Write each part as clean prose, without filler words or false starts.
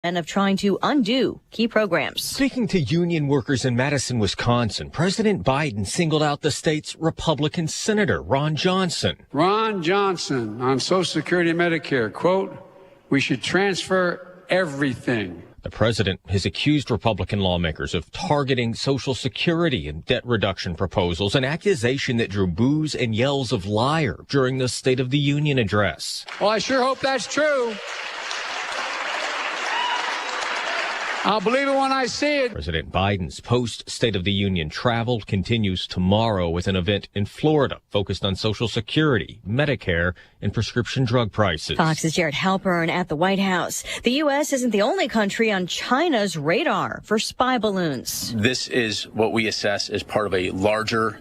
and of trying to undo key programs. Speaking to union workers in Madison, Wisconsin, President Biden singled out the state's Republican Senator Ron Johnson. Ron Johnson on Social Security and Medicare, quote, "We should transfer everything." The president has accused Republican lawmakers of targeting Social Security and debt reduction proposals, an accusation that drew boos and yells of liar during the State of the Union address. Well, I sure hope that's true. I'll believe it when I see it. President Biden's post-State of the Union travel continues tomorrow with an event in Florida focused on Social Security, Medicare, and prescription drug prices. Fox's Jared Halpern at the White House. The U.S. isn't the only country on China's radar for spy balloons. This is what we assess as part of a larger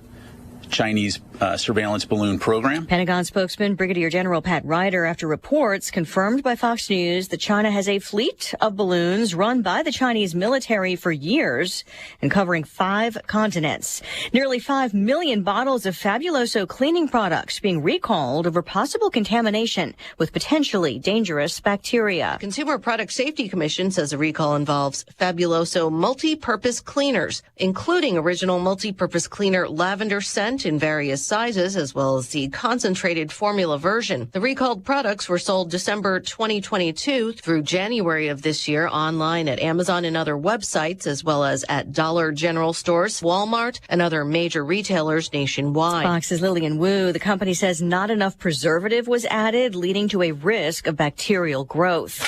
Chinese surveillance balloon program. Pentagon spokesman Brigadier General Pat Ryder, after reports confirmed by Fox News that China has a fleet of balloons run by the Chinese military for years and covering 5 continents. Nearly 5 million bottles of Fabuloso cleaning products being recalled over possible contamination with potentially dangerous bacteria. Consumer Product Safety Commission says the recall involves Fabuloso multi-purpose cleaners, including original multi-purpose cleaner lavender scent in various sizes, as well as the concentrated formula version. The recalled products were sold December 2022 through January of this year online at Amazon and other websites, as well as at Dollar General stores, Walmart, and other major retailers nationwide. Fox's Lillian Wu, the company says not enough preservative was added, leading to a risk of bacterial growth.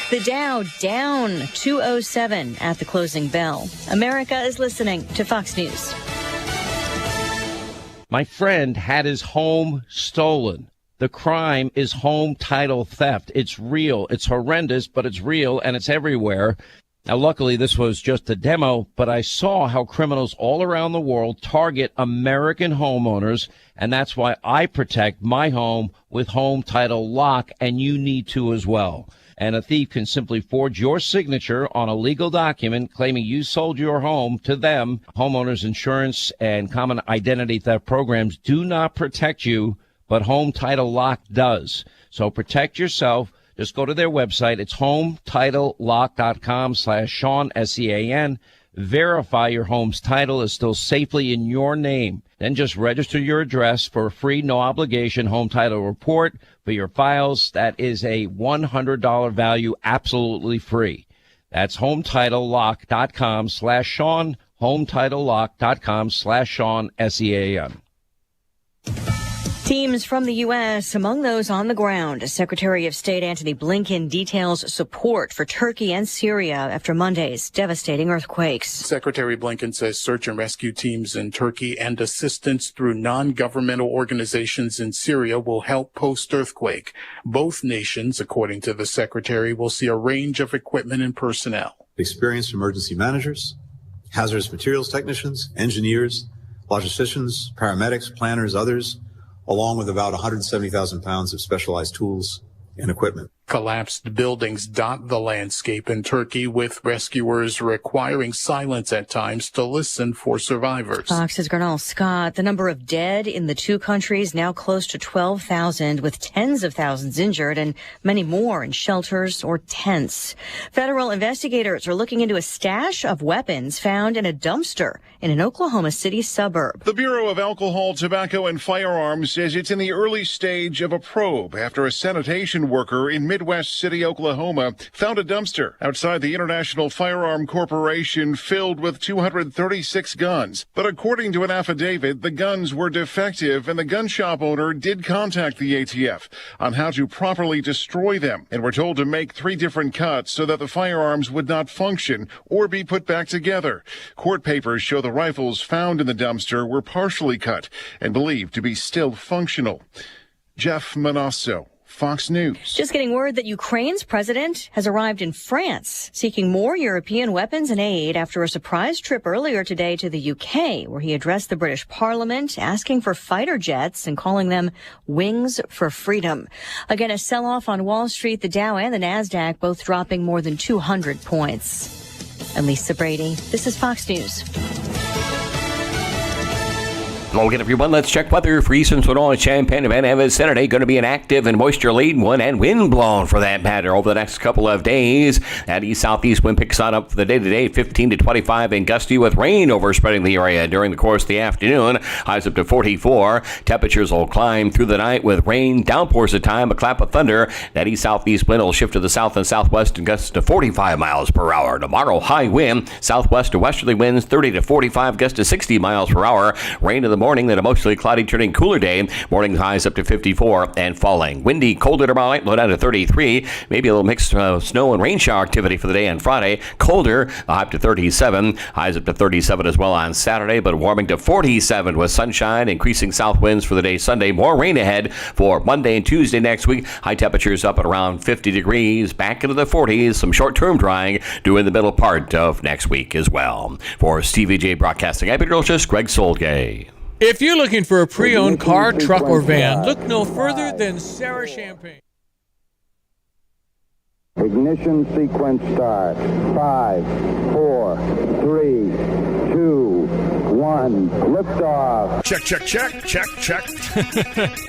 The Dow down 207 at the closing bell. America is listening to Fox News. My friend had his home stolen. The crime is home title theft. It's real. It's horrendous, but it's real, and it's everywhere. Now, luckily, this was just a demo, but I saw how criminals all around the world target American homeowners, and that's why I protect my home with Home Title Lock, and you need to as well. And a thief can simply forge your signature on a legal document claiming you sold your home to them. Homeowners insurance and common identity theft programs do not protect you, but Home Title Lock does. So protect yourself. Just go to their website. It's HometitleLock.com/Sean, S-E-A-N. Verify your home's title is still safely in your name. Then just register your address for a free, no obligation home title report for your files. That is a $100 value, absolutely free. That's HometitleLock.com/Sean, HometitleLock.com/Sean, S-E-A-N. Teams from the U.S. among those on the ground. Secretary of State Antony Blinken details support for Turkey and Syria after Monday's devastating earthquakes. Secretary Blinken says search and rescue teams in Turkey and assistance through non-governmental organizations in Syria will help post-earthquake. Both nations, according to the secretary, will see a range of equipment and personnel. Experienced emergency managers, hazardous materials technicians, engineers, logisticians, paramedics, planners, others, along with about 170,000 pounds of specialized tools and equipment. Collapsed buildings dot the landscape in Turkey, with rescuers requiring silence at times to listen for survivors. Fox's Garnell Scott. The number of dead in the two countries now close to 12,000, with tens of thousands injured and many more in shelters or tents. Federal investigators are looking into a stash of weapons found in a dumpster in an Oklahoma City suburb. The Bureau of Alcohol, Tobacco, and Firearms says it's in the early stage of a probe after a sanitation worker in Midwest City, Oklahoma, found a dumpster outside the International Firearm Corporation filled with 236 guns. But according to an affidavit, the guns were defective, and the gun shop owner did contact the ATF on how to properly destroy them, and were told to make 3 different cuts so that the firearms would not function or be put back together. Court papers show the rifles found in the dumpster were partially cut and believed to be still functional. Jeff Manasso, Fox News. Just getting word that Ukraine's president has arrived in France, seeking more European weapons and aid after a surprise trip earlier today to the UK, where he addressed the British Parliament, asking for fighter jets and calling them wings for freedom. Again, a sell-off on Wall Street, the Dow and the NASDAQ both dropping more than 200 points. I'm Lisa Brady. This is Fox News. Well, again, everyone, let's check weather for Eastern Sonora, Champaign, and Van Evans. Saturday going to be an active and moisture-laden one, and wind-blown for that matter over the next couple of days. That east-southeast wind picks on up for the day today, 15 to 25 and gusty, with rain overspreading the area during the course of the afternoon. Highs up to 44. Temperatures will climb through the night with rain, downpours at time, a clap of thunder. That east-southeast wind will shift to the south and southwest and gusts to 45 miles per hour. Tomorrow, high wind, southwest to westerly winds, 30 to 45, gusts to 60 miles per hour. Rain in the morning, then a mostly cloudy, turning cooler day. Morning highs up to 54 and falling. Windy, colder tomorrow night, low down to 33. Maybe a little mixed snow and rain shower activity for the day on Friday. Colder, high up to 37. Highs up to 37 as well on Saturday, but warming to 47 with sunshine, increasing south winds for the day Sunday. More rain ahead for Monday and Tuesday next week. High temperatures up at around 50 degrees, back into the 40s. Some short-term drying due in the middle part of next week as well. For Stevie J Broadcasting, I'm meteorologist Greg Solgay. If you're looking for a pre-owned car, truck, or van, look no further than Sarah Champagne. Ignition sequence start. 5, 4, 3, 2, 1. Liftoff. Check.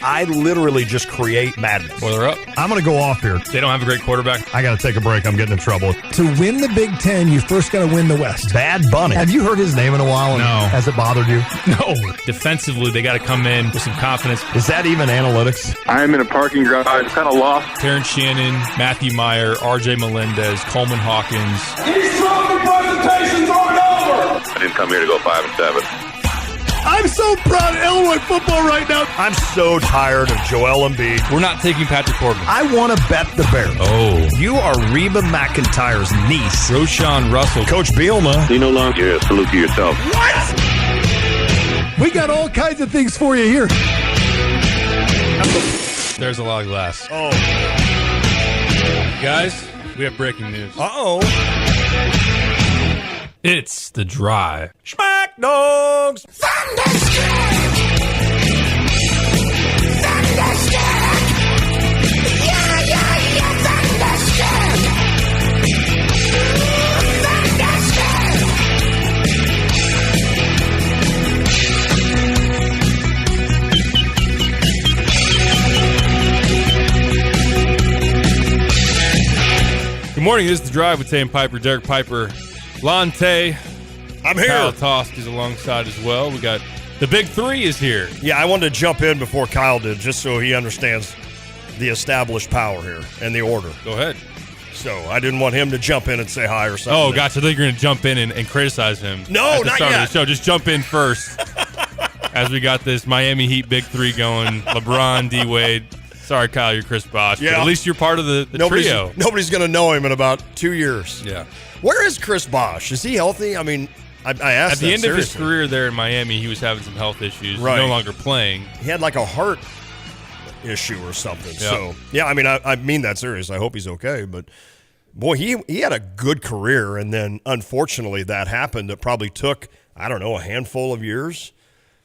I literally just create madness. Well, they're up. I'm going to go off here. They don't have a great quarterback. I got to take a break. I'm getting in trouble. To win the Big Ten, you first got to win the West. Bad Bunny. Have you heard his name in a while? No. Has it bothered you? No. Defensively, they got to come in with some confidence. Is that even analytics? I'm in a parking garage, kind of lost. Terrence Shannon, Matthew Meyer, R.J. Melendez, Coleman Hawkins. These trophy presentations aren't over! I didn't come here to go 5 and 7. I'm so proud of Illinois football right now. I'm so tired of Joel Embiid. We're not taking Patrick Corbin. I want to bet the Bears. Oh. You are Reba McEntire's niece. Roshan Russell. Coach Bielma. You no longer salute to yourself. What? We got all kinds of things for you here. There's a lot of glass. Oh. Guys, we have breaking news. Uh-oh. It's The Drive. Smack Dogs. Thunderstruck! Thunderstruck! Yeah, Thunderstruck! Good morning. This is The Drive with Tay and Piper, Derek Piper, Lante. I'm here. Kyle Tosk is alongside as well. We got the Big Three is here. Yeah, I wanted to jump in before Kyle did, just so he understands the established power here and the order. Go ahead. So I didn't want him to jump in and say hi or something. Oh, gotcha. I think you're going to jump in and criticize him. No, at the not start yet. Of the show. Just jump in first. As we got this Miami Heat Big Three going. LeBron, D-Wade. Sorry, Kyle, you're Chris Bosh. Yeah. But at least you're part of the trio. Nobody's going to know him in about 2 years. Yeah. Where is Chris Bosh? Is he healthy? I mean, I asked at the end seriously. of his career there in Miami, he was having some health issues. Right. No longer playing. He had like a heart issue or something. Yep. So, yeah, I mean, I mean that serious. I hope he's okay. But, boy, he had a good career, and then, unfortunately, that happened. It probably took, I don't know, a handful of years.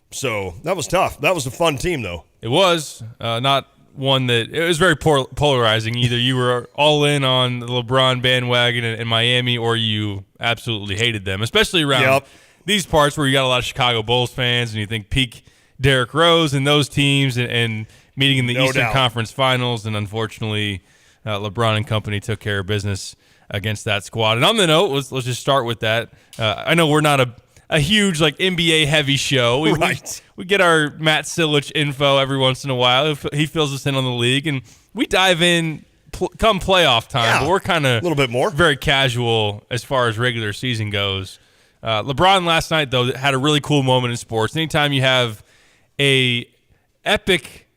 So, that was tough. That was a fun team, though. It was. Not one that – it was very polarizing. Either you were all in on the LeBron bandwagon in Miami or you absolutely hated them, especially around these parts where you got a lot of Chicago Bulls fans and you think peak Derrick Rose and those teams and meeting in the Eastern Conference Finals. And unfortunately, LeBron and company took care of business against that squad. And on the note, let's just start with that. I know we're not a huge like NBA heavy show. We get our Matt Silich info every once in a while. He fills us in on the league, and we dive in come playoff time. But we're kind of a little bit more very casual as far as regular season goes. LeBron last night though had a really cool moment in sports. Anytime you have a epic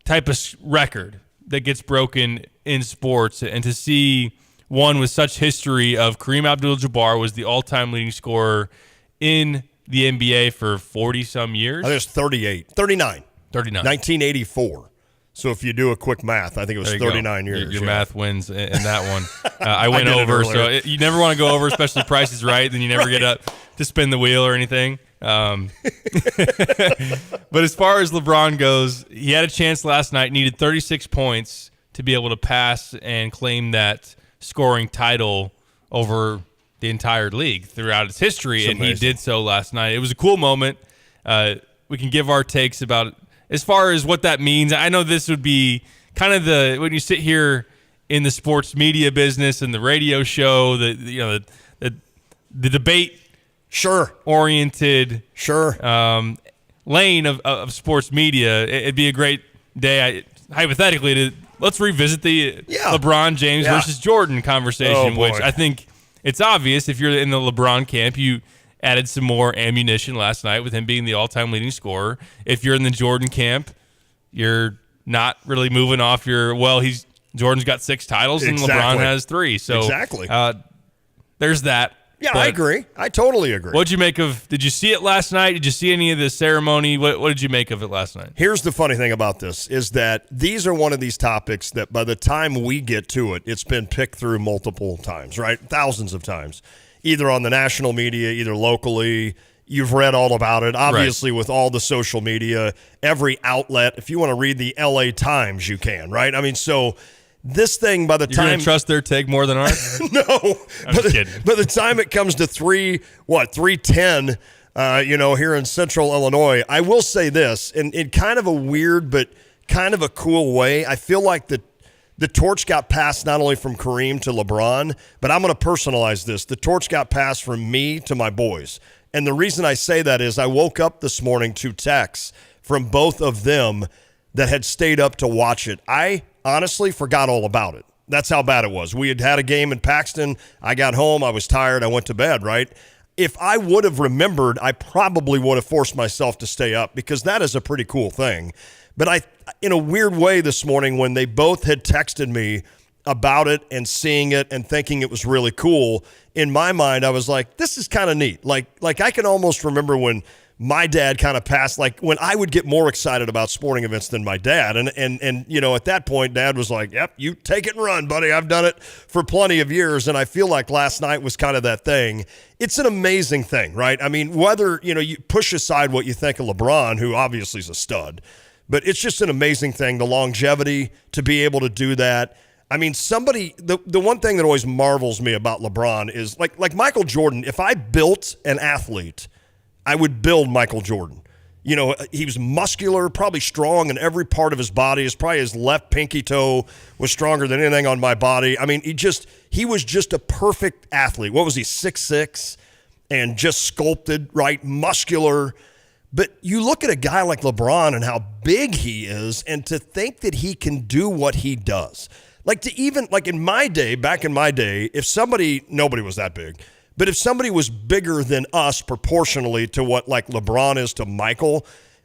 type of record that gets broken in sports, and to see one with such history of Kareem Abdul-Jabbar was the all-time leading scorer in the NBA for 40-some years. I think it's 39. 1984. So if you do a quick math, I think it was 39 years. Your math wins in that one. I went over, so you never want to go over, especially Price is Right. Then you never get up to spin the wheel or anything. But as far as LeBron goes, he had a chance last night, needed 36 points to be able to pass and claim that scoring title over the entire league throughout its history, and he did so last night. It was a cool moment. we can give our takes about as far as what that means. I know this would be kind of when you sit here in the sports media business and the radio show, the debate oriented lane of sports media. It'd be a great day, hypothetically, let's revisit the LeBron James versus Jordan conversation, which I think it's obvious if you're in the LeBron camp, you added some more ammunition last night with him being the all-time leading scorer. If you're in the Jordan camp, you're not really moving off Jordan's got 6 titles and LeBron has 3. So there's that. Yeah, I agree. I totally agree. What'd you make did you see it last night? Did you see any of the ceremony? What did you make of it last night? Here's the funny thing about this is that these are one of these topics that by the time we get to it, it's been picked through multiple times, right? Thousands of times, either on the national media, either locally. You've read all about it. Obviously, with all the social media, every outlet, if you want to read the LA Times, you can, right? I mean, so this thing by the time... You're going to trust their take more than ours? No. I'm just kidding. By the time it comes to 3:10, here in central Illinois, I will say this, in kind of a weird but kind of a cool way, I feel like the torch got passed not only from Kareem to LeBron, but I'm going to personalize this. The torch got passed from me to my boys. And the reason I say that is I woke up this morning to texts from both of them that had stayed up to watch it. I honestly forgot all about it. That's how bad it was. We had a game in Paxton. I got home. I was tired. I went to bed, right? If I would have remembered, I probably would have forced myself to stay up because that is a pretty cool thing. But in a weird way this morning when they both had texted me about it and seeing it and thinking it was really cool, in my mind, I was like, this is kind of neat. Like I can almost remember when my dad kind of passed, like when I would get more excited about sporting events than my dad. And at that point, Dad was like, yep, you take it and run, buddy. I've done it for plenty of years. And I feel like last night was kind of that thing. It's an amazing thing, right? I mean, whether, you push aside what you think of LeBron, who obviously is a stud, but it's just an amazing thing, the longevity to be able to do that. I mean, the one thing that always marvels me about LeBron is like Michael Jordan, if I built an athlete, I would build Michael Jordan. He was muscular, probably strong in every part of his body. His left pinky toe was stronger than anything on my body. I mean, he was just a perfect athlete. What was he, 6'6", and just sculpted, right, muscular. But you look at a guy like LeBron and how big he is, and to think that he can do what he does. Back in my day, if nobody was that big, but if somebody was bigger than us proportionally to what like LeBron is to Michael,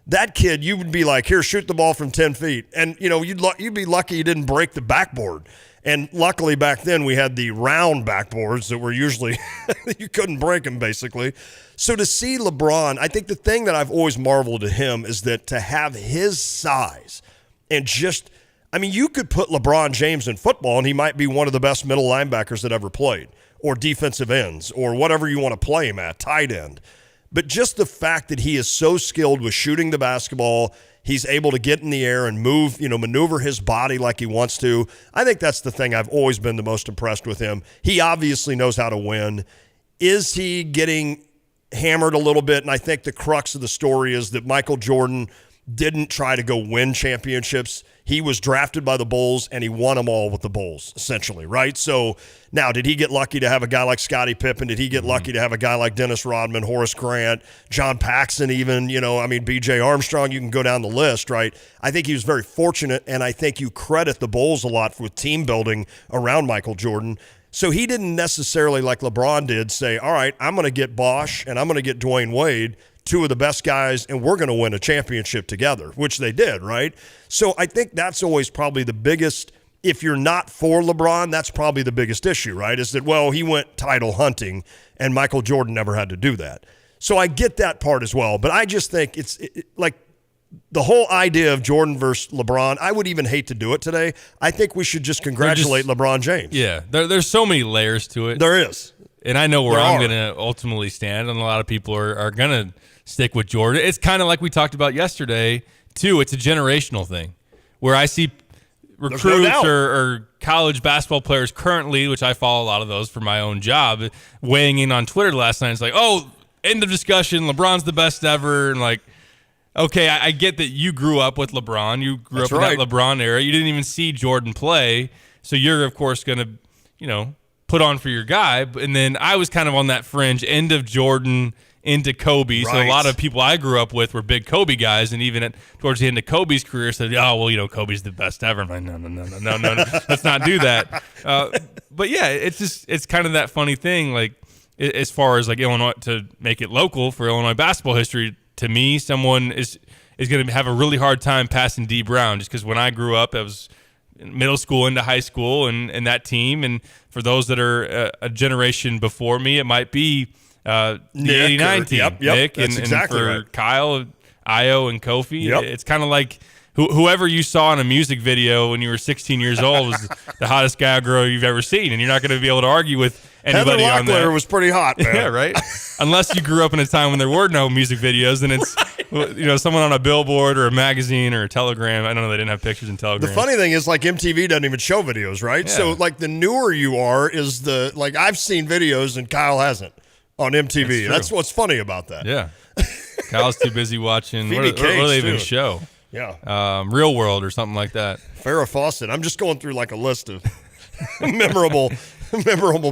that kid, you would be like, here, shoot the ball from 10 feet. And, you'd be lucky you didn't break the backboard. And luckily back then we had the round backboards that were usually, you couldn't break them basically. So to see LeBron, I think the thing that I've always marveled at him is that to have his size and you could put LeBron James in football and he might be one of the best middle linebackers that ever played, or defensive ends, or whatever you want to play him at, tight end. But just the fact that he is so skilled with shooting the basketball, he's able to get in the air and move, maneuver his body like he wants to. I think that's the thing I've always been the most impressed with him. He obviously knows how to win. Is he getting hammered a little bit? And I think the crux of the story is that Michael Jordan didn't try to go win championships. He was drafted by the Bulls, and he won them all with the Bulls, essentially, right? So now, did he get lucky to have a guy like Scottie Pippen? Did he get lucky to have a guy like Dennis Rodman, Horace Grant, John Paxson even, B.J. Armstrong? You can go down the list, right? I think he was very fortunate, and I think you credit the Bulls a lot for team building around Michael Jordan. So he didn't necessarily, like LeBron did, say, all right, I'm going to get Bosh and I'm going to get Dwayne Wade, two of the best guys, and we're going to win a championship together, which they did, right? So I think that's always probably the biggest, if you're not for LeBron, that's probably the biggest issue, right? Is that, well, he went title hunting, and Michael Jordan never had to do that. So I get that part as well, but I just think it's like the whole idea of Jordan versus LeBron, I would even hate to do it today. I think we should just congratulate LeBron James. Yeah, there's so many layers to it. There is. And I know where I'm going to ultimately stand, and a lot of people are going to stick with Jordan. It's kind of like we talked about yesterday, too. It's a generational thing where I see recruits or college basketball players currently, which I follow a lot of those for my own job, weighing in on Twitter last night. It's like, oh, end of discussion. LeBron's the best ever. And like, Okay, I get that you grew up with LeBron. You grew up in that LeBron era. You didn't even see Jordan play, so you're of course going to, put on for your guy. And then I was kind of on that fringe end of Jordan into Kobe. So a lot of people I grew up with were big Kobe guys, and even towards the end of Kobe's career said, "Oh, well, Kobe's the best ever." I'm like, no, let's not do that. But yeah, it's kind of that funny thing, like as far as like Illinois, to make it local for Illinois basketball history. To me, someone is going to have a really hard time passing D. Brown, just because when I grew up, I was in middle school into high school, and that team. And for those that are a generation before me, it might be the 89 team, Nick, that's and exactly for right. Kyle, Io, and Kofi. It's kind of like whoever you saw in a music video when you were 16 years old was the hottest guy or girl you've ever seen, and you're not going to be able to argue with anybody Heather on that. Locklear was pretty hot, man. Yeah, right. Unless you grew up in a time when there were no music videos, then it's someone on a billboard or a magazine or a telegram. I don't know, they didn't have pictures in telegrams. The funny thing is, like, MTV doesn't even show videos, right? Yeah. So, like, the newer you are is I've seen videos and Kyle hasn't on MTV. That's what's funny about that. Yeah. Kyle's too busy watching, what Phoebe do they Cates, even too. show? Yeah. Real World or something like that. Farrah Fawcett. I'm just going through, like, a list of memorable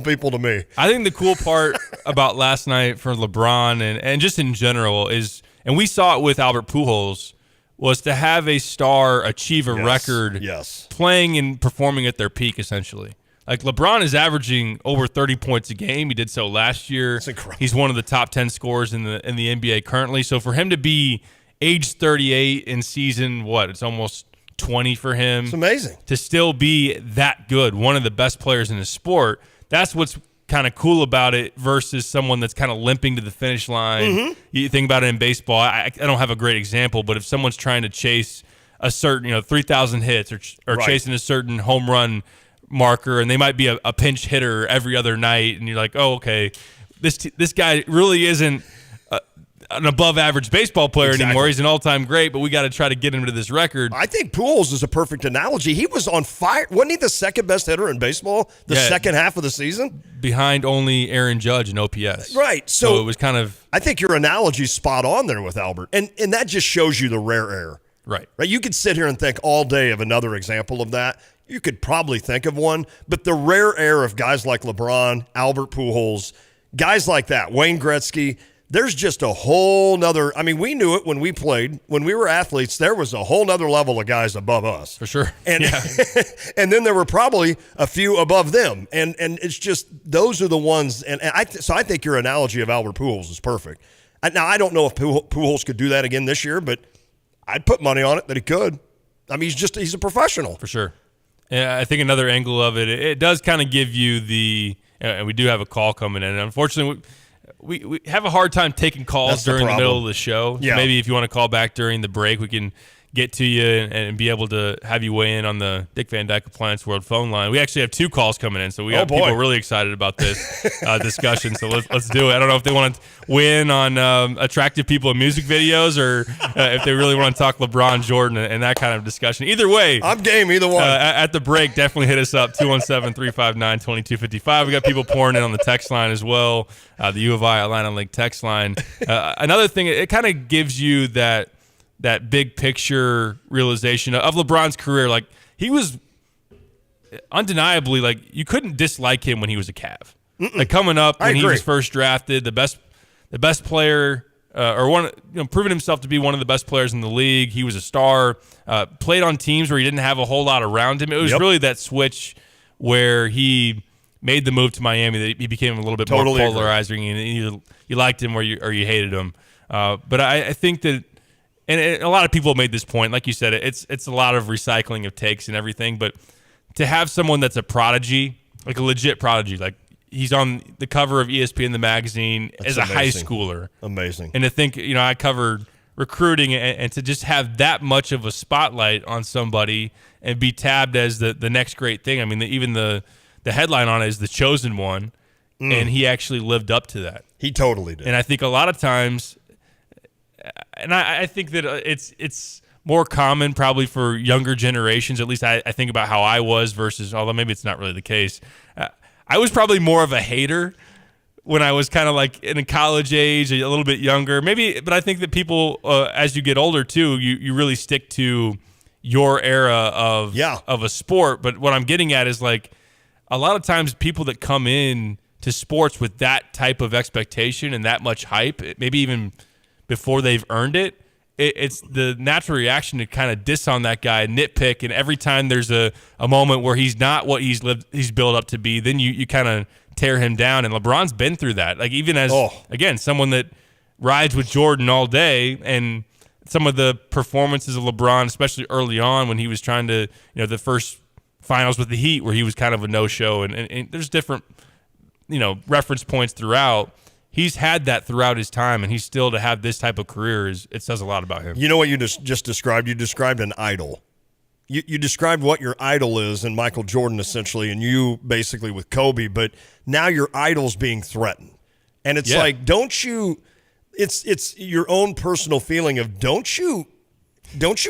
people to me. I think the cool part about last night for LeBron and just in general is, and we saw it with Albert Pujols, was to have a star achieve a record playing and performing at their peak, essentially. Like, LeBron is averaging over 30 points a game. He did so last year. That's incredible. He's one of the top 10 scorers in the NBA currently. So for him to be age 38 in season, it's almost 20 for him. It's amazing. To still be that good, one of the best players in the sport, that's what's kind of cool about it versus someone that's kind of limping to the finish line. Mm-hmm. You think about it in baseball, I don't have a great example, but if someone's trying to chase a certain 3,000 hits or chasing a certain home run marker, and they might be a pinch hitter every other night, and you're like, oh, okay, this guy really isn't an above-average baseball player anymore. He's an all-time great, but we got to try to get him to this record. I think Pujols is a perfect analogy. He was on fire. Wasn't he the second best hitter in baseball second half of the season? Behind only Aaron Judge in OPS. Right. So it was kind of... I think your analogy's spot on there with Albert. And that just shows you the rare air. Right. You could sit here and think all day of another example of that. You could probably think of one. But the rare air of guys like LeBron, Albert Pujols, guys like that, Wayne Gretzky... There's just a whole nother, we knew it when we played. When we were athletes, there was a whole nother level of guys above us. For sure. And and then there were probably a few above them. And it's just, those are the ones. So I think your analogy of Albert Pujols is perfect. Now, I don't know if Pujols could do that again this year, but I'd put money on it that he could. He's a professional. For sure. Yeah, I think another angle of it does kind of give you and we do have a call coming in. And unfortunately, we have a hard time taking calls during the middle of the show. So maybe if you want to call back during the break, we can get to you and be able to have you weigh in on the Dick Van Dyke Appliance World phone line. We actually have 2 calls coming in, so we have people really excited about this discussion. So let's do it. I don't know if they want to weigh in on attractive people in music videos or if they really want to talk LeBron, Jordan, and that kind of discussion. Either way, I'm game. Either one. At the break, definitely hit us up 217-359-2255. We got people pouring in on the text line as well. The U of I Atlanta Link text line. Another thing, it kind of gives you that big picture realization of LeBron's career. Like, he was undeniably, like, you couldn't dislike him when he was a Cav. Like, coming up when he was first drafted, the best player proven himself to be one of the best players in the league. He was a star, played on teams where he didn't have a whole lot around him. It was really that switch where he made the move to Miami that he became a little bit more polarizing, and either you liked him or you hated him. But I think that, and a lot of people have made this point, like you said, it's a lot of recycling of takes and everything, but to have someone that's a prodigy, like a legit prodigy, like he's on the cover of ESPN, the magazine, as a high schooler. Amazing. And to think, I covered recruiting, and to just have that much of a spotlight on somebody and be tabbed as the next great thing. Even the headline on it is The Chosen One, and he actually lived up to that. He totally did. And I think a lot of times, and I think that it's more common probably for younger generations, at least I think about how I was versus, although maybe it's not really the case. I was probably more of a hater when I was kind of like in a college age, a little bit younger, maybe. But I think that people, as you get older too, you really stick to your era of a sport. But what I'm getting at is like a lot of times people that come in to sports with that type of expectation and that much hype, maybe even before they've earned it, it's the natural reaction to kind of diss on that guy, nitpick, and every time there's a moment where he's not what he's built up to be, then you kind of tear him down. And LeBron's been through that. Like even as again, someone that rides with Jordan all day, and some of the performances of LeBron, especially early on when he was trying to, the first finals with the Heat where he was kind of a no-show, and there's different, reference points throughout. He's had that throughout his time, and he's still to have this type of career it says a lot about him. You know what you just described? You described an idol. You described what your idol is in Michael Jordan, essentially, and you basically with Kobe, but now your idol's being threatened. And it's like, don't you – it's your own personal feeling of don't you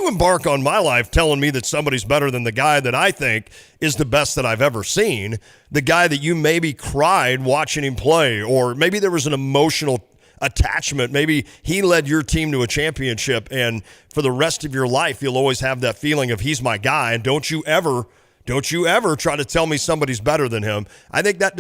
embark on my life telling me that somebody's better than the guy that I think is the best that I've ever seen, the guy that you maybe cried watching him play, or maybe there was an emotional attachment. Maybe he led your team to a championship, and for the rest of your life, you'll always have that feeling of he's my guy, and don't you ever try to tell me somebody's better than him. I think that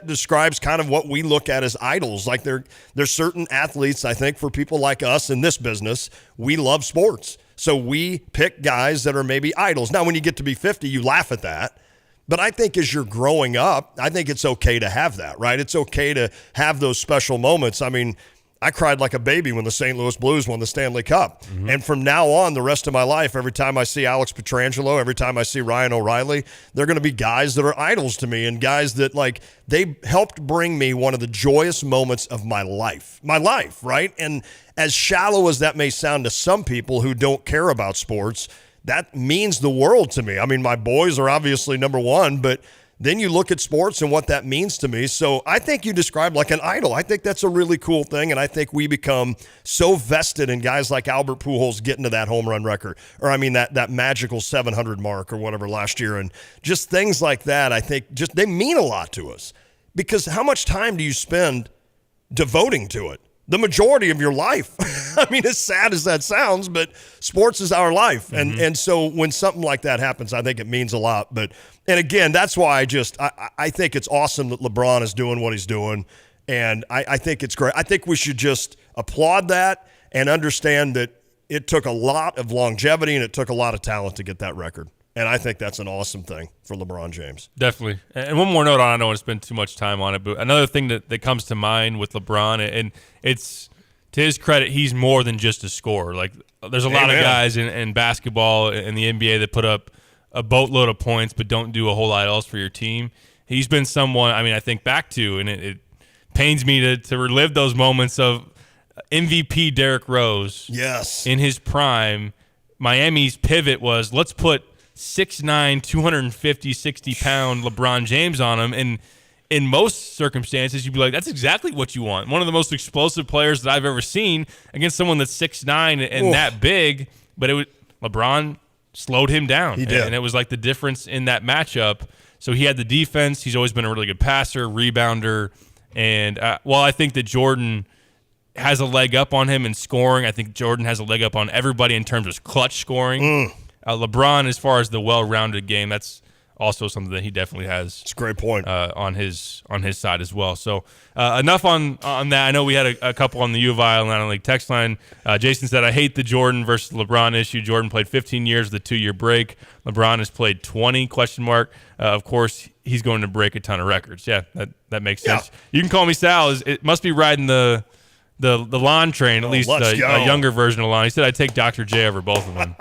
describes kind of what we look at as idols. Like there's certain athletes, I think, for people like us in this business, we love sports. So we pick guys that are maybe idols. Now, when you get to be 50, you laugh at that. But I think as you're growing up, I think it's okay to have that, right? It's okay to have those special moments. I mean, I cried like a baby when the St. Louis Blues won the Stanley Cup. Mm-hmm. And from now on, the rest of my life, every time I see Alex Pietrangelo, every time I see Ryan O'Reilly, they're going to be guys that are idols to me, and guys that, like, they helped bring me one of the joyous moments of my life, right? And as shallow as that may sound to some people who don't care about sports, that means the world to me. I mean, my boys are obviously number one, but then you look at sports and what that means to me. So I think you described like an idol. I think that's a really cool thing, and I think we become so vested in guys like Albert Pujols getting to that home run record, or I mean that magical 700 mark or whatever last year, and just things like that. I think just they mean a lot to us, because how much time do you spend devoting to it? The majority of your life. I mean, as sad as that sounds, but sports is our life. Mm-hmm. And so when something like that happens, I think it means a lot. And again, that's why I think it's awesome that LeBron is doing what he's doing. And I think it's great. I think we should just applaud that and understand that it took a lot of longevity and it took a lot of talent to get that record. And I think that's an awesome thing for LeBron James. Definitely. And one more note I don't want to spend too much time on it, but another thing that comes to mind with LeBron, and it's to his credit, he's more than just a scorer. Like, there's a lot of guys in basketball and the NBA that put up a boatload of points but don't do a whole lot else for your team. He's been someone, I mean, I think back to, and it pains me to relive those moments of MVP Derrick Rose. Yes. In his prime, Miami's pivot was, let's put 6'9", 250, 60-pound LeBron James on him. And in most circumstances, you'd be like, that's exactly what you want. One of the most explosive players that I've ever seen against someone that's 6'9" and that big. But LeBron slowed him down. He did. And it was like the difference in that matchup. So he had the defense. He's always been a really good passer, rebounder. And while I think that Jordan has a leg up on him in scoring, I think Jordan has a leg up on everybody in terms of clutch scoring. LeBron, as far as the well-rounded game, that's also something that he definitely has. It's a great point on his side as well. So enough on that. I know we had a couple on the U of I Atlanta League text line. Jason said, "I hate the Jordan versus LeBron issue. Jordan played 15 years with a 2-year break. LeBron has played 20 ? Of course, he's going to break a ton of records." Yeah, that makes sense. You can call me Sal. It must be riding the Lon train, at least a younger version of Lon. He said I'd take Dr. J over both of them.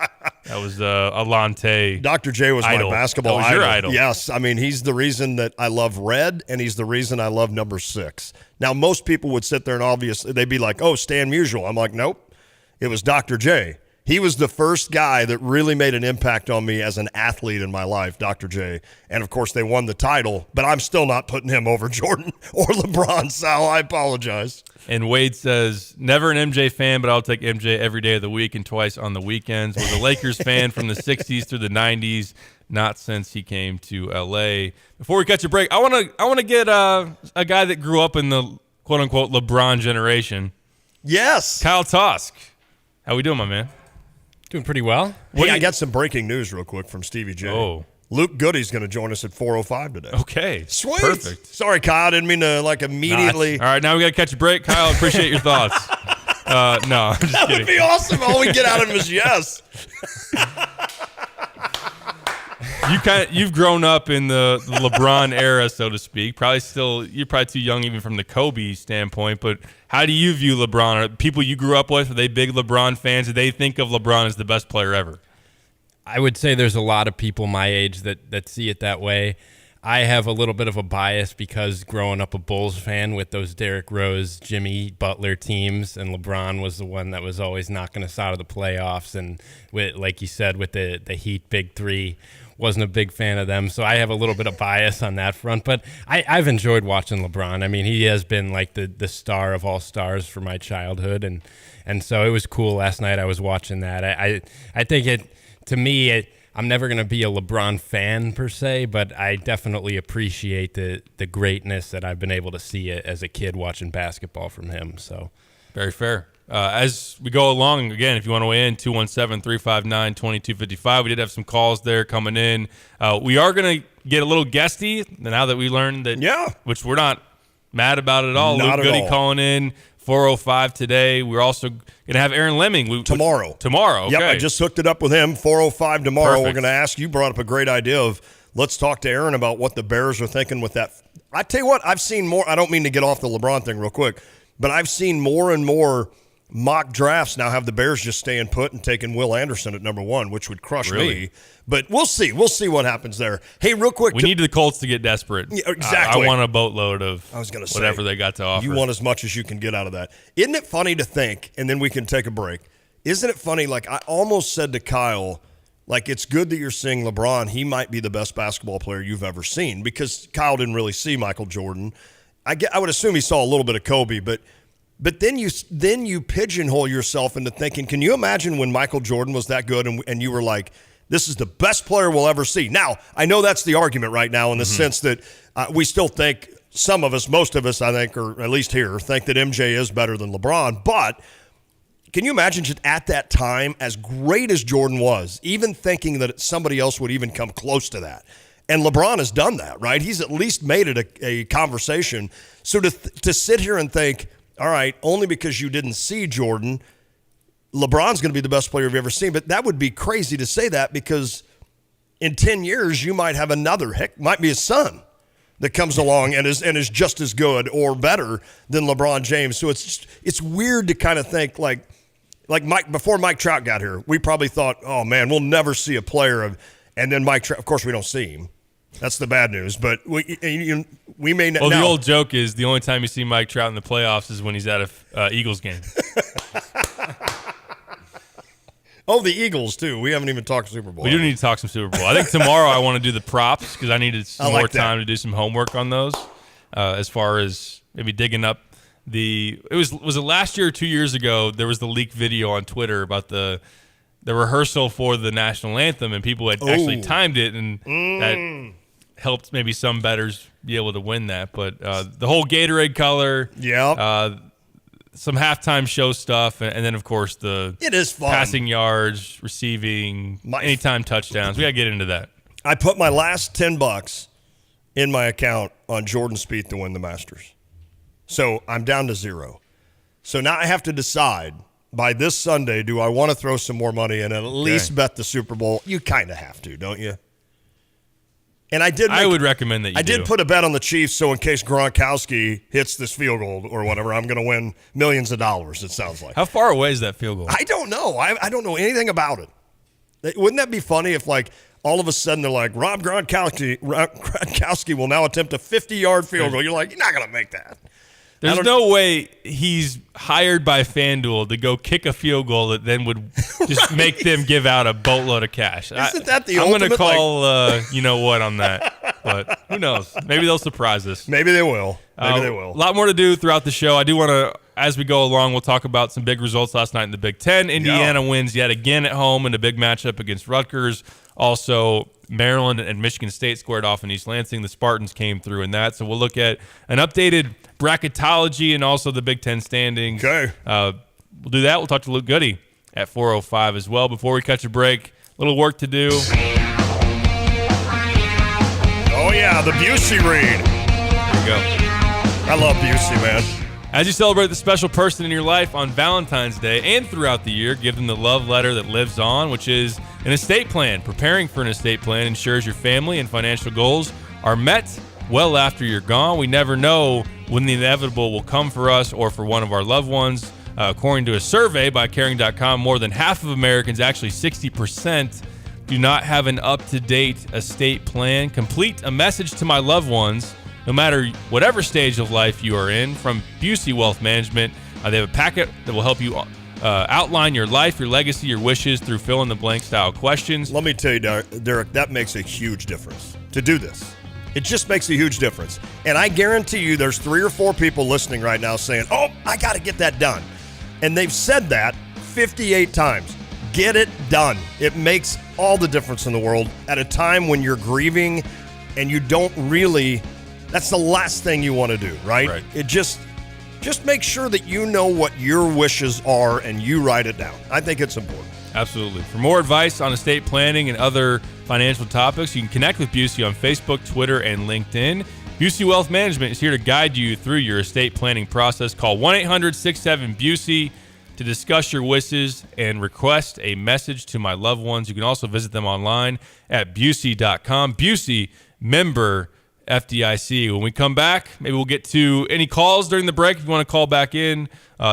That was a Lonte. Dr. J was idol. my basketball that was idol. Your idol. Yes. I mean, he's the reason that I love red, and he's the reason I love number 6. Now, most people would sit there and obviously they'd be like, oh, Stan Musial. I'm like, nope. It was Dr. J. He was the first guy that really made an impact on me as an athlete in my life, Dr. J. And, of course, they won the title, but I'm still not putting him over Jordan or LeBron, Sal. I apologize. And Wade says, never an MJ fan, but I'll take MJ every day of the week and twice on the weekends. Was a Lakers fan from the 60s through the 90s. not since he came to LA. Before we catch a break, I want to get a guy that grew up in the quote unquote LeBron generation. Yes, Kyle Tosk. How we doing, my man? Doing pretty well. Hey, I got some breaking news real quick from Stevie J. Oh. Luke Goody's going to join us at 4:05 today. Okay. Sweet. Perfect. Sorry, Kyle. I didn't mean to immediately. All right, now we got to catch a break. Kyle, appreciate your thoughts. No, I'm just That kidding. would be awesome. All we get out of him is yes. You've grown up in the LeBron era, so to speak. You're probably too young even from the Kobe standpoint, but how do you view LeBron? Are people you grew up with, are they big LeBron fans? Do they think of LeBron as the best player ever? I would say there's a lot of people my age that see it that way. I have a little bit of a bias because growing up a Bulls fan with those Derrick Rose, Jimmy Butler teams, and LeBron was the one that was always knocking us out of the playoffs. And with, like you said, with the Heat Big Three, wasn't a big fan of them. So I have a little bit of bias on that front. But I've enjoyed watching LeBron. I mean, he has been like the star of all stars for my childhood. And so it was cool last night. I was watching that. I think to me, I'm never going to be a LeBron fan per se, but I definitely appreciate the greatness that I've been able to see as a kid watching basketball from him. So, very fair. As we go along, again, if you want to weigh in, 217-359-2255. We did have some calls there coming in. We are going to get a little guesty now that we learned that, which we're not mad about it at all. Not Luke at Goody all. calling in, 4:05 today. We're also going to have Aaron Lemming. Tomorrow. Okay. Yep, I just hooked it up with him, 4:05 tomorrow. Perfect. We're going to ask, you brought up a great idea of let's talk to Aaron about what the Bears are thinking with that. I tell you what, I've seen more. I don't mean to get off the LeBron thing real quick, but I've seen more and more mock drafts now have the Bears just staying put and taking Will Anderson at number 1, which would crush me. But we'll see. We'll see what happens there. Hey, real quick. We need the Colts to get desperate. Yeah, exactly. I want a boatload of say, whatever they got to offer. You want as much as you can get out of that. Isn't it funny to think, and then we can take a break, isn't it funny, like I almost said to Kyle, like it's good that you're seeing LeBron. He might be the best basketball player you've ever seen because Kyle didn't really see Michael Jordan. I would assume he saw a little bit of Kobe, but then you pigeonhole yourself into thinking, can you imagine when Michael Jordan was that good and you were like, this is the best player we'll ever see? Now, I know that's the argument right now in the sense that we still think, some of us, most of us, I think, or at least here, think that MJ is better than LeBron. But can you imagine just at that time, as great as Jordan was, even thinking that somebody else would even come close to that? And LeBron has done that, right? He's at least made it a conversation. So to sit here and think, all right, only because you didn't see Jordan, LeBron's going to be the best player you've ever seen. But that would be crazy to say that because in 10 years, you might have might be his son that comes along and is just as good or better than LeBron James. So it's weird to kind of think like Mike, before Mike Trout got here, we probably thought, oh man, we'll never see a player and then Mike Trout, of course we don't see him. That's the bad news, but we may not. Well, the old joke is the only time you see Mike Trout in the playoffs is when he's at a Eagles game. Oh, the Eagles, too. We haven't even talked Super Bowl. We do need to talk some Super Bowl. I think tomorrow I want to do the props because I needed some more time to do some homework on those as far as maybe digging up was it last year or 2 years ago, there was the leaked video on Twitter about the rehearsal for the national anthem, and people had actually timed it, and that helped maybe some bettors be able to win that. But the whole Gatorade color, some halftime show stuff, and then, of course, it is fun. Passing yards, receiving, anytime touchdowns. We got to get into that. I put my last $10 in my account on Jordan Spieth to win the Masters. So I'm down to 0. So now I have to decide by this Sunday, do I want to throw some more money in and at least bet the Super Bowl? You kind of have to, don't you? And I would recommend that you do. I did put a bet on the Chiefs, so in case Gronkowski hits this field goal or whatever, I'm going to win millions of dollars, it sounds like. How far away is that field goal? I don't know. I don't know anything about it. Wouldn't that be funny if, like, all of a sudden they're like, Rob Gronkowski will now attempt a 50-yard field goal. You're like, you're not going to make that. There's no way he's hired by FanDuel to go kick a field goal that then would just make them give out a boatload of cash. Isn't that the I'm ultimate? I'm going to call, you know what, on that. But who knows? Maybe they'll surprise us. Maybe they will. Maybe they will. A lot more to do throughout the show. I do want to, as we go along, we'll talk about some big results last night in the Big Ten. Indiana wins yet again at home in a big matchup against Rutgers. Also, Maryland and Michigan State squared off in East Lansing. The Spartans came through in that. So we'll look at an updated bracketology and also the Big Ten standings. Okay. We'll do that. We'll talk to Luke Goody at 4:05 as well. Before we catch a break, a little work to do. Oh, yeah, the Busey read. There we go. I love Busey, man. As you celebrate the special person in your life on Valentine's Day and throughout the year, give them the love letter that lives on, which is an estate plan. Preparing for an estate plan ensures your family and financial goals are met well after you're gone. We never know when the inevitable will come for us or for one of our loved ones. According to a survey by Caring.com, more than half of Americans, actually 60%, do not have an up-to-date estate plan. Complete a message to my loved ones, no matter whatever stage of life you are in, from Busey Wealth Management. They have a packet that will help you outline your life, your legacy, your wishes through fill-in-the-blank style questions. Let me tell you, Derek, that makes a huge difference to do this. It just makes a huge difference. And I guarantee you there's 3 or 4 people listening right now saying, oh, I got to get that done. And they've said that 58 times. Get it done. It makes all the difference in the world at a time when you're grieving and you don't really, that's the last thing you want to do, right? It just make sure that you know what your wishes are and you write it down. I think it's important. Absolutely. For more advice on estate planning and other financial topics, you can connect with Busey on Facebook, Twitter, and LinkedIn. Busey Wealth Management is here to guide you through your estate planning process. Call 1-800-67-BUSEY to discuss your wishes and request a message to my loved ones. You can also visit them online at Busey.com. Busey, member FDIC. When we come back, maybe we'll get to any calls during the break if you want to call back in,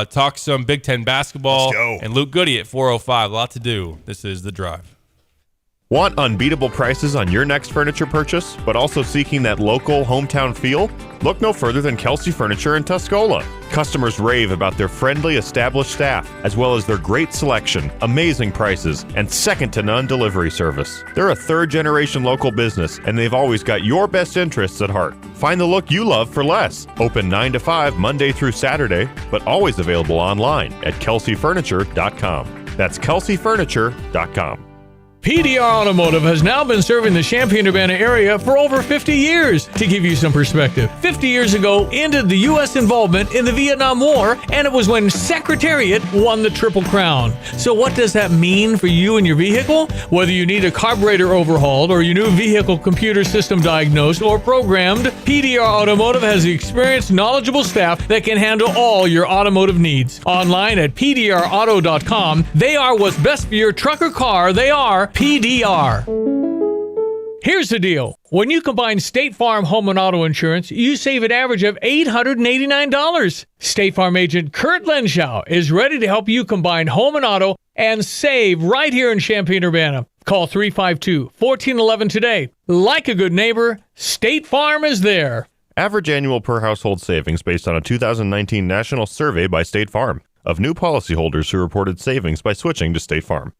talk some Big Ten basketball. Let's go. And Luke Goody at 4:05. A lot to do. This is The Drive. Want unbeatable prices on your next furniture purchase, but also seeking that local hometown feel? Look no further than Kelsey Furniture in Tuscola. Customers rave about their friendly, established staff, as well as their great selection, amazing prices, and second-to-none delivery service. They're a third-generation local business, and they've always got your best interests at heart. Find the look you love for less. Open 9 to 5 Monday through Saturday, but always available online at kelseyfurniture.com. That's kelseyfurniture.com. PDR Automotive has now been serving the Champaign-Urbana area for over 50 years. To give you some perspective, 50 years ago ended the U.S. involvement in the Vietnam War, and it was when Secretariat won the Triple Crown. So what does that mean for you and your vehicle? Whether you need a carburetor overhauled or your new vehicle computer system diagnosed or programmed, PDR Automotive has the experienced, knowledgeable staff that can handle all your automotive needs. Online at pdrauto.com, they are what's best for your truck or car. They are PDR. Here's the deal. When you combine State Farm home and auto insurance, you save an average of $889. State Farm agent Kurt Lenschow is ready to help you combine home and auto and save right here in Champaign-Urbana. Call 352-1411 today. Like a good neighbor, State Farm is there. Average annual per household savings based on a 2019 national survey by State Farm of new policyholders who reported savings by switching to State Farm.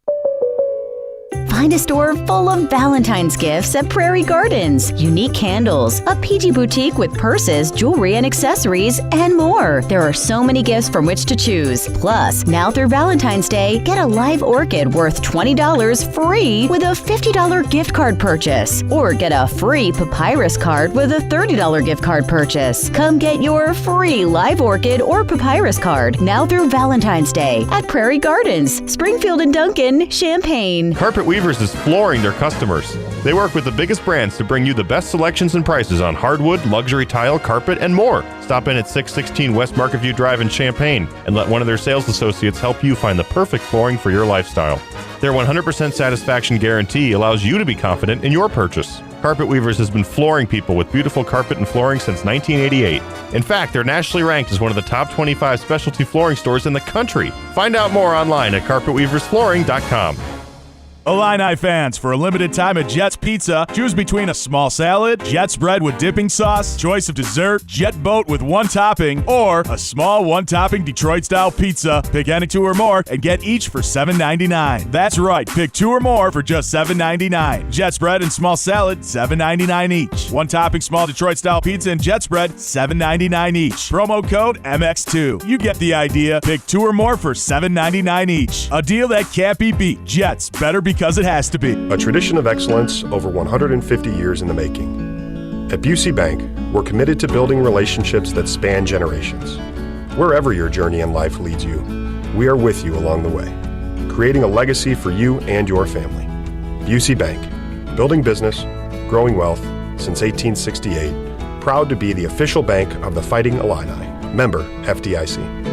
Find a store full of Valentine's gifts at Prairie Gardens. Unique candles, a PG boutique with purses, jewelry, and accessories, and more. There are so many gifts from which to choose. Plus, now through Valentine's Day, get a live orchid worth $20 free with a $50 gift card purchase. Or get a free papyrus card with a $30 gift card purchase. Come get your free live orchid or papyrus card now through Valentine's Day at Prairie Gardens, Springfield and Duncan, Champaign. Carpet Weavers is flooring their customers. They work with the biggest brands to bring you the best selections and prices on hardwood, luxury tile, carpet, and more. Stop in at 616 West Market View Drive in Champaign and let one of their sales associates help you find the perfect flooring for your lifestyle. Their 100% satisfaction guarantee allows you to be confident in your purchase. Carpet Weavers has been flooring people with beautiful carpet and flooring since 1988. In fact, they're nationally ranked as one of the top 25 specialty flooring stores in the country. Find out more online at carpetweaversflooring.com. Illini fans, for a limited time at Jets Pizza, choose between a small salad, Jets bread with dipping sauce, choice of dessert, Jet Boat with one topping, or a small one-topping Detroit-style pizza. Pick any two or more and get each for $7.99. That's right, pick two or more for just $7.99. Jets bread and small salad, $7.99 each. One-topping small Detroit-style pizza and Jets bread, $7.99 each. Promo code MX2. You get the idea. Pick two or more for $7.99 each. A deal that can't be beat. Jets, better be because it has to be. A tradition of excellence over 150 years in the making. At Busey Bank, we're committed to building relationships that span generations. Wherever your journey in life leads you, we are with you along the way, creating a legacy for you and your family. Busey Bank, building business, growing wealth since 1868, proud to be the official bank of the Fighting Illini. Member FDIC.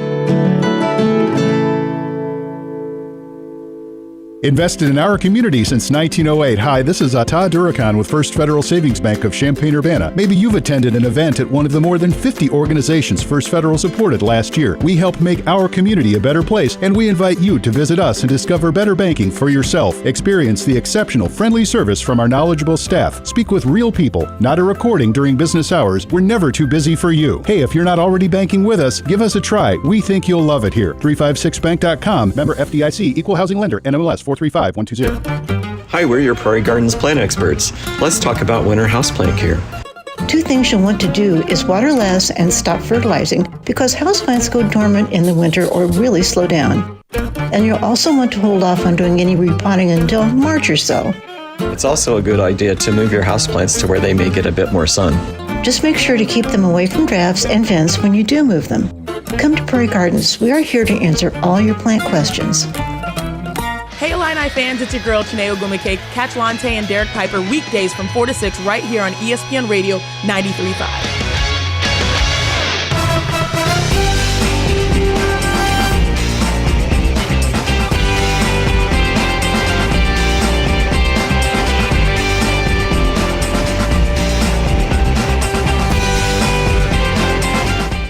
Invested in our community since 1908. Hi, this is Todd Durakan with First Federal Savings Bank of Champaign-Urbana. Maybe you've attended an event at one of the more than 50 organizations First Federal supported last year. We help make our community a better place, and we invite you to visit us and discover better banking for yourself. Experience the exceptional, friendly service from our knowledgeable staff. Speak with real people, not a recording during business hours. We're never too busy for you. Hey, if you're not already banking with us, give us a try. We think you'll love it here. 356bank.com. Member FDIC. Equal housing lender. NMLS 435120. Hi, we're your Prairie Gardens plant experts. Let's talk about winter houseplant care. Two things you'll want to do is water less and stop fertilizing because houseplants go dormant in the winter or really slow down. And you'll also want to hold off on doing any repotting until March or so. It's also a good idea to move your houseplants to where they may get a bit more sun. Just make sure to keep them away from drafts and vents when you do move them. Come to Prairie Gardens. We are here to answer all your plant questions. Hey Illini fans, it's your girl Chineo Gumake. Catch Lante and Derek Piper weekdays from 4 to 6 right here on ESPN Radio 93.5.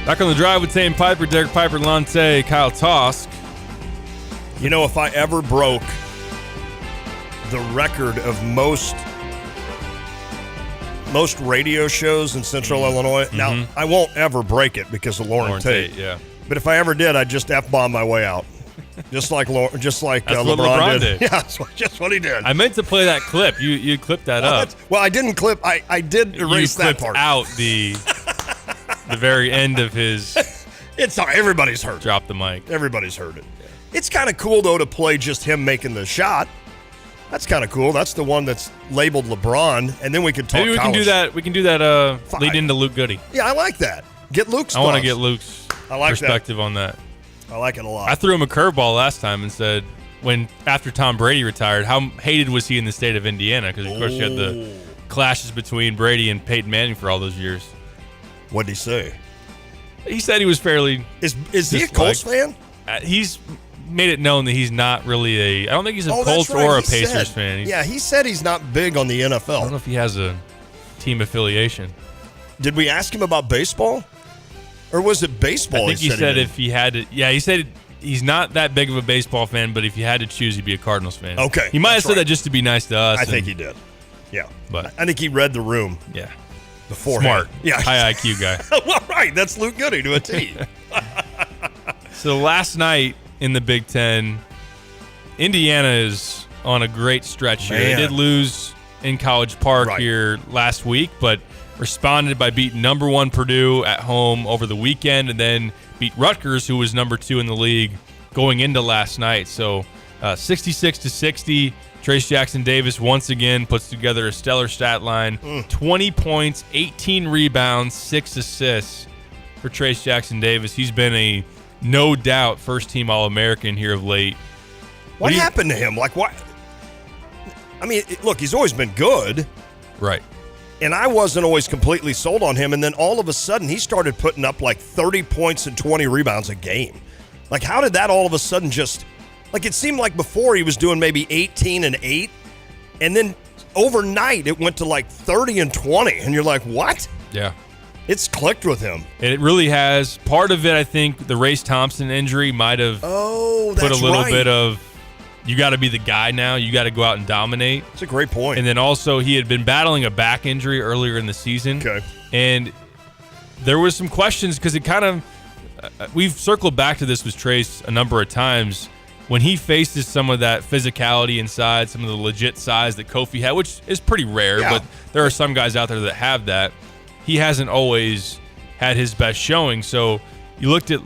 Back on the drive with Tane Piper, Derek Piper, Lante, Kyle Tosk. You know, if I ever broke the record of most radio shows in Central Illinois, now I won't ever break it because of Lauren Tate. Yeah. But if I ever did, I'd just F-bomb my way out. Just like That's LeBron did. Yeah, that's just what he did. I meant to play that clip. You clipped that up. Well, I didn't clip. I did erase that part. Out the very end of his. It's all right. Everybody's heard. Drop the mic. Everybody's heard it. It's kind of cool, though, to play just him making the shot. That's kind of cool. That's the one that's labeled LeBron, and then we can talk. Maybe we college. can do that. We can do that. Lead into Luke Goody. Yeah, I like that. Get Luke's. I want to get Luke's perspective on that. I like it a lot. I threw him a curveball last time and said, after Tom Brady retired, how hated was he in the state of Indiana? Because of course you had the clashes between Brady and Peyton Manning for all those years. What did he say? He said he was fairly. Is he a Colts fan? He's made it known that he's not really I don't think he's a Colts or a Pacers fan. He said he's not big on the NFL. I don't know if he has a team affiliation. Did we ask him about baseball? Or was it baseball? I think he said if he had to. Yeah, he said he's not that big of a baseball fan, but if you had to choose, he'd be a Cardinals fan. Okay. He might have said that just to be nice to us. I think he did. Yeah. But I think he read the room. Yeah. Beforehand. Smart. Yeah. High IQ guy. Well, right. That's Luke Goody to a T. So last night in the Big Ten, Indiana is on a great stretch here. They did lose in College Park here last week, but responded by beating number 1 Purdue at home over the weekend and then beat Rutgers, who was number 2 in the league going into last night. So 66-60, Trace Jackson Davis once again puts together a stellar stat line. 20 points, 18 rebounds, 6 assists for Trace Jackson Davis. He's been a no doubt first-team All-American here of late. What happened to him? Like, what? I mean, look, he's always been good. Right. And I wasn't always completely sold on him. And then all of a sudden, he started putting up like 30 points and 20 rebounds a game. Like, how did that all of a sudden just... Like, it seemed like before he was doing maybe 18 and 8. And then overnight, it went to like 30 and 20. And you're like, what? Yeah. It's clicked with him. And it really has. Part of it, I think, the Race Thompson injury might have put a little bit of, you got to be the guy now. You got to go out and dominate. That's a great point. And then also, he had been battling a back injury earlier in the season. Okay. And there was some questions because it kind of, we've circled back to this with Trace a number of times. When he faces some of that physicality inside, some of the legit size that Kofi had, which is pretty rare, but there are some guys out there that have that. He hasn't always had his best showing. So you looked at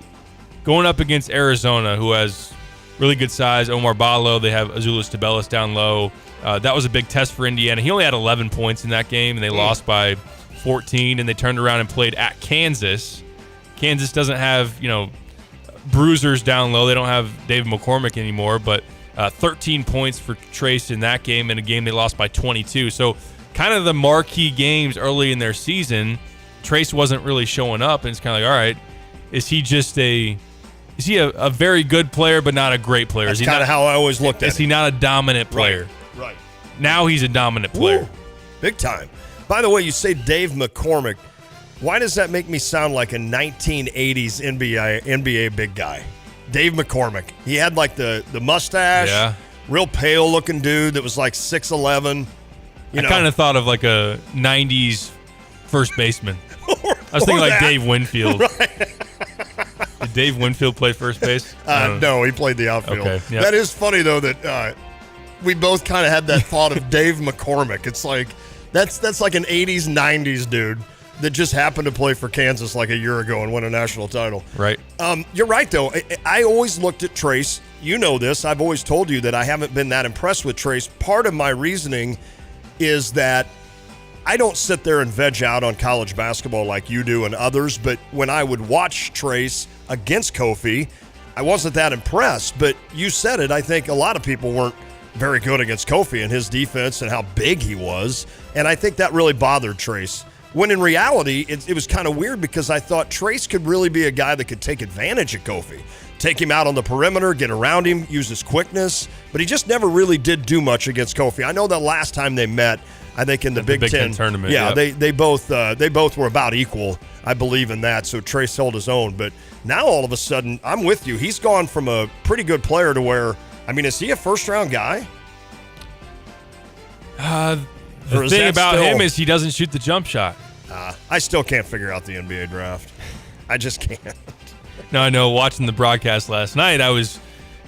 going up against Arizona, who has really good size. Omar Ballo, they have Azuolas Tubelis down low. That was a big test for Indiana. He only had 11 points in that game, and they lost by 14, and they turned around and played at Kansas. Kansas doesn't have, bruisers down low. They don't have David McCormick anymore, but 13 points for Trace in that game, in a game they lost by 22. So kind of the marquee games early in their season, Trace wasn't really showing up, and it's kind of like, all right, is he a very good player but not a great player? That's kind of how I always looked at it. Is he not a dominant player? Right. Now he's a dominant player. Ooh, big time. By the way, you say Dave McCormick. Why does that make me sound like a 1980s NBA big guy? Dave McCormick. He had like the mustache, real pale looking dude that was like 6'11". I kind of thought of like a 90s first baseman. I was thinking like Dave Winfield. Right. Did Dave Winfield play first base? No, he played the outfield. Okay, yep. That is funny though that we both kind of had that thought of Dave McCormick. It's like that's like an 80s, 90s dude that just happened to play for Kansas like a year ago and win a national title. Right. You're right, though. I always looked at Trace. You know this. I've always told you that I haven't been that impressed with Trace. Part of my reasoning is that I don't sit there and veg out on college basketball like you do and others, but when I would watch Trace against Kofi, I wasn't that impressed. But you said it. I think a lot of people weren't very good against Kofi and his defense and how big he was, and I think that really bothered Trace. When in reality, it was kind of weird because I thought Trace could really be a guy that could take advantage of Kofi. Take him out on the perimeter, get around him, use his quickness, but he just never really did do much against Kofi. I know that last time they met, I think in the Big Ten tournament. Yeah, they both were about equal. I believe in that, so Trace held his own. But now all of a sudden, I'm with you. He's gone from a pretty good player to where, is he a first-round guy? The thing about him is he doesn't shoot the jump shot. I still can't figure out the NBA draft. I just can't. No, I know. Watching the broadcast last night, I was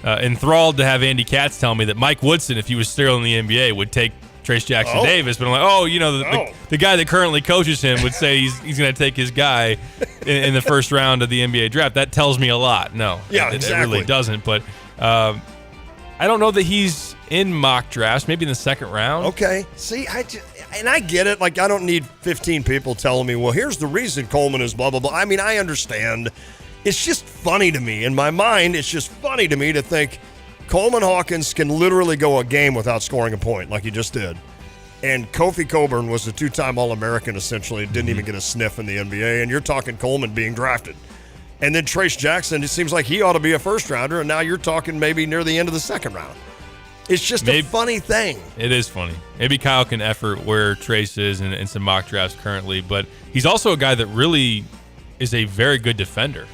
enthralled to have Andy Katz tell me that Mike Woodson, if he was still in the NBA, would take Trace Jackson Davis. But I'm like, the guy that currently coaches him would say he's going to take his guy in the first round of the NBA draft. That tells me a lot. No, it really doesn't. But I don't know that he's in mock drafts, maybe in the second round. Okay. See, I get it. Like, I don't need 15 people telling me, well, here's the reason Coleman is blah, blah, blah. I understand. It's just funny to me. In my mind, it's just funny to me to think Coleman Hawkins can literally go a game without scoring a point like he just did. And Kofi Coburn was a two-time All-American, essentially. Didn't even get a sniff in the NBA. And you're talking Coleman being drafted. And then Trace Jackson, it seems like he ought to be a first-rounder, and now you're talking maybe near the end of the second round. It's just a funny thing. It is funny. Maybe Kyle can effort where Trace is in some mock drafts currently, but he's also a guy that really is a very good defender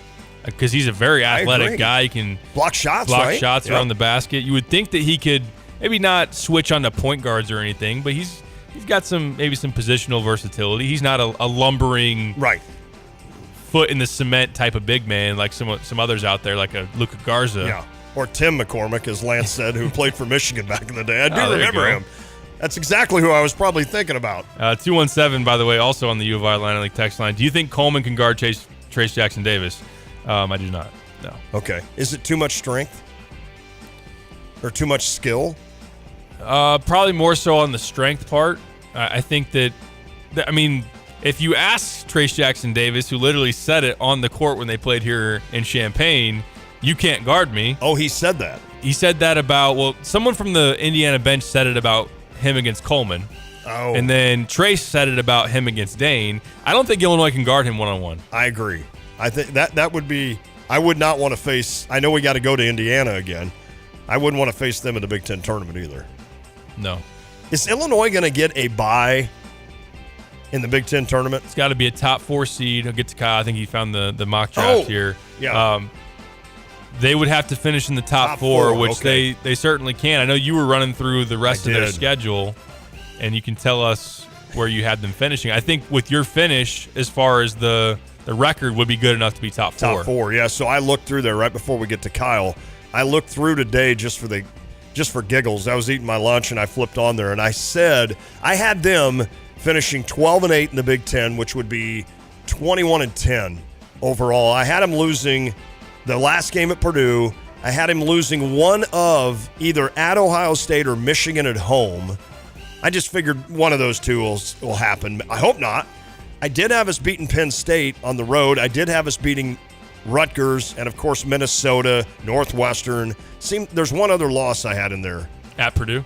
because he's a very athletic guy. He can block shots around the basket. You would think that he could maybe not switch on to point guards or anything, but he's got some positional versatility. He's not a lumbering foot in the cement type of big man like some others out there, like a Luka Garza. Yeah. Or Tim McCormick, as Lance said, who played for Michigan back in the day. I do remember him. That's exactly who I was probably thinking about. 217, by the way, also on the U of I Atlantic League text line. Do you think Coleman can guard Trace Jackson Davis? I do not. No. Okay. Is it too much strength? Or too much skill? Probably more so on the strength part. I think that if you ask Trace Jackson Davis, who literally said it on the court when they played here in Champaign, you can't guard me. Oh, he said that. He said that about, someone from the Indiana bench said it about him against Coleman. Oh. And then Trace said it about him against Dane. I don't think Illinois can guard him one-on-one. I agree. I think that would be, I would not want to face, I know we got to go to Indiana again. I wouldn't want to face them in the Big Ten tournament either. No. Is Illinois going to get a bye in the Big Ten tournament? It's got to be a top 4 seed. I'll get to Kyle. I think he found the mock draft here. Yeah. They would have to finish in the top four, which they certainly can. I know you were running through the rest of their schedule, and you can tell us where you had them finishing. I think with your finish, as far as the record, would be good enough to be top 4. Top 4, yeah. So I looked through there right before we get to Kyle. I looked through today just for giggles. I was eating my lunch, and I flipped on there, and I said I had them finishing 12-8 in the Big Ten, which would be 21-10 overall. I had them losing the last game at Purdue I had him losing one of either at Ohio State or Michigan at home. I just figured one of those two will happen. I hope not. I did have us beating Penn State on the road. I did have us beating Rutgers and, of course, Minnesota, Northwestern. There's one other loss I had in there. At Purdue?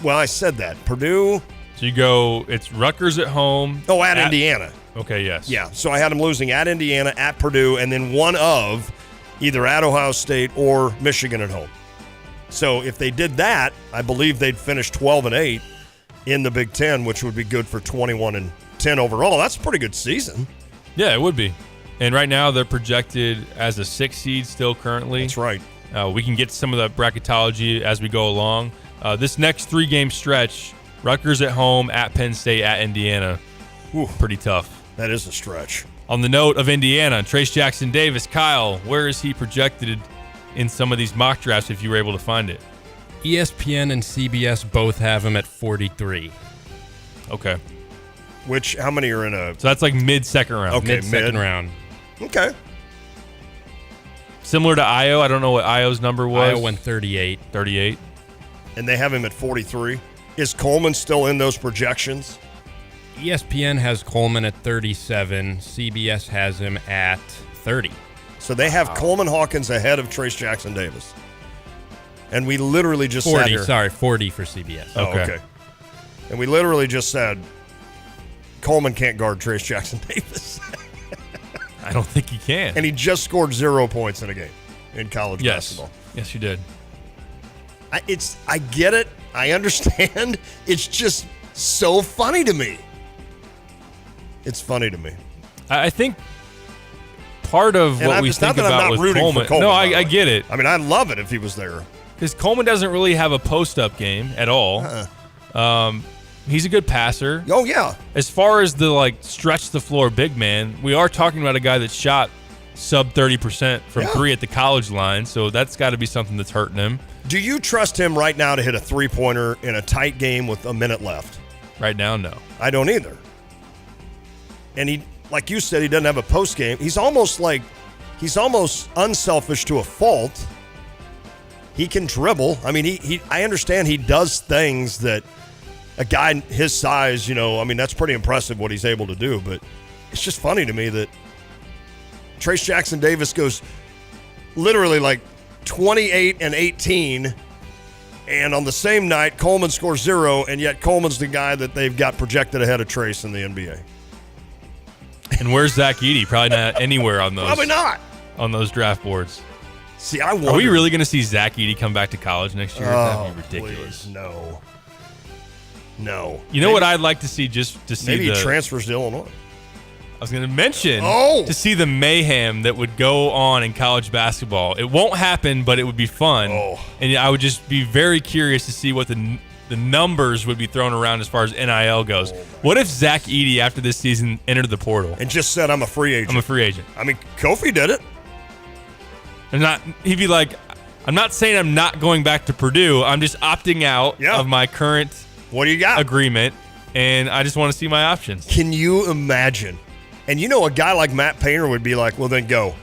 Well, I said that. Purdue. So you go, it's Rutgers at home. Oh, at Indiana. Okay, yes. Yeah, so I had them losing at Indiana, at Purdue, and then one of either at Ohio State or Michigan at home. So if they did that, I believe they'd finish 12-8 in the Big Ten, which would be good for 21-10 overall. That's a pretty good season. Yeah, it would be. And right now they're projected as a 6 seed still currently. That's right. We can get some of the bracketology as we go along. This next 3-game stretch, Rutgers at home, at Penn State, at Indiana. Ooh, pretty tough. That is a stretch. On the note of Indiana, Trace Jackson Davis, Kyle, where is he projected in some of these mock drafts if you were able to find it? ESPN and CBS both have him at 43. Okay. How many are in a... So that's like mid-second round. Okay, mid-second round. Okay. Similar to Io. I don't know what Io's number was. Io went 38. 38. And they have him at 43. Is Coleman still in those projections? ESPN has Coleman at 37. CBS has him at 30. So they have Coleman Hawkins ahead of Trace Jackson Davis. And we literally just 40, sat here. Sorry, 40 for CBS. Oh, okay. And we literally just said Coleman can't guard Trace Jackson Davis. I don't think he can. And he just scored 0 points in a game in college basketball. Yes, you did. I get it. I understand. It's just so funny to me. It's funny to me. I think part of what we think about with Coleman. No, I get it. I mean, I'd love it if he was there. Because Coleman doesn't really have a post-up game at all. He's a good passer. Oh, yeah. As far as the stretch the floor big man, we are talking about a guy that shot sub 30% from three at the college line, so that's got to be something that's hurting him. Do you trust him right now to hit a three-pointer in a tight game with a minute left? Right now, no. I don't either. And he, like you said, he doesn't have a post game. He's almost unselfish to a fault. He can dribble. I mean, I understand he does things that a guy his size, that's pretty impressive what he's able to do. But it's just funny to me that Trace Jackson Davis goes literally 28 and 18, and on the same night, Coleman scores 0, and yet Coleman's the guy that they've got projected ahead of Trace in the NBA. And where's Zach Edey? Probably not anywhere on those. Probably not. On those draft boards. See, I wonder. Are we really going to see Zach Edey come back to college next year? Oh, that'd be ridiculous. Please, no. You know what I'd like to see just to see maybe he transfers to Illinois. I was going to mention to see the mayhem that would go on in college basketball. It won't happen, but it would be fun. And I would just be very curious to see what the numbers would be thrown around as far as NIL goes. What if Zach Edey, after this season, entered the portal and just said, "I'm a free agent"? I'm a free agent. I mean, Kofi did it. He'd be like, "I'm not saying I'm not going back to Purdue. I'm just opting out of my current what do you got agreement, and I just want to see my options." Can you imagine? And a guy like Matt Painter would be like, "Well, then go.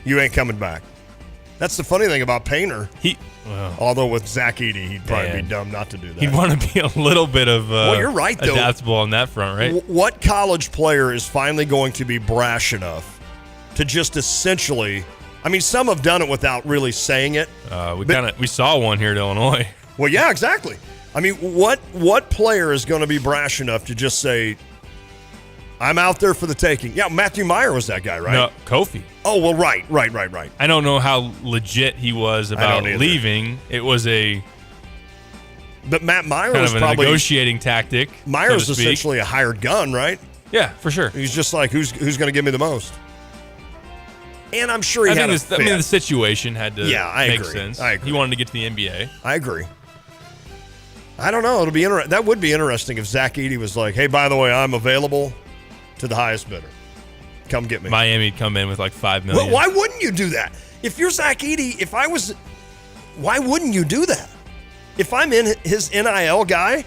You ain't coming back." That's the funny thing about Painter. Although with Zach Edey, he'd probably be dumb not to do that. He'd want to be a little bit of you're right, though. Adaptable on that front, right? What college player is finally going to be brash enough to just essentially, some have done it without really saying it. We saw one here at Illinois. Well, yeah, exactly. What player is going to be brash enough to just say, "I'm out there for the taking"? Yeah, Matthew Meyer was that guy, right? No, Kofi. Oh, well, right. I don't know how legit he was about leaving. It was but Matt Meyer kind was of a probably negotiating tactic. Meyer was essentially a hired gun, right? Yeah, for sure. He's just like, who's going to give me the most? And I'm sure he had a fit. the situation had to make agree. sense. I agree. He wanted to get to the NBA. I agree. I don't know. It'll be that would be interesting if Zach Edey was like, "Hey, by the way, I'm available to the highest bidder. Come get me." Miami'd come in with $5 million. Well, why wouldn't you do that? If you're Zach Edey, why wouldn't you do that? If I'm in his NIL guy,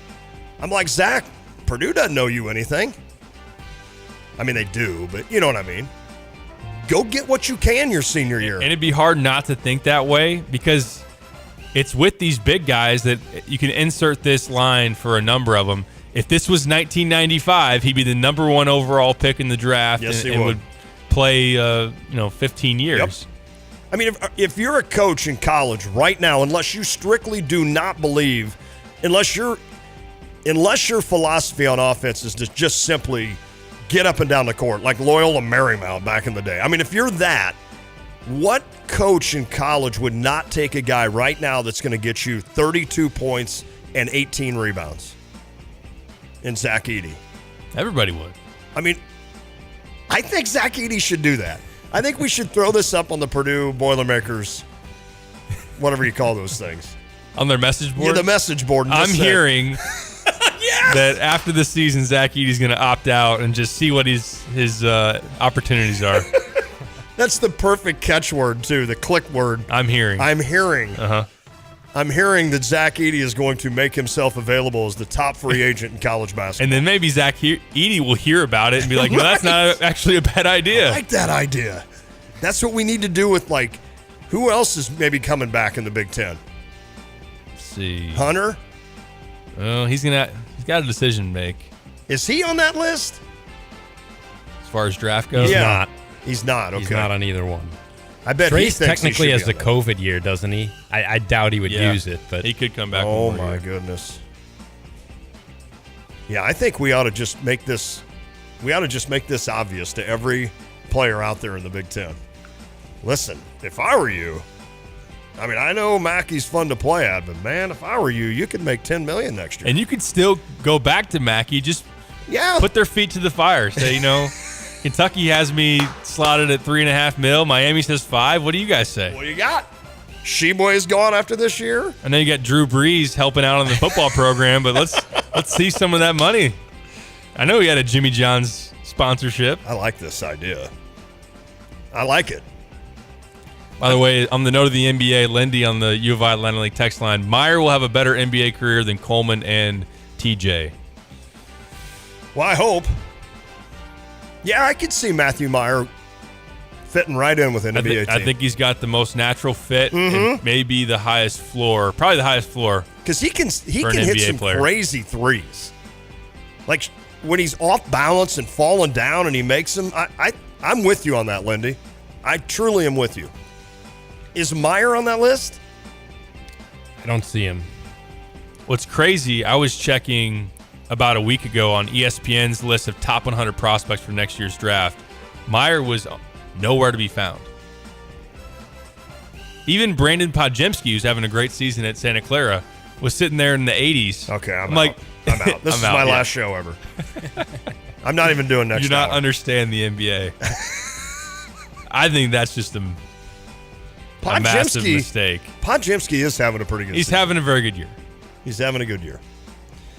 I'm like, "Zach, Purdue doesn't owe you anything." They do, but you know what I mean. go get what you can your senior year. And it'd be hard not to think that way because it's with these big guys that you can insert this line for a number of them. If this was 1995, he'd be the number 1 overall pick in the draft and would play 15 years. Yep. I mean, if you're a coach in college right now, unless you strictly do not believe, unless your philosophy on offense is to just simply get up and down the court, like Loyola Marymount back in the day. I mean, if you're that, what coach in college would not take a guy right now that's going to get you 32 points and 18 rebounds? And Zach Edey. Everybody would. I mean, I think Zach Edey should do that. I think we should throw this up on the Purdue Boilermakers, whatever you call those things. On their message board? Yeah, the message board. I'm hearing that after the season, Zach Edey's going to opt out and just see what his opportunities are. That's the perfect catchword, too, the click word. I'm hearing. Uh-huh. I'm hearing that Zach Edey is going to make himself available as the top free agent in college basketball. And then maybe Zach Edey will hear about it and be like, no, that's not actually a bad idea. I like that idea. That's what we need to do with, who else is maybe coming back in the Big Ten? Let's see. Hunter? Well, he's got a decision to make. Is he on that list? As far as draft goes? He's not. He's not, okay. He's not on either one. I bet Trace he thinks technically he has should the be on COVID year, doesn't he? I doubt he would use it, but he could come back. Oh my goodness! Yeah, I think we ought to just make this. We ought to just make this obvious to every player out there in the Big Ten. Listen, if I were you, I mean, I know Mackey's fun to play at, but man, if I were you, you could make $10 million next year, and you could still go back to Mackey. Just put their feet to the fire. Say, Kentucky has me slotted at $3.5 million. Miami says $5 million. What do you guys say? What do you got? Sheboy's gone after this year. I know you got Drew Brees helping out on the football program, but let's see some of that money. I know he had a Jimmy John's sponsorship. I like this idea. I like it. By the way, on the note of the NBA, Lindy on the U of I Atlantic League text line, Meyer will have a better NBA career than Coleman and TJ. Well, I hope. Yeah, I could see Matthew Meyer fitting right in with an NBA team. I think he's got the most natural fit and maybe the highest floor. Probably the highest floor. Because he can hit some crazy threes. Like when he's off balance and falling down and he makes them. I'm with you on that, Lindy. I truly am with you. Is Meyer on that list? I don't see him. What's crazy, I was checking about a week ago on ESPN's list of top 100 prospects for next year's draft. Meyer was nowhere to be found. Even Brandon Podziemski, who's having a great season at Santa Clara, was sitting there in the 80s. Okay, I'm out. This is my last show ever. I'm not even doing next You do not hour. understand the NBA. I think that's just a massive mistake. Podziemski is having a pretty good season. He's having a very good year. He's having a good year.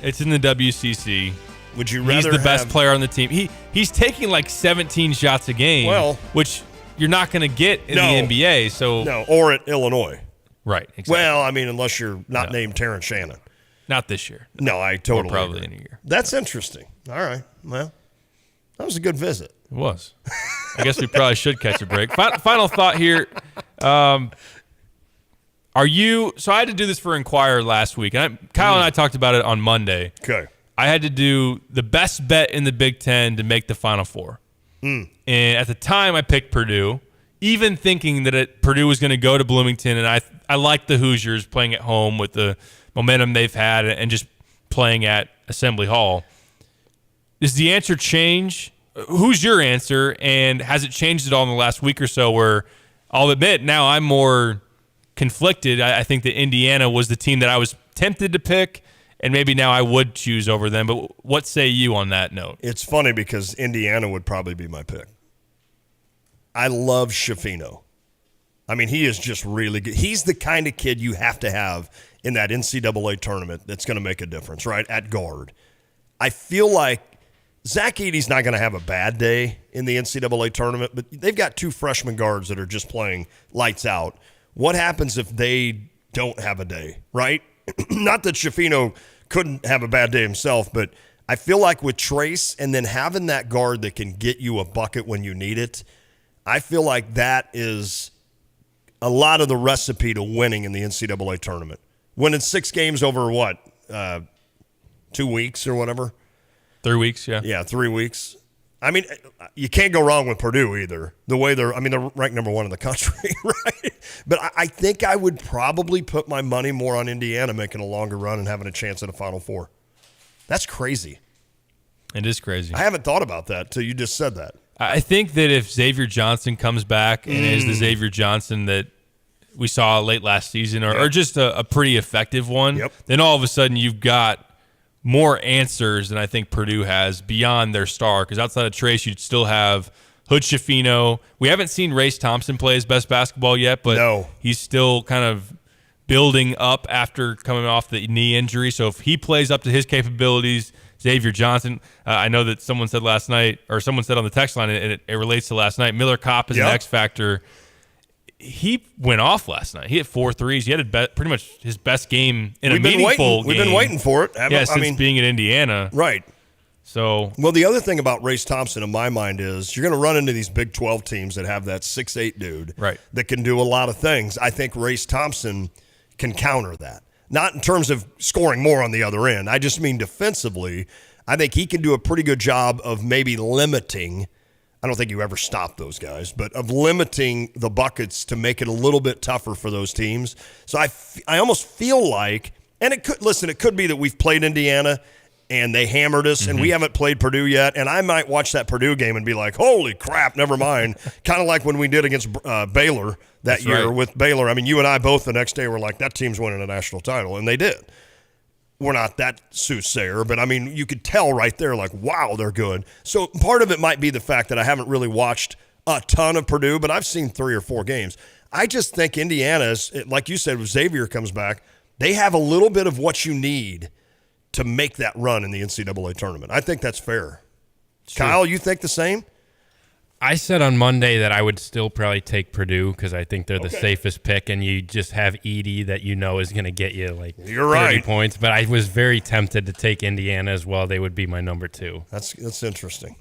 It's in the WCC. Would you rather He's the best player on the team. He's taking like 17 shots a game, which you're not going to get in the NBA. So or at Illinois. Right, exactly. Well, I mean, unless you're not named Terrence Shannon. Not this year. No, I totally or probably agree. in a year. That's interesting. All right. Well, that was a good visit. It was. I guess we probably should catch a break. Final thought here. Are you? So I had to do this for Inquirer last week, and Kyle and I talked about it on Monday. Okay. I had to do the best bet in the Big Ten to make the Final Four. And at the time, I picked Purdue, even thinking that Purdue was going to go to Bloomington, and I liked the Hoosiers playing at home with the momentum they've had and just playing at Assembly Hall. Does the answer change? Who's your answer, and has it changed at all in the last week or so where I'll admit now I'm more conflicted. I think that Indiana was the team that I was tempted to pick, and maybe now I would choose over them. But what say you on that note? It's funny because Indiana would probably be my pick. I love Schifino. I mean, he is just really good. He's the kind of kid you have to have in that NCAA tournament that's going to make a difference, right, at guard. I feel like Zach Edey's not going to have a bad day in the NCAA tournament, but they've got two freshman guards that are just playing lights out. What happens if they don't have a day, right? Not that Schifino couldn't have a bad day himself, but I feel like with Trace and then having that guard that can get you a bucket when you need it, I feel like that is a lot of the recipe to winning in the NCAA tournament. Winning 6 games over what, 2 weeks or whatever? 3 weeks, yeah. Yeah, 3 weeks. I mean, you can't go wrong with Purdue either. The way they're ranked number 1 in the country, right? But I think I would probably put my money more on Indiana making a longer run and having a chance at a Final Four. That's crazy. It is crazy. I haven't thought about that till you just said that. I think that if Xavier Johnson comes back and is the Xavier Johnson that we saw late last season or just a pretty effective one, then all of a sudden you've got more answers than I think Purdue has beyond their star. Because outside of Trace, you'd still have Hood Schifino. We haven't seen Race Thompson play his best basketball yet, but he's still kind of building up after coming off the knee injury. So if he plays up to his capabilities, Xavier Johnson, I know that someone said last night, or someone said on the text line, and it relates to last night, Miller Kopp is an X factor. He went off last night. He hit 4 threes. He had pretty much his best game in a meaningful game. We've been waiting for it. Since being in Indiana. Right. So, well, the other thing about Race Thompson in my mind is you're going to run into these Big 12 teams that have that 6'8" dude that can do a lot of things. I think Race Thompson can counter that. Not in terms of scoring more on the other end. I just mean defensively. I think he can do a pretty good job of maybe limiting – I don't think you ever stop those guys, but of limiting the buckets to make it a little bit tougher for those teams. So I almost feel like, and it could be that we've played Indiana and they hammered us and we haven't played Purdue yet, and I might watch that Purdue game and be like, holy crap, never mind. Kind of like when we did against Baylor that year with Baylor. I mean, you and I both the next day were like, that team's winning a national title, and they did. We're not that soothsayer, but I mean, you could tell right there, like, wow, they're good. So part of it might be the fact that I haven't really watched a ton of Purdue, but I've seen 3 or 4 games. I just think Indiana's, like you said, if Xavier comes back, they have a little bit of what you need to make that run in the NCAA tournament. I think that's fair. Kyle, you think the same? I said on Monday that I would still probably take Purdue because I think they're the safest pick, and you just have Edey that you know is going to get you like 30 points. But I was very tempted to take Indiana as well. They would be my number 2. That's interesting.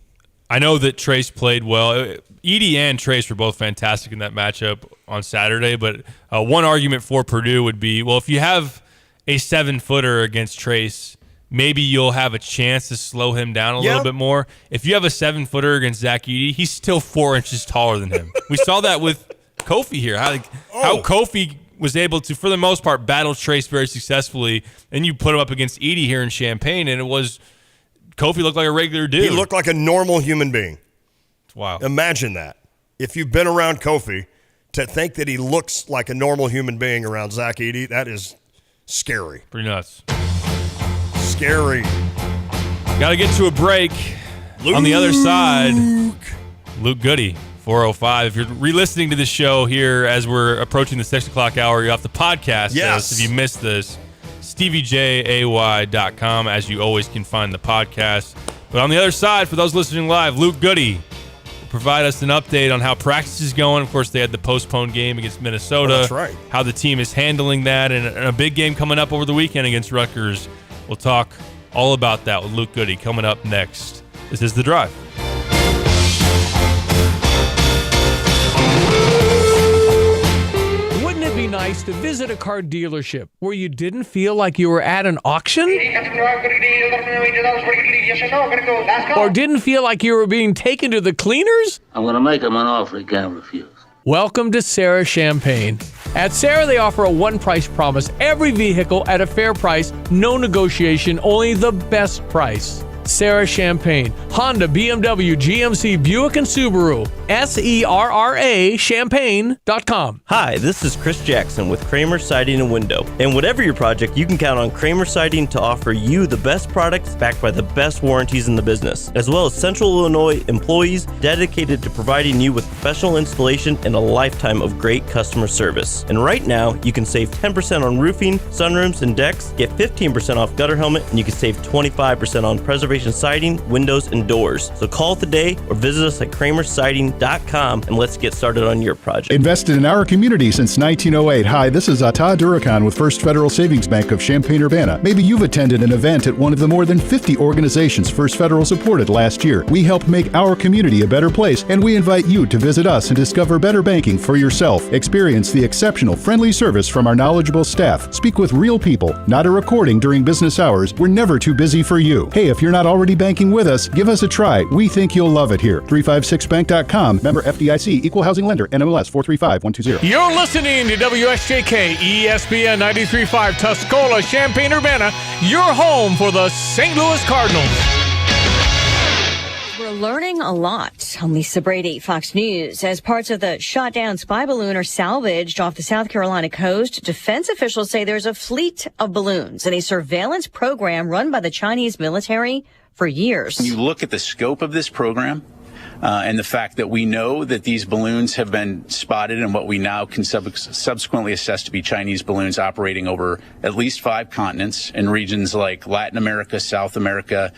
I know that Trace played well. Edey and Trace were both fantastic in that matchup on Saturday, but one argument for Purdue would be, well, if you have a 7-footer against Trace, maybe you'll have a chance to slow him down a little bit more. If you have a 7-footer against Zach Edey, he's still 4 inches taller than him. We saw that with Kofi here. How Kofi was able to, for the most part, battle Trace very successfully. And you put him up against Edey here in Champaign, and Kofi looked like a regular dude. He looked like a normal human being. Wow. Imagine that. If you've been around Kofi, to think that he looks like a normal human being around Zach Edey, that is scary. Pretty nuts. Scary. Got to get to a break. On the other side, Luke Goody, 4:05. If you're re-listening to the show here as we're approaching the 6 o'clock hour, you have to podcast this. If you missed this, StevieJay.com. As you always can find the podcast. But on the other side, for those listening live, Luke Goody will provide us an update on how practice is going. Of course, they had the postponed game against Minnesota. That's right. How the team is handling that, and a big game coming up over the weekend against Rutgers. We'll talk all about that with Luke Goody coming up next. This is The Drive. Wouldn't it be nice to visit a car dealership where you didn't feel like you were at an auction? Or didn't feel like you were being taken to the cleaners? I'm going to make him an offer he can't refuse. Welcome to Sarah Champagne. At Sarah, they offer a one-price promise. Every vehicle at a fair price, no negotiation, only the best price. Sarah Champagne, Honda, BMW, GMC, Buick, and Subaru. SERRA Champagne.com. Hi, this is Chris Jackson with Kramer Siding and Window. And whatever your project, you can count on Kramer Siding to offer you the best products backed by the best warranties in the business, as well as Central Illinois employees dedicated to providing you with professional installation and a lifetime of great customer service. And right now, you can save 10% on roofing, sunrooms, and decks, get 15% off gutter helmet, and you can save 25% on preservation generation siding, windows, and doors. So call today or visit us at kramersiding.com and let's get started on your project. Invested in our community since 1908. Hi, this is Todd Durakan with First Federal Savings Bank of Champaign-Urbana. Maybe you've attended an event at one of the more than 50 organizations First Federal supported last year. We help make our community a better place, and we invite you to visit us and discover better banking for yourself. Experience the exceptional, friendly service from our knowledgeable staff. Speak with real people, not a recording during business hours. We're never too busy for you. Hey, if you're not already banking with us, give us a try. We think you'll love it here. 356bank.com. Member FDIC. Equal housing lender. NMLS 435120. You're listening to WSJK ESPN 93.5 Tuscola, Champaign-Urbana, your home for the St. Louis Cardinals. We're learning a lot. I'm Lisa Brady, Fox News. As parts of the shot down spy balloon are salvaged off the South Carolina coast, defense officials say there's a fleet of balloons in a surveillance program run by the Chinese military for years. When you look at the scope of this program, and the fact that we know that these balloons have been spotted and what we now can subsequently assess to be Chinese balloons operating over at least 5 continents in regions like Latin America, South America,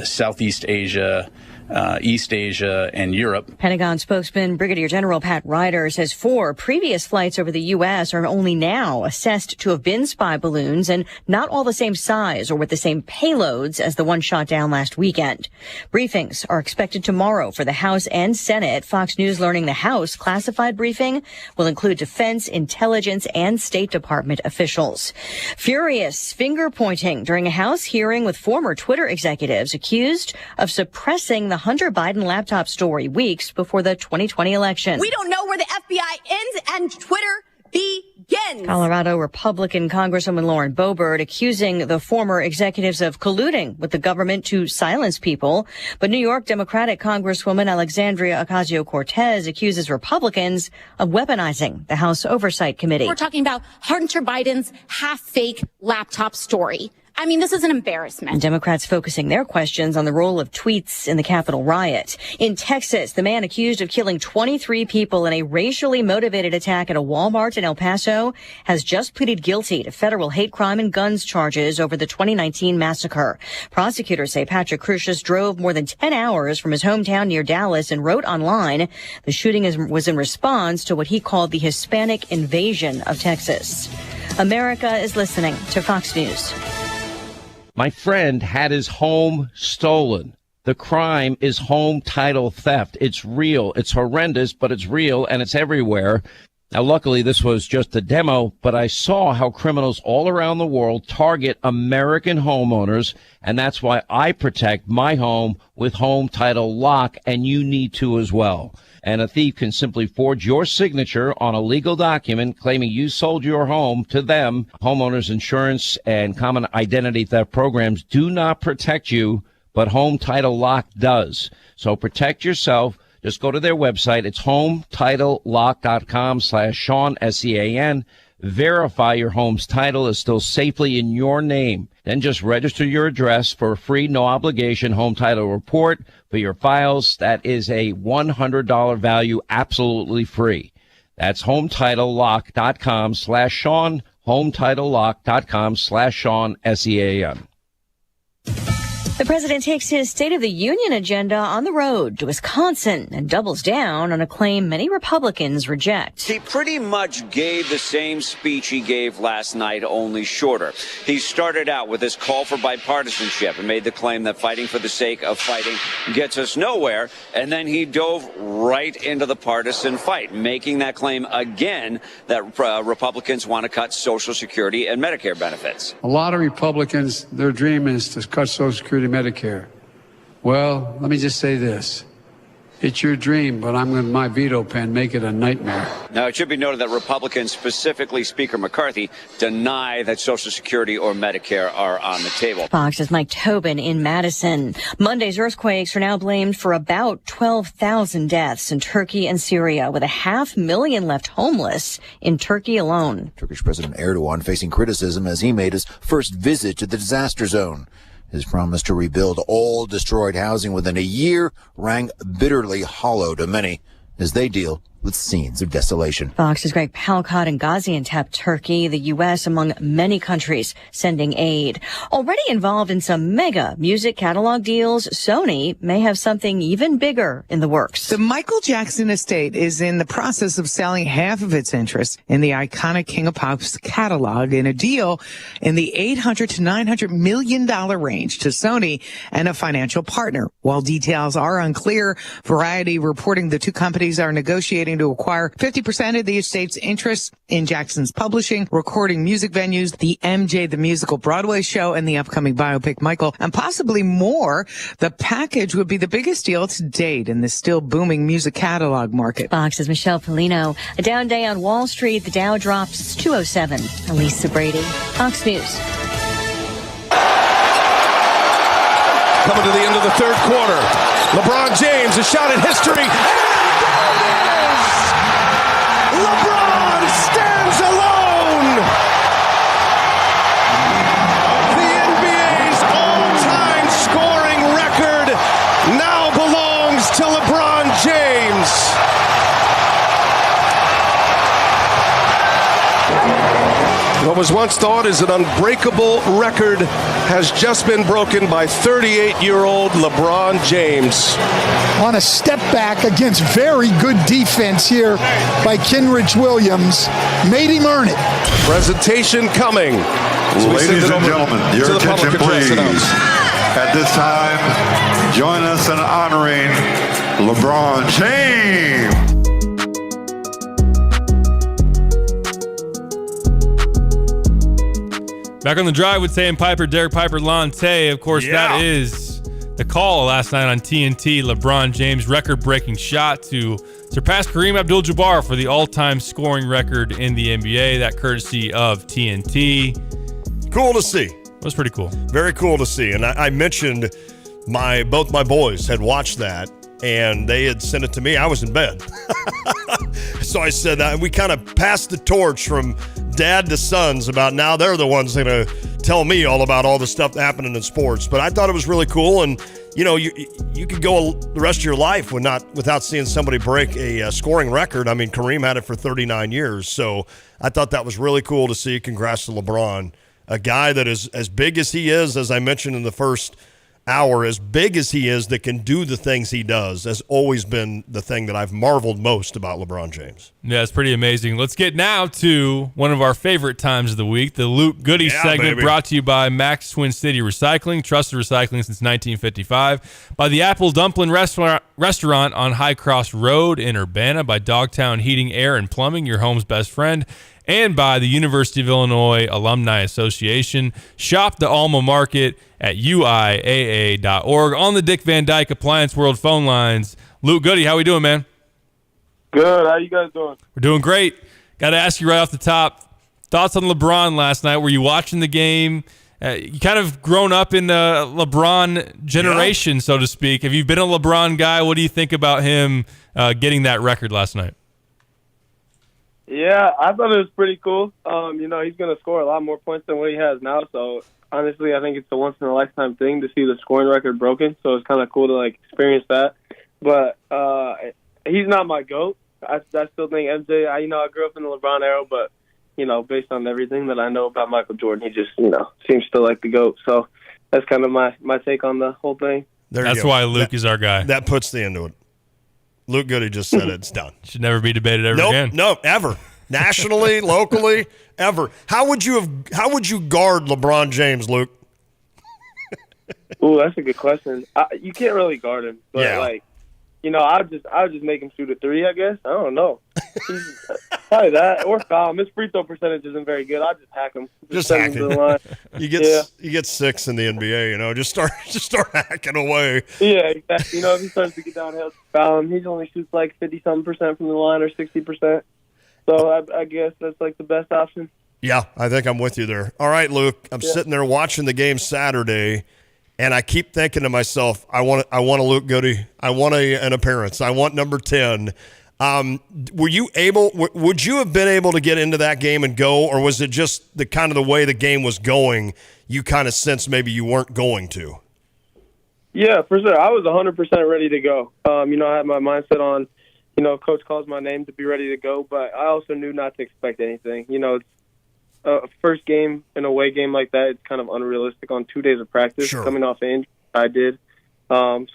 Southeast Asia, East Asia, and Europe. Pentagon spokesman Brigadier General Pat Ryder says 4 previous flights over the U.S. are only now assessed to have been spy balloons and not all the same size or with the same payloads as the one shot down last weekend. Briefings are expected tomorrow for the House and Senate. Fox News learning the House classified briefing will include defense, intelligence, and State Department officials. Furious finger pointing during a House hearing with former Twitter executives accused of suppressing the Hunter Biden laptop story weeks before the 2020 election. We don't know where the FBI ends and Twitter begins. Colorado Republican Congresswoman Lauren Boebert accusing the former executives of colluding with the government to silence people. But New York Democratic Congresswoman Alexandria Ocasio-Cortez accuses Republicans of weaponizing the House Oversight Committee. We're talking about Hunter Biden's half-fake laptop story. I mean, this is an embarrassment. And Democrats focusing their questions on the role of tweets in the Capitol riot. In Texas, the man accused of killing 23 people in a racially motivated attack at a Walmart in El Paso has just pleaded guilty to federal hate crime and guns charges over the 2019 massacre. Prosecutors say Patrick Crucius drove more than 10 hours from his hometown near Dallas and wrote online the shooting was in response to what he called the Hispanic invasion of Texas. America is listening to Fox News. My friend had his home stolen. The crime is home title theft. It's real. It's horrendous, but it's real, and it's everywhere. Now, luckily, this was just a demo, but I saw how criminals all around the world target American homeowners, and that's why I protect my home with Home Title Lock, and you need to as well. And a thief can simply forge your signature on a legal document claiming you sold your home to them. Homeowners insurance and common identity theft programs do not protect you, but Home Title Lock does. So protect yourself. Just go to their website. It's HometitleLock.com/Sean, SEAN. Verify your home's title is still safely in your name. Then just register your address for a free, no obligation home title report for your files. That is a $100 value, absolutely free. That's HometitleLock.com/Sean, HometitleLock.com/Sean, SEAN. The president takes his State of the Union agenda on the road to Wisconsin and doubles down on a claim many Republicans reject. He pretty much gave the same speech he gave last night, only shorter. He started out with his call for bipartisanship and made the claim that fighting for the sake of fighting gets us nowhere. And then he dove right into the partisan fight, making that claim again that Republicans want to cut Social Security and Medicare benefits. A lot of Republicans, their dream is to cut Social Security, Medicare. Well, let me just say this. It's your dream, but I'm going to, my veto pen, make it a nightmare. Now, it should be noted that Republicans, specifically Speaker McCarthy, deny that Social Security or Medicare are on the table. Fox's Mike Tobin in Madison. Monday's earthquakes are now blamed for about 12,000 deaths in Turkey and Syria, with 500,000 left homeless in Turkey alone. Turkish President Erdogan facing criticism as he made his first visit to the disaster zone. His promise to rebuild all destroyed housing within a year rang bitterly hollow to many as they deal with scenes of desolation. Fox's Greg Palcott in Gaziantep, Turkey, the U.S. among many countries sending aid. Already involved in some mega music catalog deals, Sony may have something even bigger in the works. The Michael Jackson estate is in the process of selling half of its interest in the iconic King of Pop's catalog in a deal in the $800 to $900 million range to Sony and a financial partner. While details are unclear, Variety reporting the two companies are negotiating to acquire 50% of the estate's interest in Jackson's publishing, recording music venues, the MJ the Musical Broadway show, and the upcoming biopic Michael, and possibly more. The package would be the biggest deal to date in the still booming music catalog market. Fox's Michelle Polino. A down day on Wall Street. The Dow drops 207. Elisa Brady, Fox News. Coming to the end of the third quarter. LeBron James, a shot at history. LeBron stands alone. The NBA's all-time scoring record now belongs to LeBron James. What was once thought as an unbreakable record has just been broken by 38-year-old LeBron James. On a step back against very good defense here by Kenrich Williams, made him earn it. Presentation coming. Ladies and gentlemen, your attention please. At this time, join us in honoring LeBron James. Back on the drive with Tay and Piper, Derek Piper, Lon Tay. Of course, that is the call last night on TNT. LeBron James' record-breaking shot to surpass Kareem Abdul-Jabbar for the all-time scoring record in the NBA. That courtesy of TNT. Cool to see. It was pretty cool. Very cool to see. And I mentioned both my boys had watched that, and they had sent it to me. I was in bed. So I said, we kind of passed the torch from dad to sons about now they're the ones going to tell me all about all the stuff happening in sports. But I thought it was really cool. And, you know, you could go the rest of your life without seeing somebody break a scoring record. I mean, Kareem had it for 39 years. So I thought that was really cool to see. Congrats to LeBron, a guy that is as big as he is, as I mentioned in the first hour, as big as he is, that can do the things he does, has always been the thing that I've marveled most about LeBron James. Yeah, it's pretty amazing. Let's get now to one of our favorite times of the week, the Luke Goody segment, baby. brought to you by Max Twin City Recycling, trusted recycling since 1955, by the Apple Dumpling Restaurant on High Cross Road in Urbana, by Dogtown Heating, Air, and Plumbing, your home's best friend, and by the University of Illinois Alumni Association. Shop the Alma Market at UIAA.org. On the Dick Van Dyke Appliance World phone lines, Luke Goody, how we doing, man? Good. How you guys doing? We're doing great. Got to ask you right off the top, thoughts on LeBron last night? Were you watching the game? You kind of grown up in the LeBron generation, so to speak. Have you been a LeBron guy? What do you think about him getting that record last night? Yeah, I thought it was pretty cool. You know, he's going to score a lot more points than what he has now. So, honestly, I think it's a once-in-a-lifetime thing to see the scoring record broken. So, it's kind of cool to, experience that. But he's not my GOAT. I still think MJ, I grew up in the LeBron era, but, based on everything that I know about Michael Jordan, he just, seems to like the GOAT. So, that's kind of my take on the whole thing. That's why Luke is our guy. That puts the end to it. Luke Goody just said it's done. Should never be debated ever again. No, ever. Nationally, locally, ever. How would you guard LeBron James, Luke? Ooh, that's a good question. You can't really guard him, but I would just make him shoot a three, I guess. I don't know. Probably that or foul him. His free throw percentage isn't very good. I'd just hack him. Just send hack him to him. the line. You get 6 in the NBA. Just start hacking away. Yeah, exactly. If he starts to get downhill, foul him. He only shoots 50-something% from the line or 60%. So I guess that's the best option. Yeah, I think I'm with you there. All right, Luke. I'm sitting there watching the game Saturday, and I keep thinking to myself, I want a Luke Goody. I want an appearance. I want number 10. Would you have been able to get into that game and go, or was it just the kind of the way the game was going, you kind of sensed maybe you weren't going to? Yeah, for sure. I was 100% ready to go. I had my mindset on, Coach calls my name to be ready to go, but I also knew not to expect anything. It's a first game, an away game like that, it's kind of unrealistic on 2 days of practice. Sure. Coming off injury, I did. I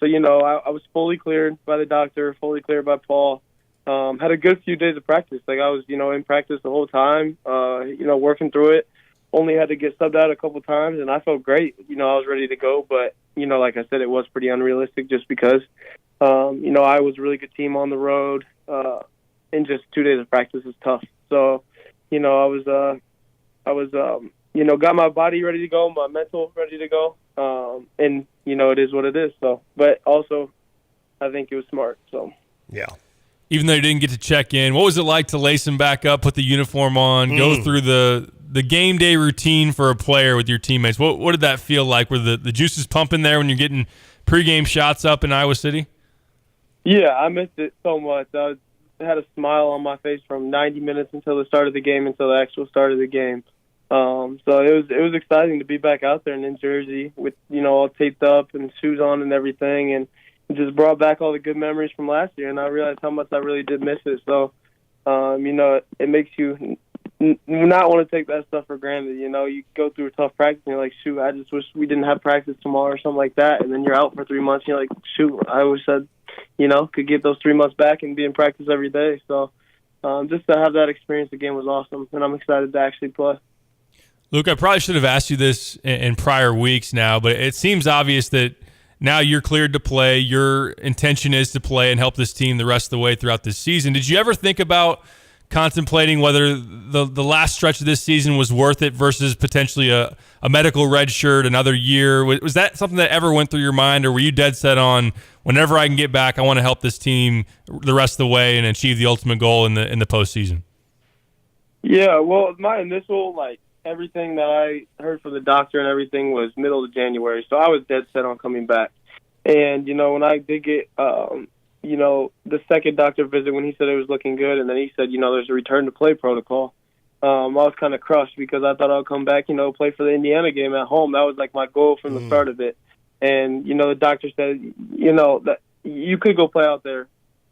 was fully cleared by the doctor, fully cleared by Paul. Had a good few days of practice. Like I was, in practice the whole time, working through it. Only had to get subbed out a couple times, and I felt great. I was ready to go, but, like I said, it was pretty unrealistic just because, I was a really good team on the road, and just 2 days of practice is tough. So, I was, got my body ready to go, my mental ready to go, and, it is what it is. So, but also, I think it was smart. So, yeah. Even though you didn't get to check in, what was it like to lace him back up, put the uniform on, go through the game day routine for a player with your teammates? What did that feel like? Were the juices pumping there when you're getting pregame shots up in Iowa City? Yeah, I missed it so much. I had a smile on my face from 90 minutes until the start of the game, until the actual start of the game. So it was exciting to be back out there and in Jersey with, all taped up and shoes on and everything, and it just brought back all the good memories from last year, and I realized how much I really did miss it. So, it makes you not want to take that stuff for granted. You go through a tough practice and you're like, shoot, I just wish we didn't have practice tomorrow or something like that. And then you're out for 3 months and you're like, shoot, I wish I'd, could get those 3 months back and be in practice every day. So just to have that experience again was awesome, and I'm excited to actually play. Luke, I probably should have asked you this in prior weeks now, but it seems obvious that now you're cleared to play. Your intention is to play and help this team the rest of the way throughout this season. Did you ever think about contemplating whether the last stretch of this season was worth it versus potentially a medical red shirt another year? Was that something that ever went through your mind, or were you dead set on whenever I can get back, I want to help this team the rest of the way and achieve the ultimate goal in the postseason? Yeah, well, my initial, everything that I heard from the doctor and everything was middle of January, so I was dead set on coming back. And, when I did get, the second doctor visit, when he said it was looking good, and then he said, there's a return to play protocol, I was kind of crushed because I thought I'd come back, play for the Indiana game at home. That was my goal from the start of it. And, the doctor said, that you could go play out there,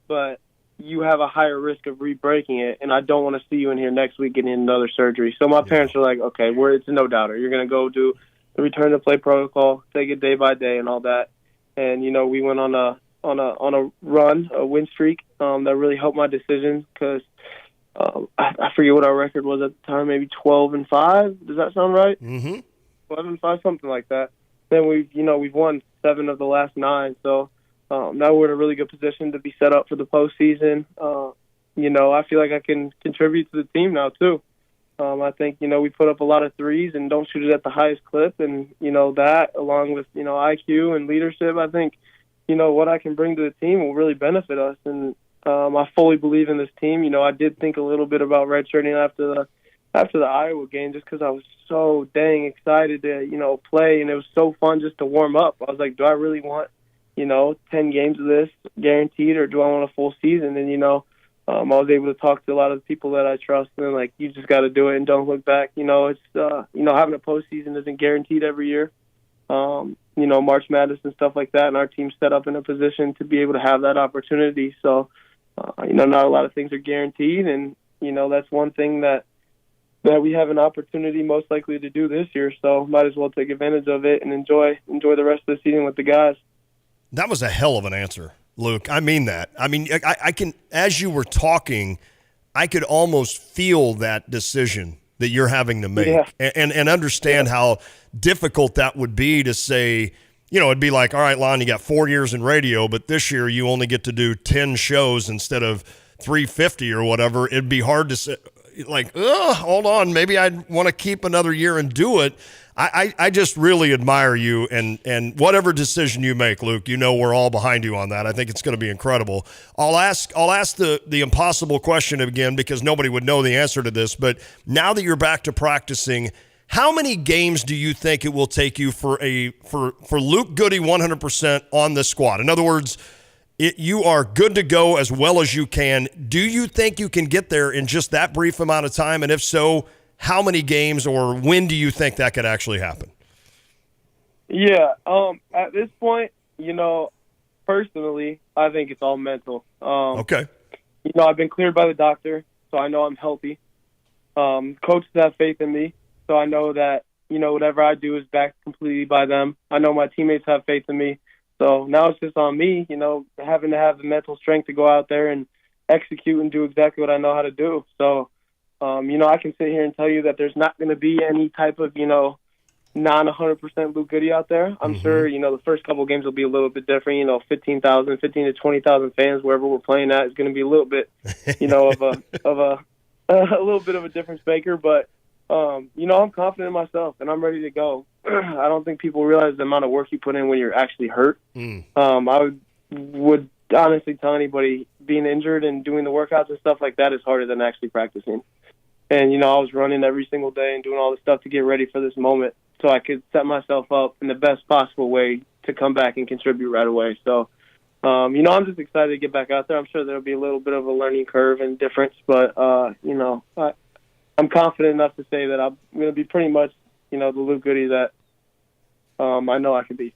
but you have a higher risk of re-breaking it, and I don't want to see you in here next week getting another surgery. So my parents were like, okay, it's a no-doubter. You're going to go do the return to play protocol, take it day by day and all that. And, we went on a run, a win streak that really helped my decision because I forget what our record was at the time, maybe 12-5. Does that sound right? Mm-hmm. 11-5, something like that. Then we've won 7 of the last 9. So now we're in a really good position to be set up for the postseason. I feel like I can contribute to the team now too. I think, we put up a lot of threes and don't shoot it at the highest clip. And, that along with, IQ and leadership, I think, what I can bring to the team will really benefit us. And I fully believe in this team. I did think a little bit about redshirting after the Iowa game just because I was so dang excited to, play. And it was so fun just to warm up. I was like, do I really want, 10 games of this guaranteed, or do I want a full season? And, I was able to talk to a lot of the people that I trust, and they're like, you just got to do it and don't look back. It's, having a postseason isn't guaranteed every year. March Madness and stuff like that, and our team's set up in a position to be able to have that opportunity. So, not a lot of things are guaranteed, and, that's one thing that we have an opportunity most likely to do this year. So might as well take advantage of it and enjoy the rest of the season with the guys. That was a hell of an answer, Luke. I mean that. I mean, I can, as you were talking, I could almost feel that decision that you're having to make, and understand how difficult that would be to say, it'd be like, all right, Lon, you got 4 years in radio, but this year you only get to do 10 shows instead of 350 or whatever. It'd be hard to say, hold on, maybe I'd want to keep another year and do it. I just really admire you, and whatever decision you make, Luke, we're all behind you on that. I think it's going to be incredible. I'll ask the impossible question again because nobody would know the answer to this, but now that you're back to practicing, how many games do you think it will take you for Luke Goode 100% on the squad? In other words, you are good to go as well as you can. Do you think you can get there in just that brief amount of time? And if so, how many games, or when do you think that could actually happen? Yeah, at this point, personally, I think it's all mental. Okay. you know, I've been cleared by the doctor, so I know I'm healthy. Coaches have faith in me, so I know that, you know, whatever I do is backed completely by them. I know my teammates have faith in me. So now it's just on me, you know, having to have the mental strength to go out there and execute and do exactly what I know how to do. So, you know, I can sit here and tell you that there's not going to be any type of, you know, non-100% Luke Goody out there. I'm sure, you know, the first couple of games will be a little bit different. You know, 15 to 20,000 fans wherever we're playing at is going to be a little bit, you know, a little bit of a difference maker. But, you know, I'm confident in myself and I'm ready to go. I don't think people realize the amount of work you put in when you're actually hurt. I would honestly tell anybody being injured and doing the workouts and stuff like that is harder than actually practicing. And, you know, I was running every single day and doing all this stuff to get ready for this moment so I could set myself up in the best possible way to come back and contribute right away. So, you know, I'm just excited to get back out there. I'm sure there'll be a little bit of a learning curve and difference, but, you know, I'm confident enough to say that I'm going to be pretty much, you know, the Luke Goody that I know I can be.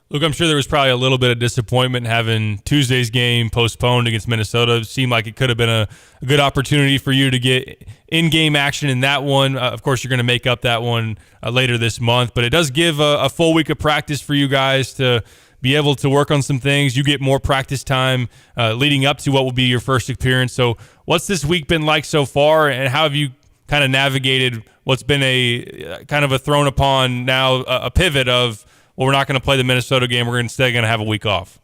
Luke, I'm sure there was probably a little bit of disappointment having Tuesday's game postponed against Minnesota. It seemed like it could have been a good opportunity for you to get in-game action in that one. Of course, you're going to make up that one later this month, but it does give a full week of practice for you guys to be able to work on some things. You get more practice time leading up to what will be your first appearance. So what's this week been like so far, and how have you kind of navigated what's been a kind of a thrown upon now a pivot of, well, we're not going to play the Minnesota game. We're instead going to have a week off.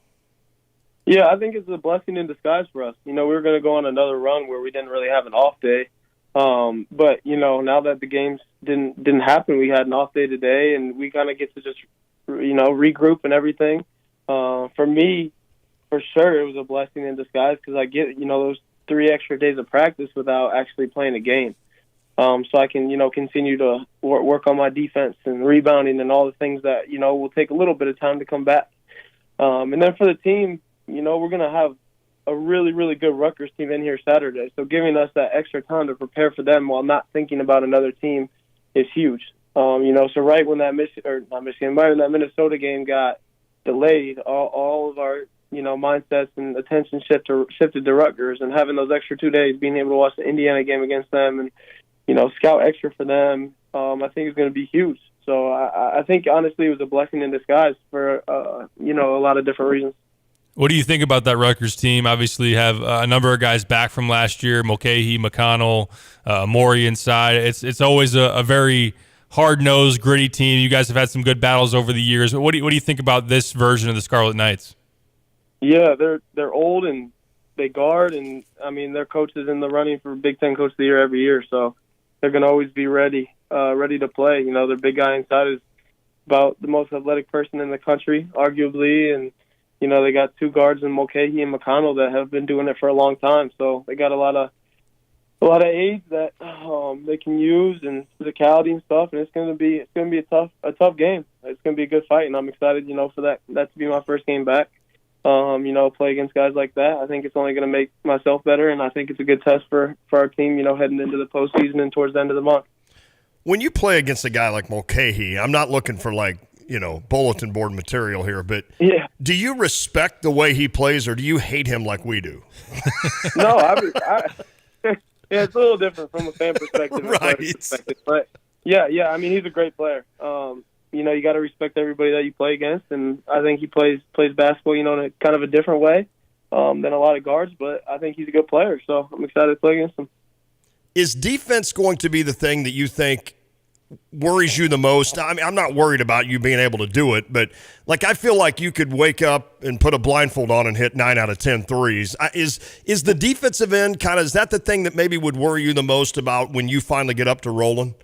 Yeah, I think it's a blessing in disguise for us. You know, we were going to go on another run where we didn't really have an off day. But, you know, now that the games didn't happen, we had an off day today, and we kind of get to just, you know, regroup and everything. For me, for sure, it was a blessing in disguise because I get, you know, those 3 extra days of practice without actually playing a game. So I can, you know, continue to work on my defense and rebounding and all the things that, you know, will take a little bit of time to come back. And then for the team, you know, we're going to have a really, really good Rutgers team in here Saturday. So giving us that extra time to prepare for them while not thinking about another team is huge. You know, so right when that Minnesota game got delayed, all of our, you know, mindsets and attention shifted to Rutgers, and having those extra 2 days, being able to watch the Indiana game against them and, you know, scout extra for them, I think is going to be huge. So I think, honestly, it was a blessing in disguise for, you know, a lot of different reasons. What do you think about that Rutgers team? Obviously, you have a number of guys back from last year, Mulcahy, McConnell, Morey inside. It's always a very hard-nosed, gritty team. You guys have had some good battles over the years. What do you think about this version of the Scarlet Knights? Yeah, they're old and they guard, and, I mean, their coach is in the running for Big Ten Coach of the Year every year, so they're going to always be ready to play. You know, their big guy inside is about the most athletic person in the country, arguably, and, you know, they got 2 guards in Mulcahy and McConnell that have been doing it for a long time. So they got a lot of aids that they can use and physicality and stuff. And it's going to be a tough game. It's going to be a good fight, and I'm excited, you know, for that to be my first game back. You know, play against guys like that. I think it's only going to make myself better, and I think it's a good test for our team, you know, heading into the postseason and towards the end of the month. When you play against a guy like Mulcahy, I'm not looking for, like, you know, bulletin board material here, but yeah, do you respect the way he plays, or do you hate him like we do? No, yeah, it's a little different from a fan perspective. Right. But yeah, I mean, he's a great player. You know, you got to respect everybody that you play against, and I think he plays basketball, you know, in a kind of a different way than a lot of guards, but I think he's a good player, so I'm excited to play against him. Is defense going to be the thing that you think worries you the most? I mean, I'm not worried about you being able to do it, but, like, I feel like you could wake up and put a blindfold on and hit 9 out of 10 threes. Is the defensive end kind of, is that the thing that maybe would worry you the most about when you finally get up to rolling?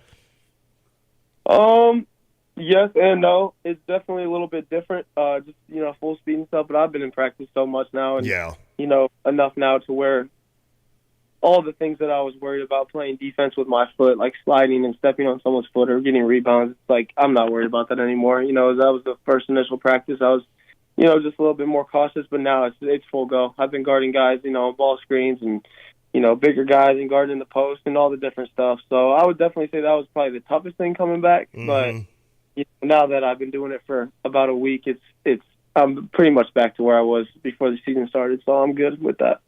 Yes and no. It's definitely a little bit different, just, you know, full speed and stuff, but I've been in practice so much now, and, you know, enough now to where all the things that I was worried about playing defense with my foot, like sliding and stepping on someone's foot or getting rebounds, it's like I'm not worried about that anymore. You know, that was the first initial practice. I was, you know, just a little bit more cautious, but now it's full go. I've been guarding guys, you know, on ball screens and, you know, bigger guys and guarding the post and all the different stuff. So I would definitely say that was probably the toughest thing coming back. Mm-hmm. But you know, now that I've been doing it for about a week, I'm pretty much back to where I was before the season started. So I'm good with that.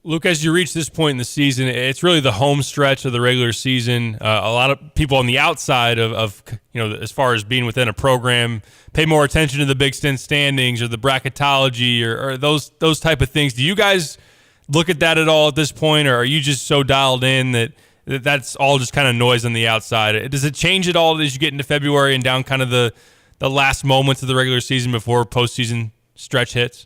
Luke, as you reach this point in the season, it's really the home stretch of the regular season. A lot of people on the outside of as far as being within a program, pay more attention to the Big Ten standings or the bracketology or those type of things. Do you guys look at that at all at this point, or are you just so dialed in that that's all just kind of noise on the outside? Does it change at all as you get into February and down kind of the last moments of the regular season before postseason stretch hits?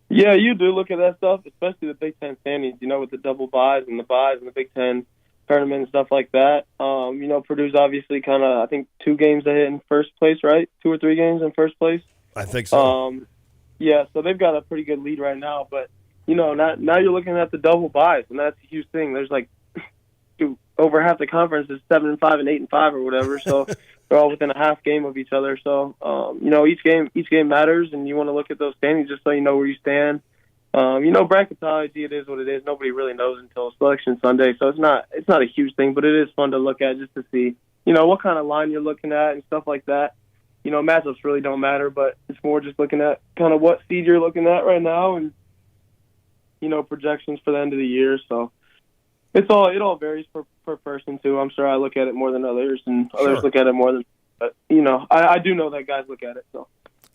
Yeah, you do look at that stuff, especially the Big Ten standings, with the double buys and the Big Ten tournament and stuff like that. Purdue's obviously kind of, I think, 2 games ahead in first place, right? 2 or 3 games in first place. I think so. Yeah, so they've got a pretty good lead right now. But, now you're looking at the double buys, and that's a huge thing. There's over half the conference is 7-5 and 8-5 or whatever, so they're all within a half game of each other. So, each game matters, and you want to look at those standings just so you know where you stand. Bracketology, it is what it is. Nobody really knows until Selection Sunday, so it's not a huge thing, but it is fun to look at just to see, what kind of line you're looking at and stuff like that. Matchups really don't matter, but it's more just looking at kind of what seed you're looking at right now and, projections for the end of the year. So it all varies per person too. I'm sure I look at it more than others, and others look at it more than. But I do know that guys look at it. So.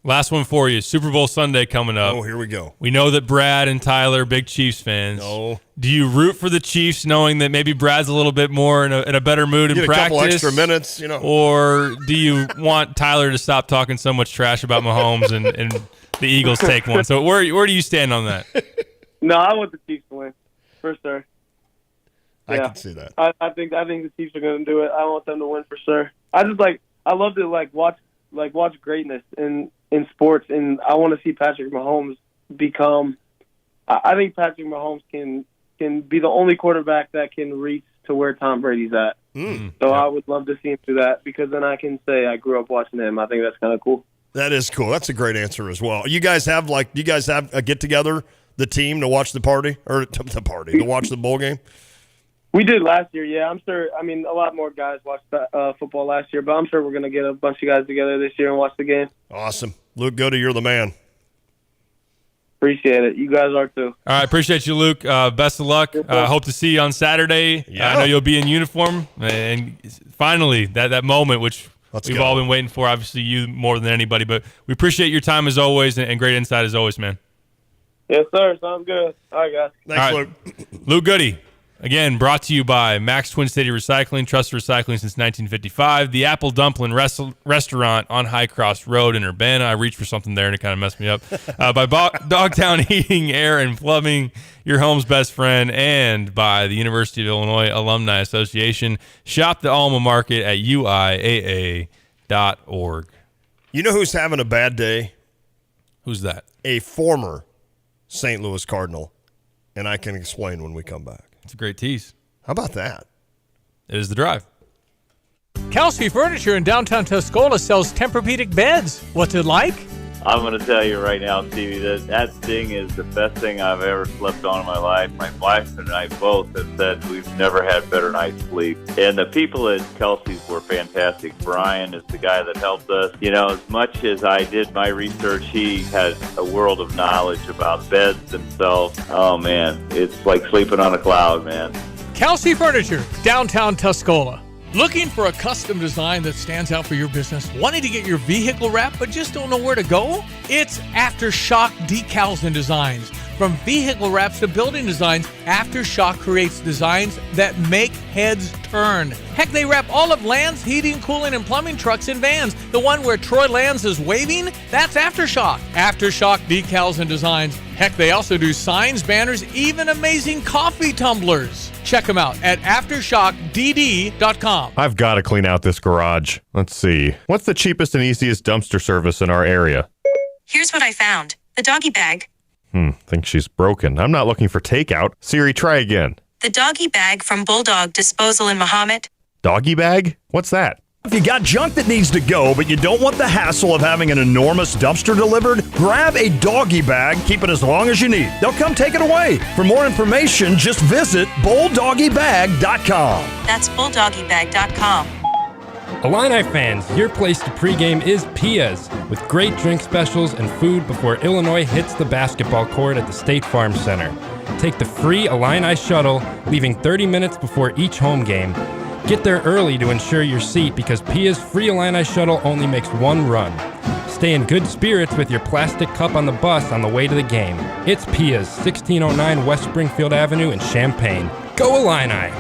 Last one for you. Super Bowl Sunday coming up. Oh, here we go. We know that Brad and Tyler are big Chiefs fans. No. Do you root for the Chiefs knowing that maybe Brad's a little bit more in a better mood in practice? A couple extra minutes, Or do you want Tyler to stop talking so much trash about Mahomes and the Eagles take one? So where do you stand on that? No, I want the Chiefs to win, for sure. I can see that. I think the Chiefs are going to do it. I want them to win for sure. I love to watch greatness in sports, and I want to see Patrick Mahomes become. I think Patrick Mahomes can be the only quarterback that can reach to where Tom Brady's at. I would love to see him do that, because then I can say I grew up watching him. I think that's kind of cool. That is cool. That's a great answer as well. You guys have a get together, the team, to watch the party to watch the bowl game. We did last year, yeah. I'm sure. I mean, a lot more guys watched football last year, but I'm sure we're going to get a bunch of guys together this year and watch the game. Awesome. Luke Goody, you're the man. Appreciate it. You guys are too. All right, appreciate you, Luke. Best of luck. Hope to see you on Saturday. Yeah. I know you'll be in uniform. And finally, that moment, which we've all been waiting for, obviously you more than anybody. But we appreciate your time as always and great insight as always, man. Yes, sir. Sounds good. All right, guys. Thanks, Luke. Luke Goody. Again, brought to you by Max Twin City Recycling, trusted recycling since 1955. The Apple Dumpling Restaurant on High Cross Road in Urbana. I reached for something there and it kind of messed me up. By Dogtown Heating, Air, and Plumbing, your home's best friend. And by the University of Illinois Alumni Association. Shop the Alma Market at uiaa.org. You know who's having a bad day? Who's that? A former St. Louis Cardinal. And I can explain when we come back. It's a great tease. How about that? It is the drive. Kelsey Furniture in downtown Tuscola sells Tempur-Pedic beds. What's it like? I'm going to tell you right now, Stevie, that thing is the best thing I've ever slept on in my life. My wife and I both have said we've never had better night's sleep. And the people at Kelsey's were fantastic. Brian is the guy that helped us. As much as I did my research, he has a world of knowledge about beds themselves. Oh, man, it's like sleeping on a cloud, man. Kelsey Furniture, downtown Tuscola. Looking for a custom design that stands out for your business? Wanting to get your vehicle wrapped but just don't know where to go? It's Aftershock Decals and Designs. From vehicle wraps to building designs, Aftershock creates designs that make heads turn. Heck, they wrap all of Land's heating, cooling, and plumbing trucks and vans. The one where Troy Lands is waving? That's Aftershock. Aftershock Decals and Designs. Heck, they also do signs, banners, even amazing coffee tumblers. Check them out at AftershockDD.com. I've got to clean out this garage. Let's see. What's the cheapest and easiest dumpster service in our area? Here's what I found. The doggy bag. Think she's broken. I'm not looking for takeout. Siri, try again. The doggy bag from Bulldog Disposal in Mahomet. Doggy bag? What's that? If you got junk that needs to go, but you don't want the hassle of having an enormous dumpster delivered, grab a doggy bag, keep it as long as you need. They'll come take it away. For more information, just visit BulldoggyBag.com. That's BulldoggyBag.com. Illini fans, your place to pregame is Pia's, with great drink specials and food before Illinois hits the basketball court at the State Farm Center. Take the free Illini shuttle, leaving 30 minutes before each home game. Get there early to ensure your seat because Pia's free Illini shuttle only makes one run. Stay in good spirits with your plastic cup on the bus on the way to the game. It's Pia's, 1609 West Springfield Avenue in Champaign. Go Illini!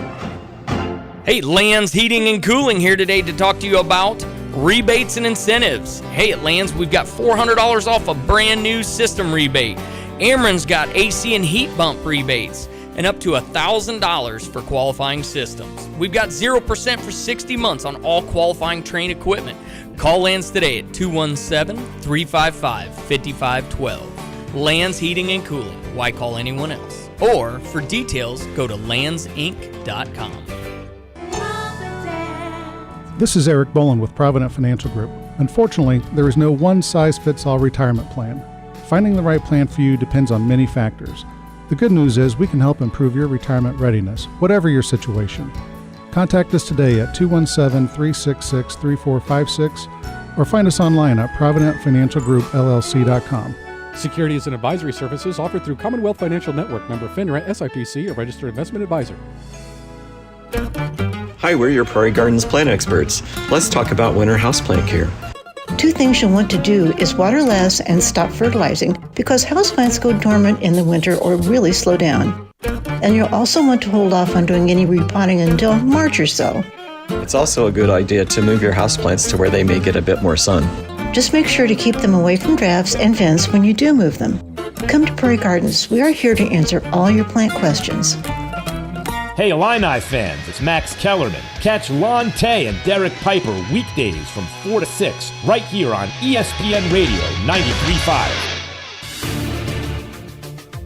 Hey, Lands Heating and Cooling here today to talk to you about rebates and incentives. Hey, at Lands, we've got $400 off a brand new system rebate. Ameren's got AC and heat bump rebates and up to $1,000 for qualifying systems. We've got 0% for 60 months on all qualifying Trane equipment. Call Lands today at 217-355-5512. Lands Heating and Cooling. Why call anyone else? Or for details, go to landsinc.com. This is Eric Boland with Provident Financial Group. Unfortunately, there is no one-size-fits-all retirement plan. Finding the right plan for you depends on many factors. The good news is we can help improve your retirement readiness, whatever your situation. Contact us today at 217-366-3456 or find us online at providentfinancialgroupllc.com. Securities and advisory services offered through Commonwealth Financial Network, member FINRA, SIPC, a registered investment advisor. Hi, we're your Prairie Gardens plant experts. Let's talk about winter houseplant care. Two things you'll want to do is water less and stop fertilizing because houseplants go dormant in the winter or really slow down. And you'll also want to hold off on doing any repotting until March or so. It's also a good idea to move your houseplants to where they may get a bit more sun. Just make sure to keep them away from drafts and vents when you do move them. Come to Prairie Gardens. We are here to answer all your plant questions. Hey Illini fans, it's Max Kellerman. Catch Lon Tay and Derek Piper weekdays from 4 to 6 right here on ESPN Radio 93.5.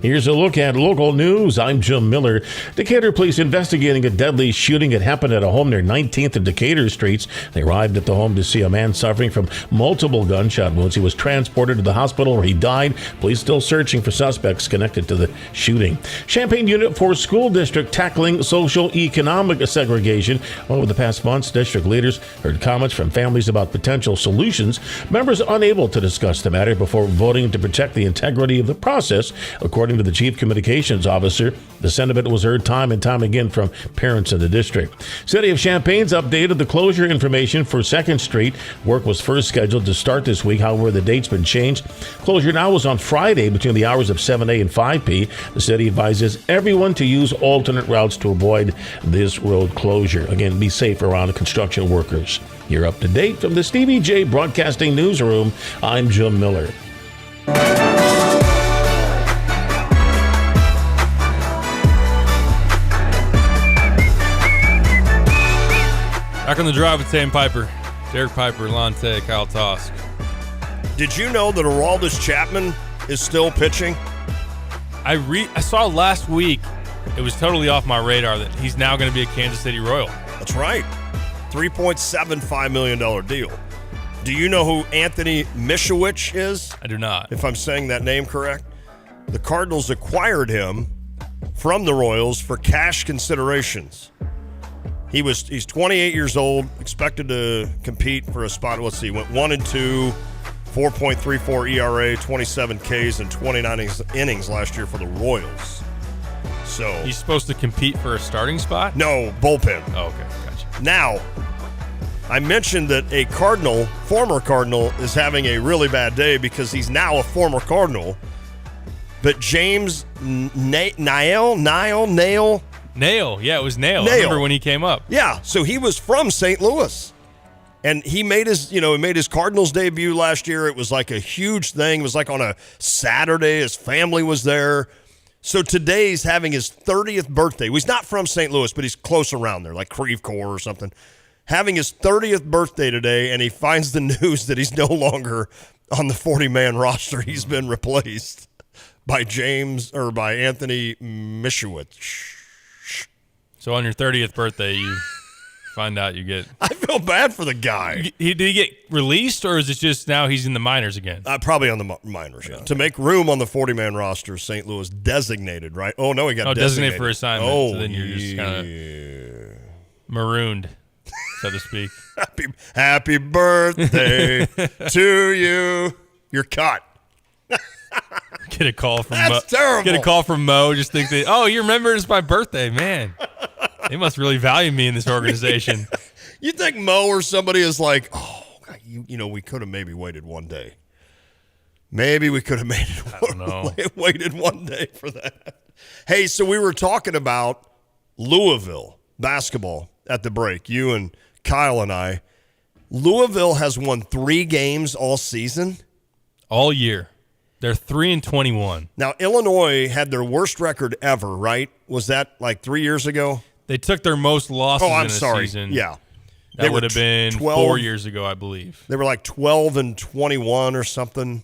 Here's a look at local news. I'm Jim Miller. Decatur police investigating a deadly shooting. It happened at a home near 19th and Decatur Streets. They arrived at the home to see a man suffering from multiple gunshot wounds. He was transported to the hospital where he died. Police still searching for suspects connected to the shooting. Champaign Unit 4 School District tackling social economic segregation. Over the past months, district leaders heard comments from families about potential solutions. Members unable to discuss the matter before voting to protect the integrity of the process. According to the chief communications officer, the sentiment was heard time and time again from parents in the district. City of Champaign's updated the closure information for 2nd Street. Work was first scheduled to start this week. However, the date's been changed. Closure now is on Friday between the hours of 7 a and 5 p. The city advises everyone to use alternate routes to avoid this road closure. Again, be safe around the construction workers. You're up to date from the Stevie J Broadcasting Newsroom. I'm Jim Miller. Back on the drive with Sam Piper, Derek Piper, Lonte, Kyle Tosk. Did you know that Aroldis Chapman is still pitching? I saw last week, it was totally off my radar that he's now going to be a Kansas City Royal. That's right. $3.75 million deal. Do you know who Anthony Misiewicz is? I do not. If I'm saying that name correct. The Cardinals acquired him from the Royals for cash considerations. He's 28 years old, expected to compete for a spot. Let's see, went 1-2, 4.34 ERA, 27 Ks, and 29 innings last year for the Royals. So he's supposed to compete for a starting spot? No, bullpen. Oh, okay, gotcha. Now, I mentioned that a former Cardinal, is having a really bad day because he's now a former Cardinal. But James Nail. Yeah, it was Nail. I remember when he came up. Yeah, so he was from St. Louis. And he made his Cardinals debut last year. It was like a huge thing. It was like on a Saturday. His family was there. So today he's having his 30th birthday. He's not from St. Louis, but he's close around there, like Creve Coeur or something. Having his 30th birthday today, and he finds the news that he's no longer on the 40-man roster. He's been replaced by Anthony Misiewicz. So on your 30th birthday, you find out you get... I feel bad for the guy. Did he get released, or is it just now he's in the minors again? Probably on the minors, yeah. To make room on the 40-man roster, St. Louis designated, right? Oh, no, he got designated for assignment. Oh, so then you're just kind of marooned, so to speak. Happy birthday to you. You're cut. Get a call from That's Mo. terrible. Get a call from Mo. Just think that, oh, you remember it's my birthday, man. They must really value me in this organization. You think Mo or somebody is like, oh, God, we could have maybe waited one day. Maybe we could have waited one day for that. Hey, so we were talking about Louisville basketball at the break. You and Kyle and I. Louisville has won 3 games all season. All year. They're 3-21. Now, Illinois had their worst record ever, right? Was that like 3 years ago? They took their most losses in a season. Yeah. That would have been 4 years ago, I believe. They were like 12-21 or something.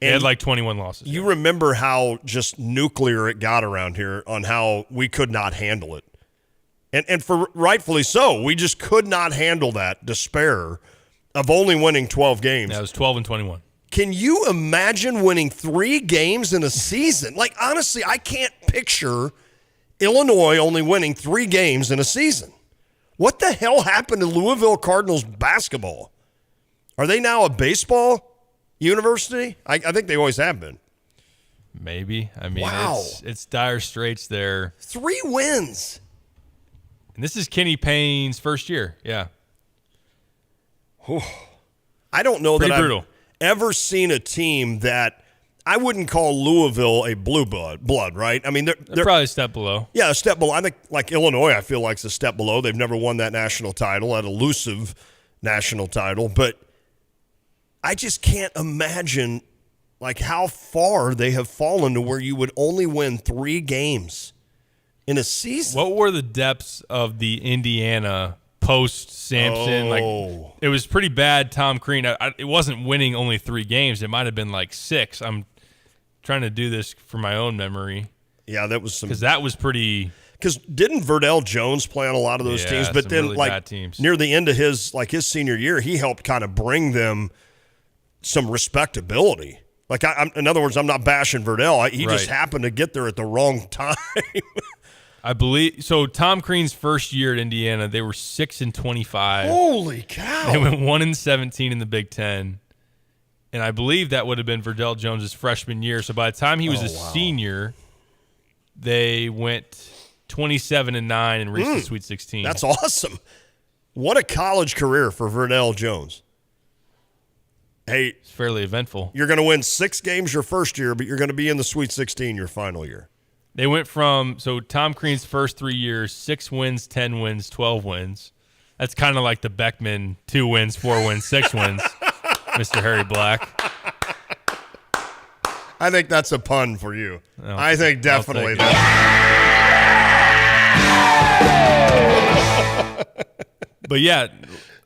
They had like 21 losses. You remember how just nuclear it got around here on how we could not handle it. And for rightfully so. We just could not handle that despair of only winning 12 games. That was 12-21. Can you imagine winning 3 games in a season? Like, honestly, I can't picture Illinois only winning 3 games in a season. What the hell happened to Louisville Cardinals basketball? Are they now a baseball university? I think they always have been. Maybe. I mean, wow. It's dire straits there. 3 wins. And this is Kenny Payne's first year. Yeah. I don't know Pretty that brutal. I've ever seen a team that I wouldn't call Louisville a blue blood, right? I mean, they're probably a step below. Yeah, a step below. I think like Illinois, I feel like is a step below. They've never won that national title, that elusive national title. But I just can't imagine like how far they have fallen to where you would only win 3 games in a season. What were the depths of the Indiana post Sampson? Like, it was pretty bad. Tom Crean. It wasn't winning only 3 games. It might have been like 6. I'm trying to do this for my own memory. Yeah, that was some because that was pretty. Because didn't Verdell Jones play on a lot of those teams? But then, really like bad teams. Near the end of his senior year, he helped kind of bring them some respectability. Like, in other words, I'm not bashing Verdell. He just happened to get there at the wrong time. I believe so. Tom Crean's first year at Indiana, they were 6-25. Holy cow! They went 1-17 in the Big Ten, and I believe that would have been Verdell Jones's freshman year. So by the time he was a senior, they went 27-9 and reached the Sweet 16. That's awesome. What a college career for Verdell Jones. Hey, it's fairly eventful. You're going to win 6 games your first year, but you're going to be in the Sweet 16 your final year. They went from Tom Crean's first 3 years, 6 wins, 10 wins, 12 wins. That's kind of like the Beckman 2 wins, 4 wins, 6 wins, Mr. Harry Black. I think that's a pun for you. Oh, I think definitely that. But yeah,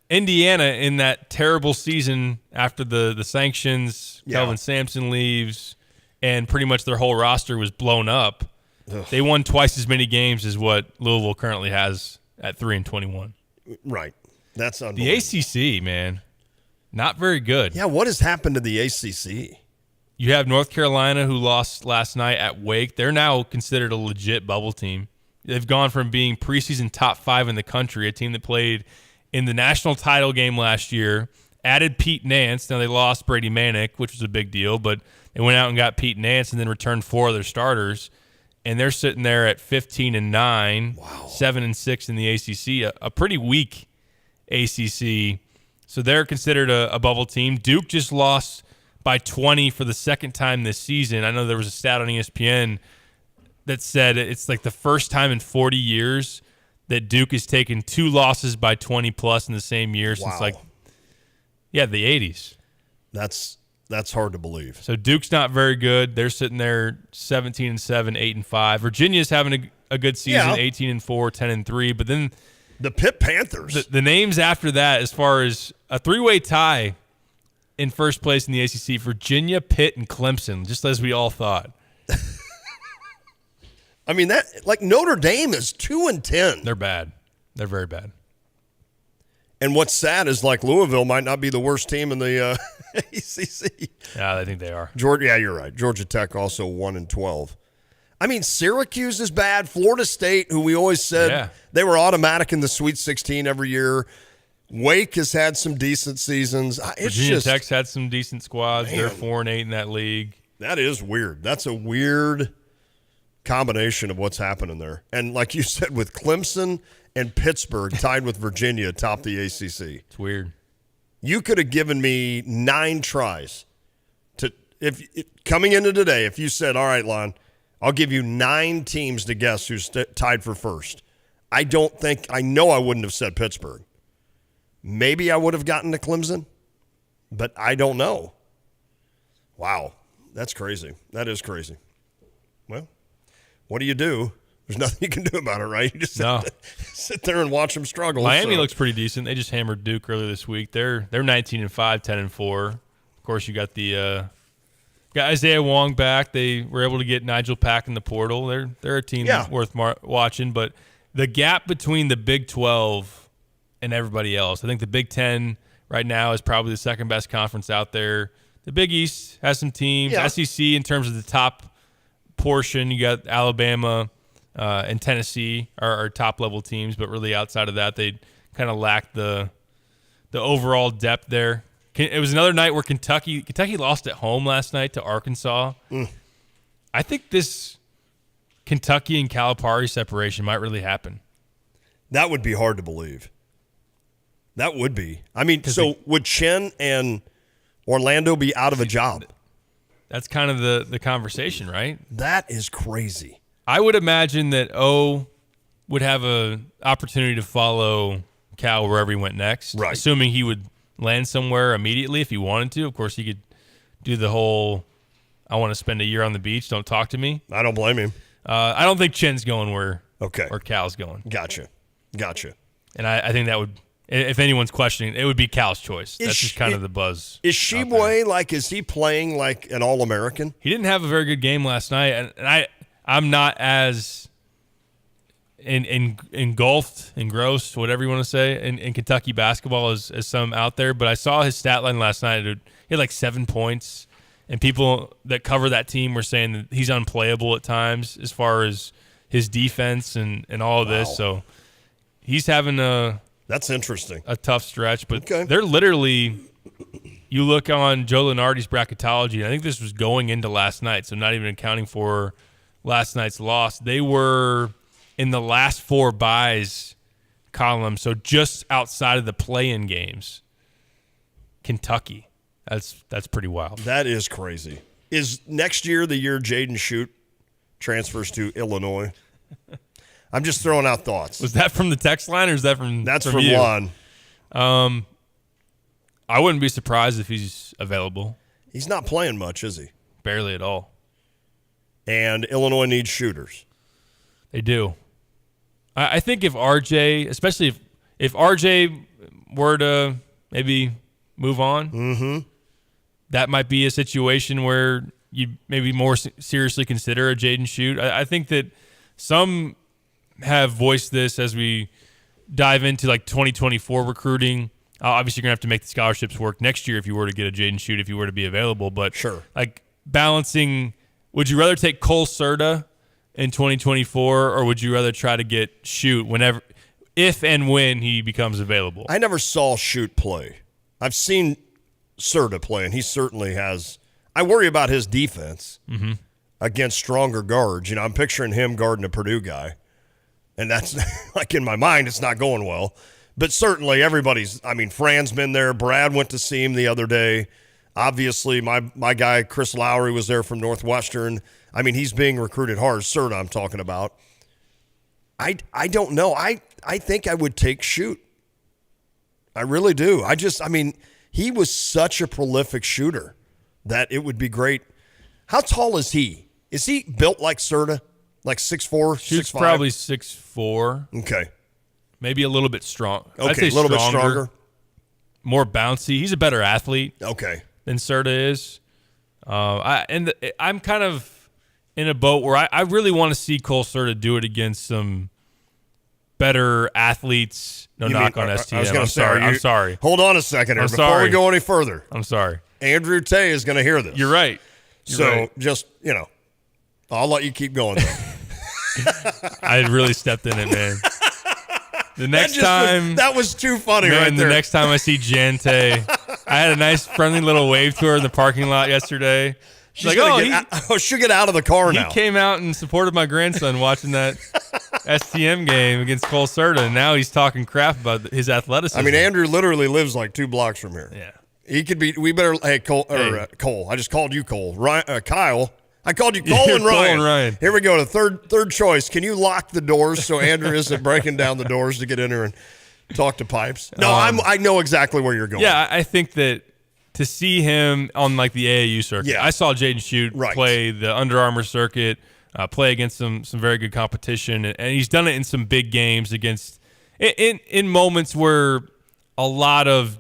Indiana in that terrible season after the sanctions, Kelvin Sampson leaves, and pretty much their whole roster was blown up. Ugh. They won twice as many games as what Louisville currently has at 3-21. Right. That's unbelievable. The ACC, man, not very good. Yeah, what has happened to the ACC? You have North Carolina, who lost last night at Wake. They're now considered a legit bubble team. They've gone from being preseason top 5 in the country, a team that played in the national title game last year, added Pete Nance. Now, they lost Brady Manick, which was a big deal, but they went out and got Pete Nance and then returned 4 of their starters. And they're sitting there at 15-9, 7-6 in the ACC, a pretty weak ACC. So they're considered a bubble team. Duke just lost by 20 for the second time this season. I know there was a stat on ESPN that said it's like the first time in 40 years that Duke has taken 2 losses by 20 plus in the same year since the 80s. That's hard to believe. So Duke's not very good. They're sitting there 17-7, 8-5. Virginia's having a good season, 18-4, 10-3. But then the Pitt Panthers. The names after that, as far as a 3-way tie in first place in the ACC, Virginia, Pitt, and Clemson, just as we all thought. I mean, that like Notre Dame is 2-10. They're bad. They're very bad. And what's sad is like Louisville might not be the worst team in the ACC. Yeah, I think they are. Yeah, you're right. Georgia Tech also 1-12. I mean, Syracuse is bad. Florida State, who we always said they were automatic in the Sweet 16 every year. Wake has had some decent seasons. Virginia Tech's had some decent squads. Man. They're 4-8 in that league. That is weird. That's a weird combination of what's happening there. And like you said, with Clemson and Pittsburgh tied with Virginia atop the ACC. It's weird. You could have given me 9 tries to coming into today. If you said, "All right, Lon, I'll give you 9 teams to guess who's tied for first," I know I wouldn't have said Pittsburgh. Maybe I would have gotten to Clemson, but I don't know. Wow, that's crazy. That is crazy. Well, what do you do? There's nothing you can do about it, right? You just sit there and watch them struggle. Miami looks pretty decent. They just hammered Duke earlier this week. They're 19-5, 10-4. Of course, you got got Isaiah Wong back. They were able to get Nigel Pack in the portal. They're a team worth watching. But the gap between the Big 12 and everybody else, I think the Big 10 right now is probably the second best conference out there. The Big East has some teams. Yeah. SEC, in terms of the top portion, you got Alabama and Tennessee are top-level teams. But really outside of that, they kind of lack the overall depth there. It was another night where Kentucky lost at home last night to Arkansas. I think this Kentucky and Calipari separation might really happen. That would be hard to believe. That would be. I mean, so would Chen and Orlando be out of a job? That's kind of the conversation, right? That is crazy. I would imagine that O would have an opportunity to follow Cal wherever he went next, right? Assuming he would land somewhere immediately if he wanted to. Of course, he could do the whole, I want to spend a year on the beach, don't talk to me. I don't blame him. I don't think Chen's going where Cal's going. Gotcha. And I think that would, if anyone's questioning, it would be Cal's choice. That's just kind of the buzz. Is Sheboy, is he playing like an All-American? He didn't have a very good game last night, and I'm not as engrossed, whatever you want to say, in Kentucky basketball as some out there. But I saw his stat line last night. He had like 7 points, and people that cover that team were saying that he's unplayable at times as far as his defense and all of this. So he's having that's interesting, a tough stretch. But they're literally, you look on Joe Lunardi's bracketology, and I think this was going into last night, so not even accounting for last night's loss. They were in the last 4 buys column, so just outside of the play-in games. Kentucky. That's pretty wild. That is crazy. Is next year the year Jaden Shute transfers to Illinois? I'm just throwing out thoughts. Was that from the text line, or is that from That's from from you? Lon. I wouldn't be surprised if he's available. He's not playing much, is he? Barely at all. And Illinois needs shooters. They do. I think if RJ, especially if RJ were to maybe move on, that might be a situation where you maybe more seriously consider a Jaden Shute. I think that some have voiced this as we dive into like 2024 recruiting. Obviously, you're going to have to make the scholarships work next year if you were to get a Jaden Shute, if you were to be available. But like balancing, would you rather take Cole Serta in 2024, or would you rather try to get Shute if and when he becomes available? I never saw Shute play. I've seen Serta play, and he certainly has. I worry about his defense against stronger guards. I'm picturing him guarding a Purdue guy, and that's like in my mind, it's not going well. But certainly Fran's been there. Brad went to see him the other day. Obviously, my guy Chris Lowry was there from Northwestern. He's being recruited hard. Serta, I'm talking about. I don't know. I think I would take Shute. I really do. He was such a prolific shooter that it would be great. How tall is he? Is he built like Serta? Like 6'4", Shute's 6'5"? probably 6'4". Okay. Maybe a little bit strong. Okay, I'd say a little bit stronger. More bouncy. He's a better athlete. Okay. Than Serta is. I'm kind of in a boat where I really want to see Cole Serta do it against some better athletes. No knock on STM. I was going to say, I'm sorry. Hold on a second here. I'm Before sorry. we go any further. I'm sorry. Andrew Tay is going to hear this. You're right. Just, I'll let you keep going. I really stepped in it, man. The next time. That was too funny right there. The next time I see Jan Tay, I had a nice friendly little wave to her in the parking lot yesterday. She'll get out of the car now. He came out and supported my grandson watching that STM game against Cole Serta, and now he's talking crap about his athleticism. I mean, Andrew literally lives like 2 blocks from here. Yeah. He could be. We better. Hey, Cole. Cole. I just called you Cole. Kyle. I called you Cole and Ryan. Here we go. The third choice. Can you lock the doors so Andrew isn't breaking down the doors to get in here and talk to Pipes? No, I know exactly where you're going. Yeah, I think that to see him on like the AAU circuit. Yeah. I saw Jaden Schutt play the Under Armour circuit, play against some very good competition, and he's done it in some big games against in moments where a lot of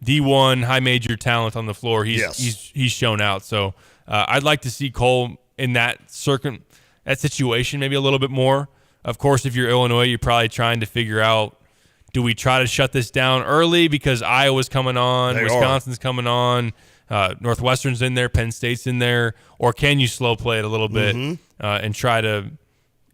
D1 high major talent on the floor. He's shown out. So I'd like to see Cole in that situation maybe a little bit more. Of course, if you're Illinois, you're probably trying to figure out, do we try to shut this down early because Iowa's coming on, Wisconsin's coming on, Northwestern's in there, Penn State's in there, or can you slow play it a little bit and try to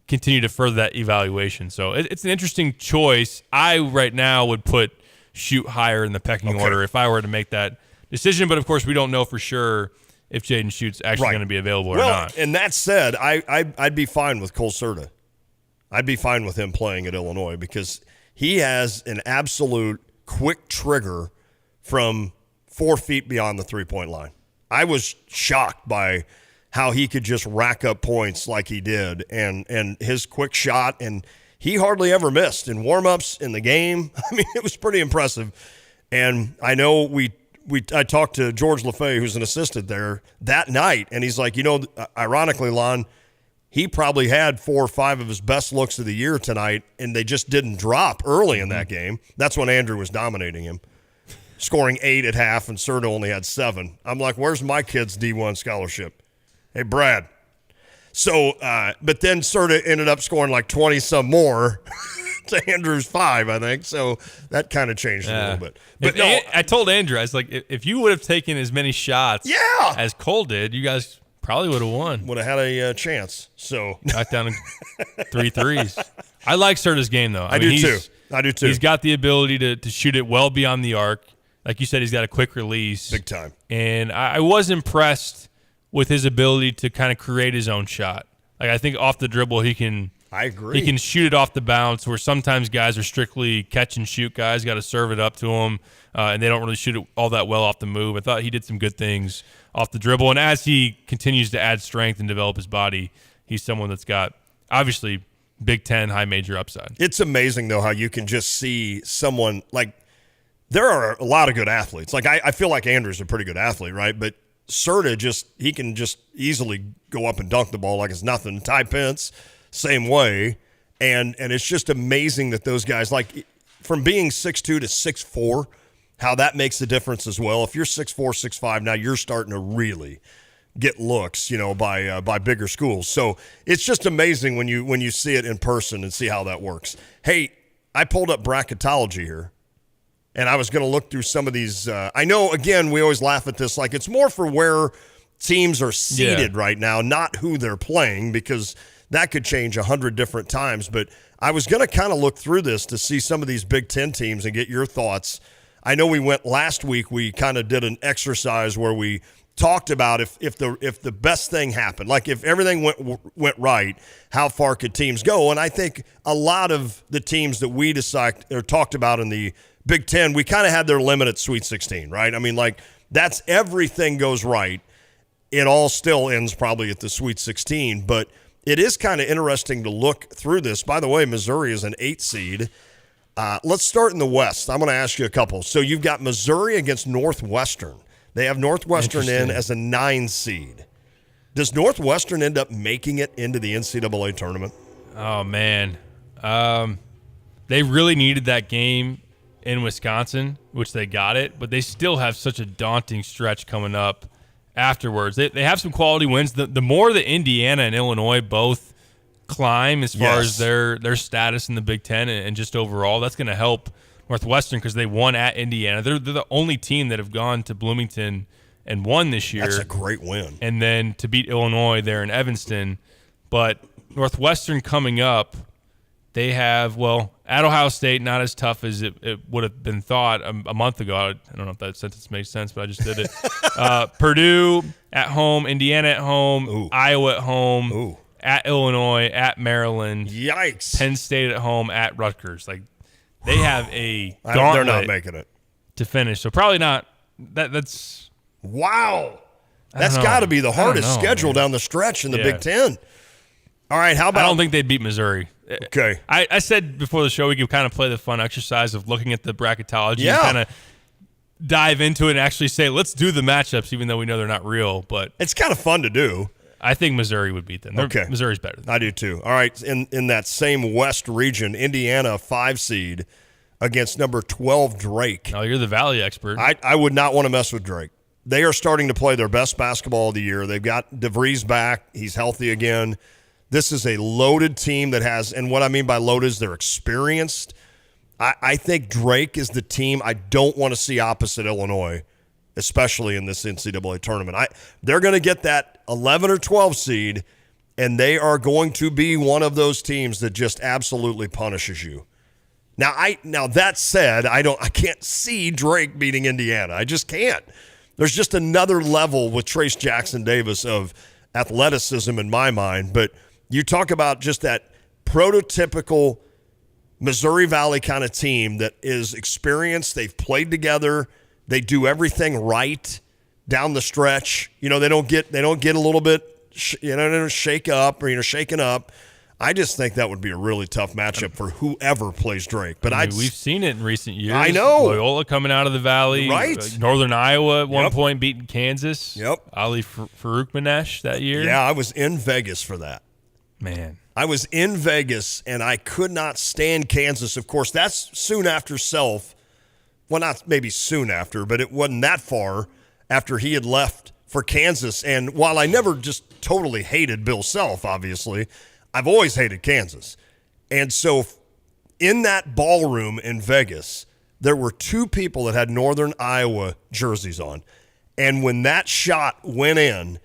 continue to further that evaluation? So it's an interesting choice. I right now would put Schutt higher in the pecking order if I were to make that decision, but of course we don't know for sure if Jaden Schutt's actually going to be available or not. And that said, I'd be fine with Cole Serta. I'd be fine with him playing at Illinois because he has an absolute quick trigger from 4 feet beyond the three-point line. I was shocked by how he could just rack up points like he did, and his quick shot, and he hardly ever missed in warm-ups, in the game. I mean, it was pretty impressive. And I know I talked to George LaFay, who's an assistant there, that night, and he's like, ironically, Lon, he probably had 4 or 5 of his best looks of the year tonight, and they just didn't drop early in that game. That's when Andrew was dominating him, scoring 8 at half, and Serta only had 7. I'm like, where's my kid's D1 scholarship? Hey, Brad. So, but then Serta ended up scoring like 20-some more to Andrew's 5, I think. So that kind of changed a little bit. But no, I told Andrew, I was like, if you would have taken as many shots as Cole did, you guys probably would have won. Would have had a chance. So knocked down 3 threes. I like Serta's game, though. I do too. He's got the ability to shoot it well beyond the arc. Like you said, he's got a quick release. Big time. And I was impressed with his ability to kind of create his own shot. Like, I think off the dribble, I agree. He can shoot it off the bounce, where sometimes guys are strictly catch and shoot guys, got to serve it up to him, and they don't really shoot it all that well off the move. I thought he did some good things off the dribble. And as he continues to add strength and develop his body, he's someone that's got, obviously, Big Ten high major upside. It's amazing, though, how you can just see someone, like, there are a lot of good athletes. Like, I feel like Andrew's a pretty good athlete, right? But Serta he can just easily go up and dunk the ball like it's nothing. Ty Pence, same way. And it's just amazing that those guys, like, from being 6'2" to 6'4", how that makes a difference as well. If you're 6'4", 6'5", now you're starting to really get looks, by bigger schools. So it's just amazing when you see it in person and see how that works. Hey, I pulled up bracketology here, and I was going to look through some of these. I know, again, we always laugh at this. Like, it's more for where teams are seated right now, not who they're playing, because that could change 100 different times. But I was going to kind of look through this to see some of these Big Ten teams and get your thoughts. I know we went last week, we kind of did an exercise where we talked about if the best thing happened, like if everything went right, how far could teams go? And I think a lot of the teams that we talked about in the Big Ten, we kind of had their limit at Sweet 16, right? I mean, like, that's everything goes right. It all still ends probably at the Sweet 16, but it is kind of interesting to look through this. By the way, Missouri is an 8 seed. Let's start in the West. I'm going to ask you a couple. So you've got Missouri against Northwestern. They have Northwestern in as a 9 seed. Does Northwestern end up making it into the NCAA tournament? Oh, man. They really needed that game in Wisconsin, which they got it, but they still have such a daunting stretch coming up afterwards. They have some quality wins. The more that Indiana and Illinois both climb as far as their status in the Big Ten and just overall, that's going to help Northwestern because they won at Indiana. They're the only team that have gone to Bloomington and won this year. That's a great win. And then to beat Illinois there in Evanston. But Northwestern coming up, They have, at Ohio State, not as tough as it would have been thought a month ago. I don't know if that sentence makes sense, but I just did it. Purdue at home, Indiana at home, Iowa at home, at Illinois, at Maryland. Yikes. Penn State at home, at Rutgers. Like, they have a gauntlet. They're not making it. To finish. So probably not. That's wow. That's got to be the hardest schedule down the stretch in the Big Ten. All right, how about... I don't think they'd beat Missouri. Okay. I said before the show we could kind of play the fun exercise of looking at the bracketology and kind of dive into it and actually say, let's do the matchups, even though we know they're not real. But it's kind of fun to do. I think Missouri would beat them. Okay. Missouri's better than them. I do too. All right, in that same West region, Indiana, 5 seed, against number 12 Drake. Oh, you're the Valley expert. I would not want to mess with Drake. They are starting to play their best basketball of the year. They've got DeVries back. He's healthy again. This is a loaded team that has, and what I mean by loaded is they're experienced. I think Drake is the team I don't want to see opposite Illinois, especially in this NCAA tournament. They're going to get that 11 or 12 seed, and they are going to be one of those teams that just absolutely punishes you. Now that said, I can't see Drake beating Indiana. I just can't. There's just another level with Trace Jackson Davis of athleticism in my mind. But you talk about just that prototypical Missouri Valley kind of team that is experienced. They've played together. They do everything right down the stretch. You know, they don't get a little bit shaken up. I just think that would be a really tough matchup for whoever plays Drake. But we've seen it in recent years. I know. Loyola coming out of the Valley. Right. Northern Iowa at one point beating Kansas. Yep. Ali Faroukmanesh that year. Yeah, I was in Vegas for that. Man. I was in Vegas, and I could not stand Kansas. Of course, that's soon after Self. Well, not maybe soon after, but it wasn't that far after he had left for Kansas. And while I never just totally hated Bill Self, obviously, I've always hated Kansas. And so in that ballroom in Vegas, there were 2 people that had Northern Iowa jerseys on. And when that shot went in,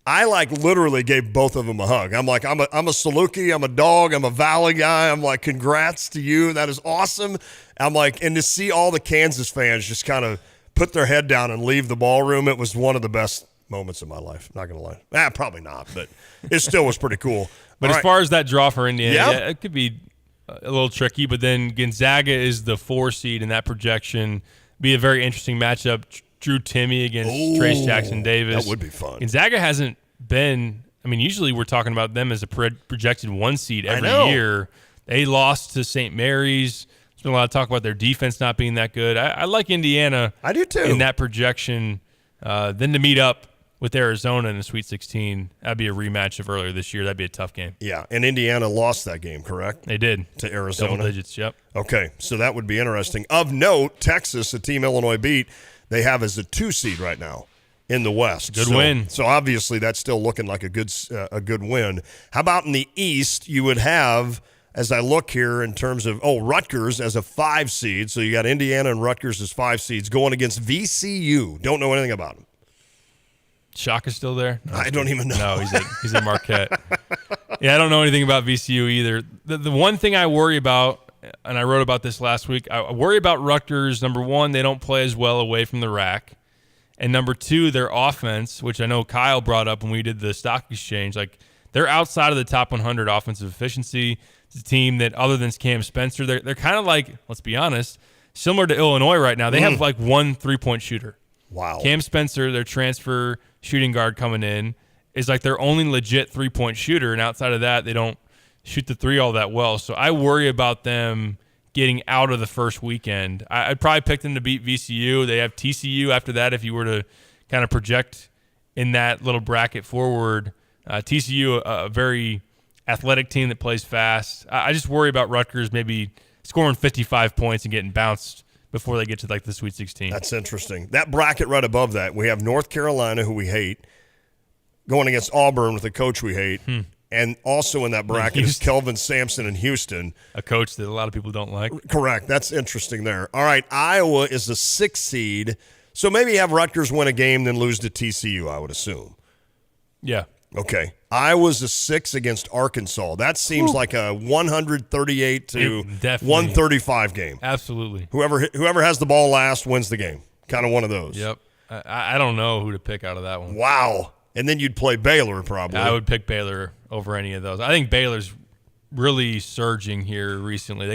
I literally gave both of them a hug. I'm like, I'm a Saluki, I'm a dog, I'm a Valley guy. I'm like, congrats to you. That is awesome. I'm like, and to see all the Kansas fans just kind of put their head down and leave the ballroom, it was one of the best moments of my life. Not going to lie. Probably not, but it still was pretty cool. But as far as that draw for Indiana, it could be a little tricky. But then Gonzaga is the 4 seed in that projection. Be a very interesting matchup. Drew Timme against Trace Jackson Davis. That would be fun. Gonzaga hasn't been. I mean, usually we're talking about them as a projected 1 seed every year. They lost to St. Mary's. There's been a lot of talk about their defense not being that good. I like Indiana. I do too. In that projection, then to meet up with Arizona in the Sweet 16, that'd be a rematch of earlier this year. That'd be a tough game. Yeah, and Indiana lost that game, correct? They did. To Arizona. Double digits, yep. Okay, so that would be interesting. Of note, Texas, a team Illinois beat, they have as a 2 seed right now in the West. Good win. So obviously that's still looking like a good win. How about in the East? You would have, as I look here in terms of, Rutgers as a 5 seed. So you got Indiana and Rutgers as 5 seeds going against VCU. Don't know anything about them. Shaka's still there? No, I don't even know. No, he's at Marquette. Yeah, I don't know anything about VCU either. The one thing I worry about, and I wrote about this last week, I worry about Rutgers. Number 1, they don't play as well away from the rack. And number 2, their offense, which I know Kyle brought up when we did the stock exchange, they're outside of the top 100 offensive efficiency. It's a team that, other than Cam Spencer, they're kind of like, let's be honest, similar to Illinois right now. They have 1 3-point shooter. Wow. Cam Spencer, their transfer shooting guard coming in, is their only legit 3-point shooter, and outside of that, they don't shoot the 3 all that well. So I worry about them getting out of the first weekend. I'd probably pick them to beat VCU. They have TCU after that if you were to kind of project in that little bracket forward. TCU, a very athletic team that plays fast. I just worry about Rutgers maybe scoring 55 points and getting bounced before they get to the Sweet 16. That's interesting. That bracket right above that, we have North Carolina, who we hate, going against Auburn with a coach we hate. And also in that bracket is Kelvin Sampson in Houston. A coach that a lot of people don't like. Correct. That's interesting there. All right, Iowa is the 6th seed. So maybe have Rutgers win a game, then lose to TCU, I would assume. Yeah. Okay. Iowa's a 6 against Arkansas. That seems like a 138 to 135 game. Absolutely. Whoever has the ball last wins the game. Kind of one of those. Yep. I don't know who to pick out of that one. Wow. And then you'd play Baylor probably. I would pick Baylor over any of those. I think Baylor's really surging here recently.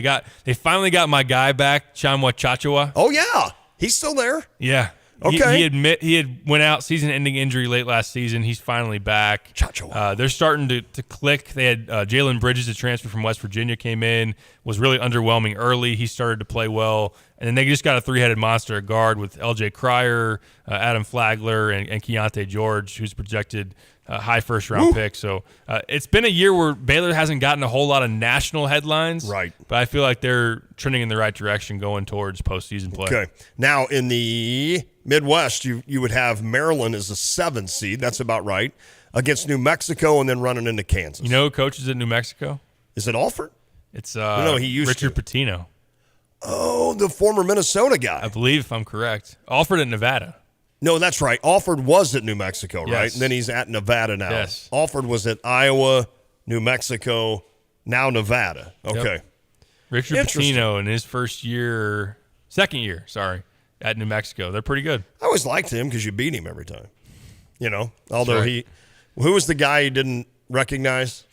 They finally got my guy back, Chamwa Chachawa. Oh yeah, he's still there. Yeah. Okay. He had went out season-ending injury late last season. He's finally back. Chachawa. They're starting to click. They had Jalen Bridges, a transfer from West Virginia, came in, was really underwhelming early. He started to play well. And then they just got a three-headed monster at guard with L.J. Cryer, Adam Flagler, and Keontae George, who's projected high first-round pick. So it's been a year where Baylor hasn't gotten a whole lot of national headlines. Right. But I feel like they're trending in the right direction going towards postseason play. Okay. Now, in the Midwest, you would have Maryland as a 7 seed. That's about right. Against New Mexico and then running into Kansas. You know who coaches at New Mexico? Is it Alford? It's he used Richard Pitino. Oh, the former Minnesota guy. I believe, if I'm correct. Alford at Nevada. No, that's right. Alford was at New Mexico, right? Yes. And then he's at Nevada now. Yes. Alford was at Iowa, New Mexico, now Nevada. Okay. Yep. Richard Pitino in his second year, at New Mexico. They're pretty good. I always liked him because you beat him every time. Although who was the guy you didn't recognize?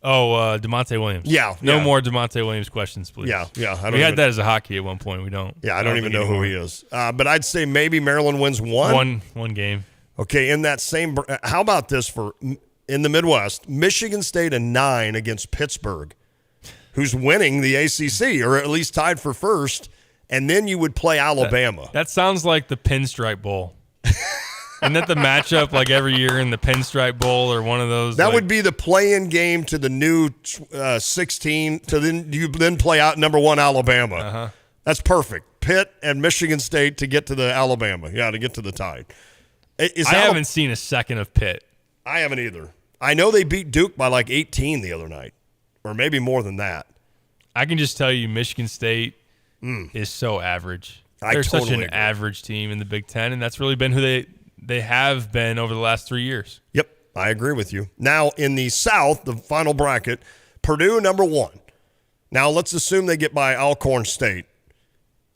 Oh, DeMonte Williams. Yeah. No more DeMonte Williams questions, please. Yeah. We had that as a hockey at one point. We don't. Yeah, I don't even know who he is. But I'd say maybe Maryland wins one. One game. Okay, in that same – how about this for in the Midwest? Michigan State a 9 against Pittsburgh, who's winning the ACC, or at least tied for first, and then you would play Alabama. That sounds like the Pinstripe Bowl. Isn't that the matchup like every year in the Pinstripe Bowl or one of those? That would be the play-in game to the new 16. To then you play out number 1 Alabama. Uh-huh. That's perfect. Pitt and Michigan State to get to the Alabama. Yeah, to get to the Tide. I haven't seen a second of Pitt. I haven't either. I know they beat Duke by like 18 the other night, or maybe more than that. I can just tell you Michigan State is so average. They're such an average team in the Big Ten, and that's really been who they have been over the last 3 years. Yep, I agree with you. Now, in the South, the final bracket, Purdue number 1. Now, let's assume they get by Alcorn State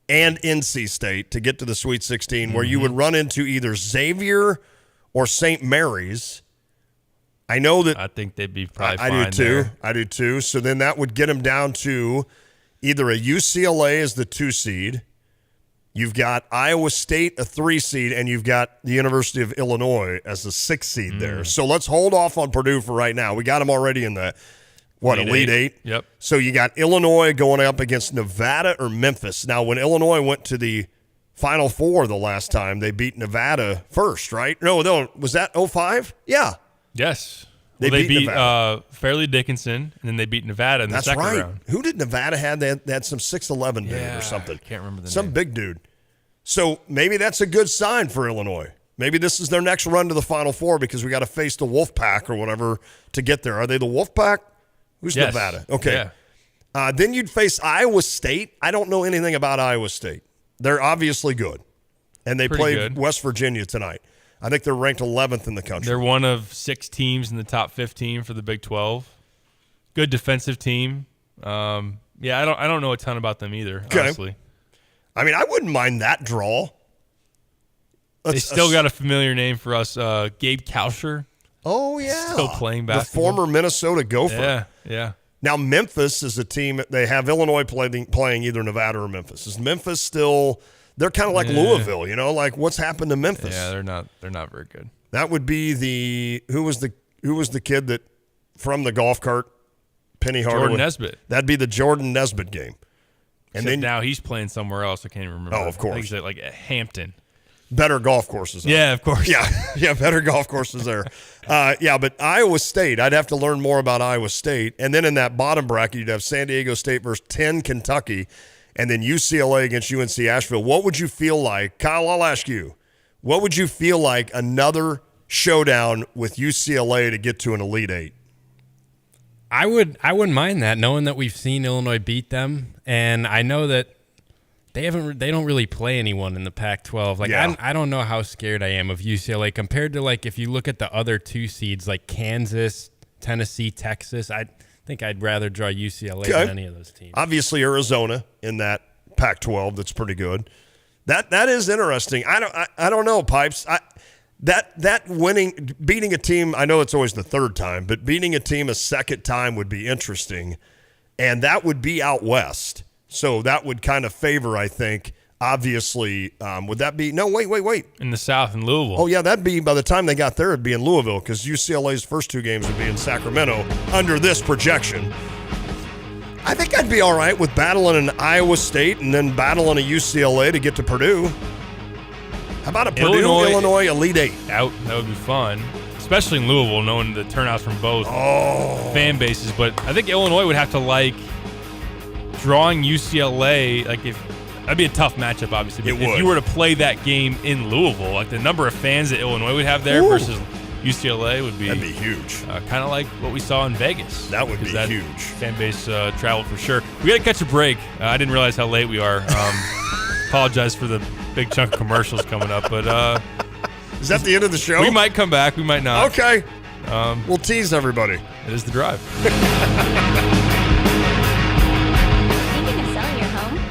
and NC State to get to the Sweet 16, where you would run into either Xavier or St. Mary's. I know that. I think they'd be probably fine. I do too. There. I do too. So then that would get them down to either a UCLA as the 2 seed. You've got Iowa State, a 3 seed, and you've got the University of Illinois as a 6 seed there. So let's hold off on Purdue for right now. We got them already in the, Elite 8? Yep. So you got Illinois going up against Nevada or Memphis. Now, when Illinois went to the Final Four the last time, they beat Nevada first, right? No, was that 05? Yeah. Yes. They beat Nevada. Fairleigh Dickinson, and then they beat Nevada in the second round. Who did Nevada have? They had some 6'11" dude or something. I can't remember the Some name. big dude. So maybe that's a good sign for Illinois. Maybe this is their next run to the Final Four because we got to face the Wolfpack or whatever to get there. Are they the Wolfpack? Who's Yes. Nevada? Okay. Yeah. Then you'd face Iowa State. I don't know anything about Iowa State. They're obviously good. And they Pretty played good. West Virginia tonight. I think they're ranked 11th in the country. They're one of 6 teams in the top 15 for the Big 12. Good defensive team. I don't know a ton about them either, honestly. I mean, I wouldn't mind that draw. They still got a familiar name for us, Gabe Kalsher. Oh, yeah. Still playing basketball. The former Minnesota Gopher. Yeah. Now, Memphis is a team. They have Illinois playing either Nevada or Memphis. Is Memphis still – they're kind of like Louisville, like what's happened to Memphis? Yeah, they're not very good. That would be the – who was the kid that – from the golf cart? Penny Hardaway. Jordan Nesbitt. That'd be the Jordan Nesbitt game. And then now he's playing somewhere else. I can't even remember. Oh, of course. I think he's at like at Hampton. Better golf courses. Yeah, of course. Yeah, better golf courses there. But Iowa State, I'd have to learn more about Iowa State. And then in that bottom bracket, you'd have San Diego State versus 10 Kentucky, and then UCLA against UNC Asheville. What would you feel like? Kyle, I'll ask you. What would you feel like another showdown with UCLA to get to an Elite 8? I wouldn't mind that, knowing that we've seen Illinois beat them, and I know that They don't really play anyone in the Pac-12. Like, Yeah. I don't know how scared I am of UCLA compared to, like, if you look at the other 2 seeds, like Kansas, Tennessee, Texas. I think I'd rather draw UCLA than any of those teams. Obviously, Arizona in that Pac-12, that's pretty good. That is interesting. I don't know, Pipes. That beating a team, I know it's always the third time, but beating a team a second time would be interesting, and that would be out west. So that would kind of favor, I think, obviously. Would that be – no, wait. In the South, in Louisville. Oh, yeah, that'd be – by the time they got there, it'd be in Louisville because UCLA's first 2 games would be in Sacramento under this projection. I think I'd be all right with battling an Iowa State and then battling a UCLA to get to Purdue. How about a Purdue-Illinois Elite 8? That would be fun, especially in Louisville, knowing the turnouts from both fan bases. But I think Illinois would have to like drawing UCLA. Like that'd be a tough matchup, obviously. But if you were to play that game in Louisville, like the number of fans that Illinois would have there versus UCLA would be huge. Kind of like what we saw in Vegas. That would be huge. Fan base travel for sure. We got to catch a break. I didn't realize how late we are. Apologize for the big chunk of commercials coming up, but is that the end of the show? We might come back. We might not. Okay. We'll tease everybody. It is The Drive.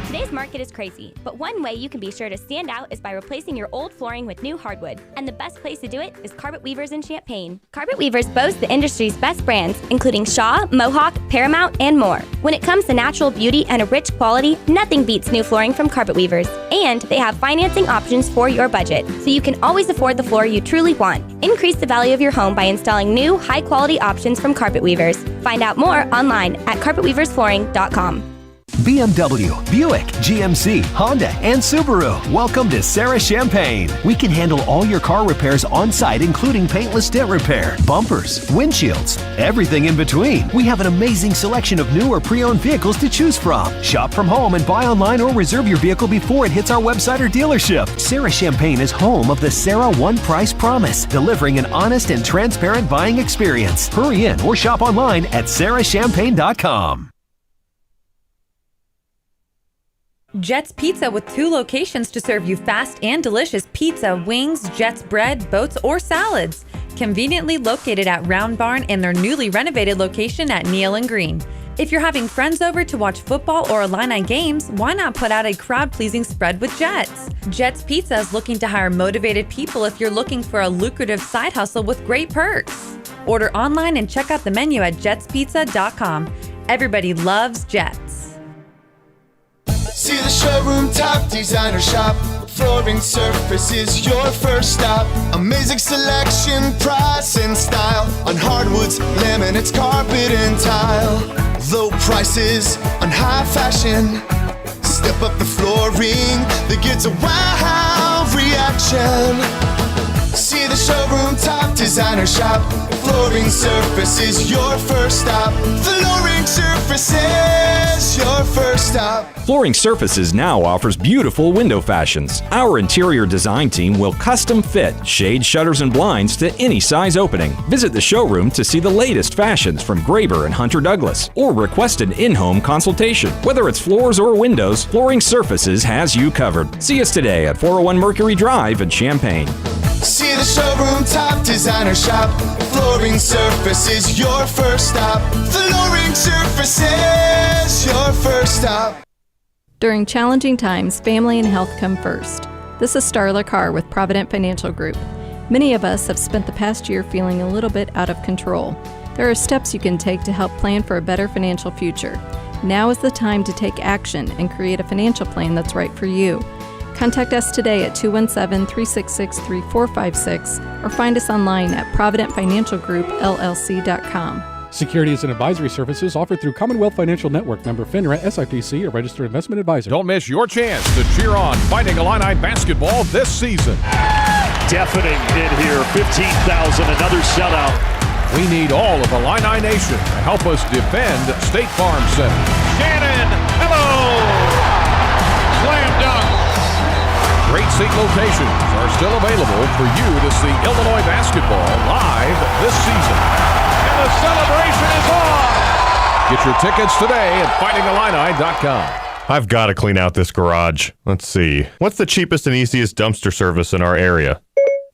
Today's market is crazy, but one way you can be sure to stand out is by replacing your old flooring with new hardwood. And the best place to do it is Carpet Weavers in Champaign. Carpet Weavers boast the industry's best brands, including Shaw, Mohawk, Paramount, and more. When it comes to natural beauty and a rich quality, nothing beats new flooring from Carpet Weavers. And they have financing options for your budget, so you can always afford the floor you truly want. Increase the value of your home by installing new, high-quality options from Carpet Weavers. Find out more online at carpetweaversflooring.com. BMW, Buick, GMC, Honda, and Subaru. Welcome to Sarah Champagne. We can handle all your car repairs on site, including paintless dent repair, bumpers, windshields, everything in between. We have an amazing selection of new or pre-owned vehicles to choose from. Shop from home and buy online or reserve your vehicle before it hits our website or dealership. Sarah Champagne is home of the Sarah One Price Promise, delivering an honest and transparent buying experience. Hurry in or shop online at sarahchampagne.com. Jets Pizza with 2 locations to serve you fast and delicious pizza, wings, Jets bread, boats, or salads. Conveniently located at Round Barn and their newly renovated location at Neal and Green. If you're having friends over to watch football or Illini games, why not put out a crowd-pleasing spread with Jets? Jets Pizza is looking to hire motivated people if you're looking for a lucrative side hustle with great perks. Order online and check out the menu at jetspizza.com. Everybody loves Jets. See the showroom top designer shop. Flooring Surface is your first stop. Amazing selection, price, and style on hardwoods, laminates, carpet, and tile. Low prices on high fashion. Step up the flooring that gets a wow reaction. See the showroom top designer shop. Flooring Surface is your first stop. Flooring Surface is your first stop. Flooring Surfaces now offers beautiful window fashions. Our interior design team will custom fit shade, shutters, and blinds to any size opening. Visit the showroom to see the latest fashions from Graber and Hunter Douglas, or request an in-home consultation. Whether it's floors or windows, Flooring Surfaces has you covered. See us today at 401 Mercury Drive in Champaign. See the showroom top designer shop. Flooring Surface is your first stop. Flooring Surface is your first stop. During challenging times, family and health come first. This is Starla Carr with Provident Financial Group. Many of us have spent the past year feeling a little bit out of control. There are steps you can take to help plan for a better financial future. Now is the time to take action and create a financial plan that's right for you. Contact us today at 217-366-3456 or find us online at providentfinancialgroupllc.com. Securities and advisory services offered through Commonwealth Financial Network, member FINRA, SIPC, a registered investment advisor. Don't miss your chance to cheer on Fighting Illini basketball this season. Deafening hit here, 15,000, another sellout. We need all of Illini Nation to help us defend State Farm Center. Shannon, hello! Slam dunk. Great seat locations are still available for you to see Illinois basketball live this season. And the celebration is on! Get your tickets today at fightingillini.com. I've got to clean out this garage. Let's see. What's the cheapest and easiest dumpster service in our area?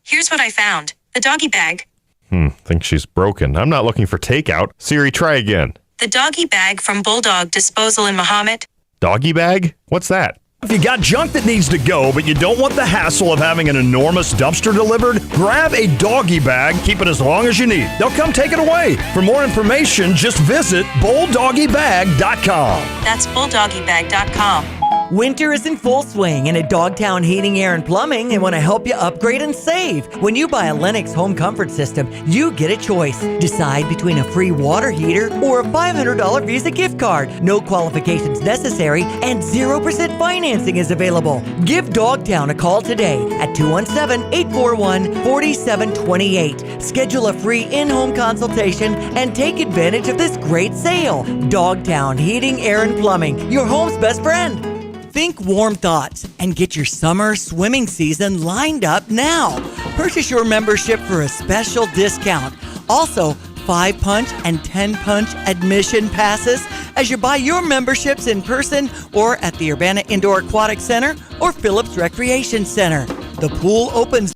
Here's what I found. The doggy bag. Think she's broken. I'm not looking for takeout. Siri, try again. The doggy bag from Bulldog Disposal in Mahomet. Doggy bag? What's that? If you got junk that needs to go, but you don't want the hassle of having an enormous dumpster delivered, grab a doggy bag, keep it as long as you need. They'll come take it away. For more information, just visit BulldoggyBag.com. That's BulldoggyBag.com. Winter is in full swing, and at Dogtown Heating, Air, and Plumbing, they want to help you upgrade and save. When you buy a Lennox home comfort system, you get a choice. Decide between a free water heater or a $500 Visa gift card. No qualifications necessary, and 0% financing is available. Give Dogtown a call today at 217-841-4728. Schedule a free in-home consultation and take advantage of this great sale. Dogtown Heating, Air, and Plumbing, your home's best friend. Think warm thoughts and get your summer swimming season lined up now. Purchase your membership for a special discount. Also, 5-punch and 10-punch admission passes as you buy your memberships in person or at the Urbana Indoor Aquatic Center or Phillips Recreation Center. The pool opens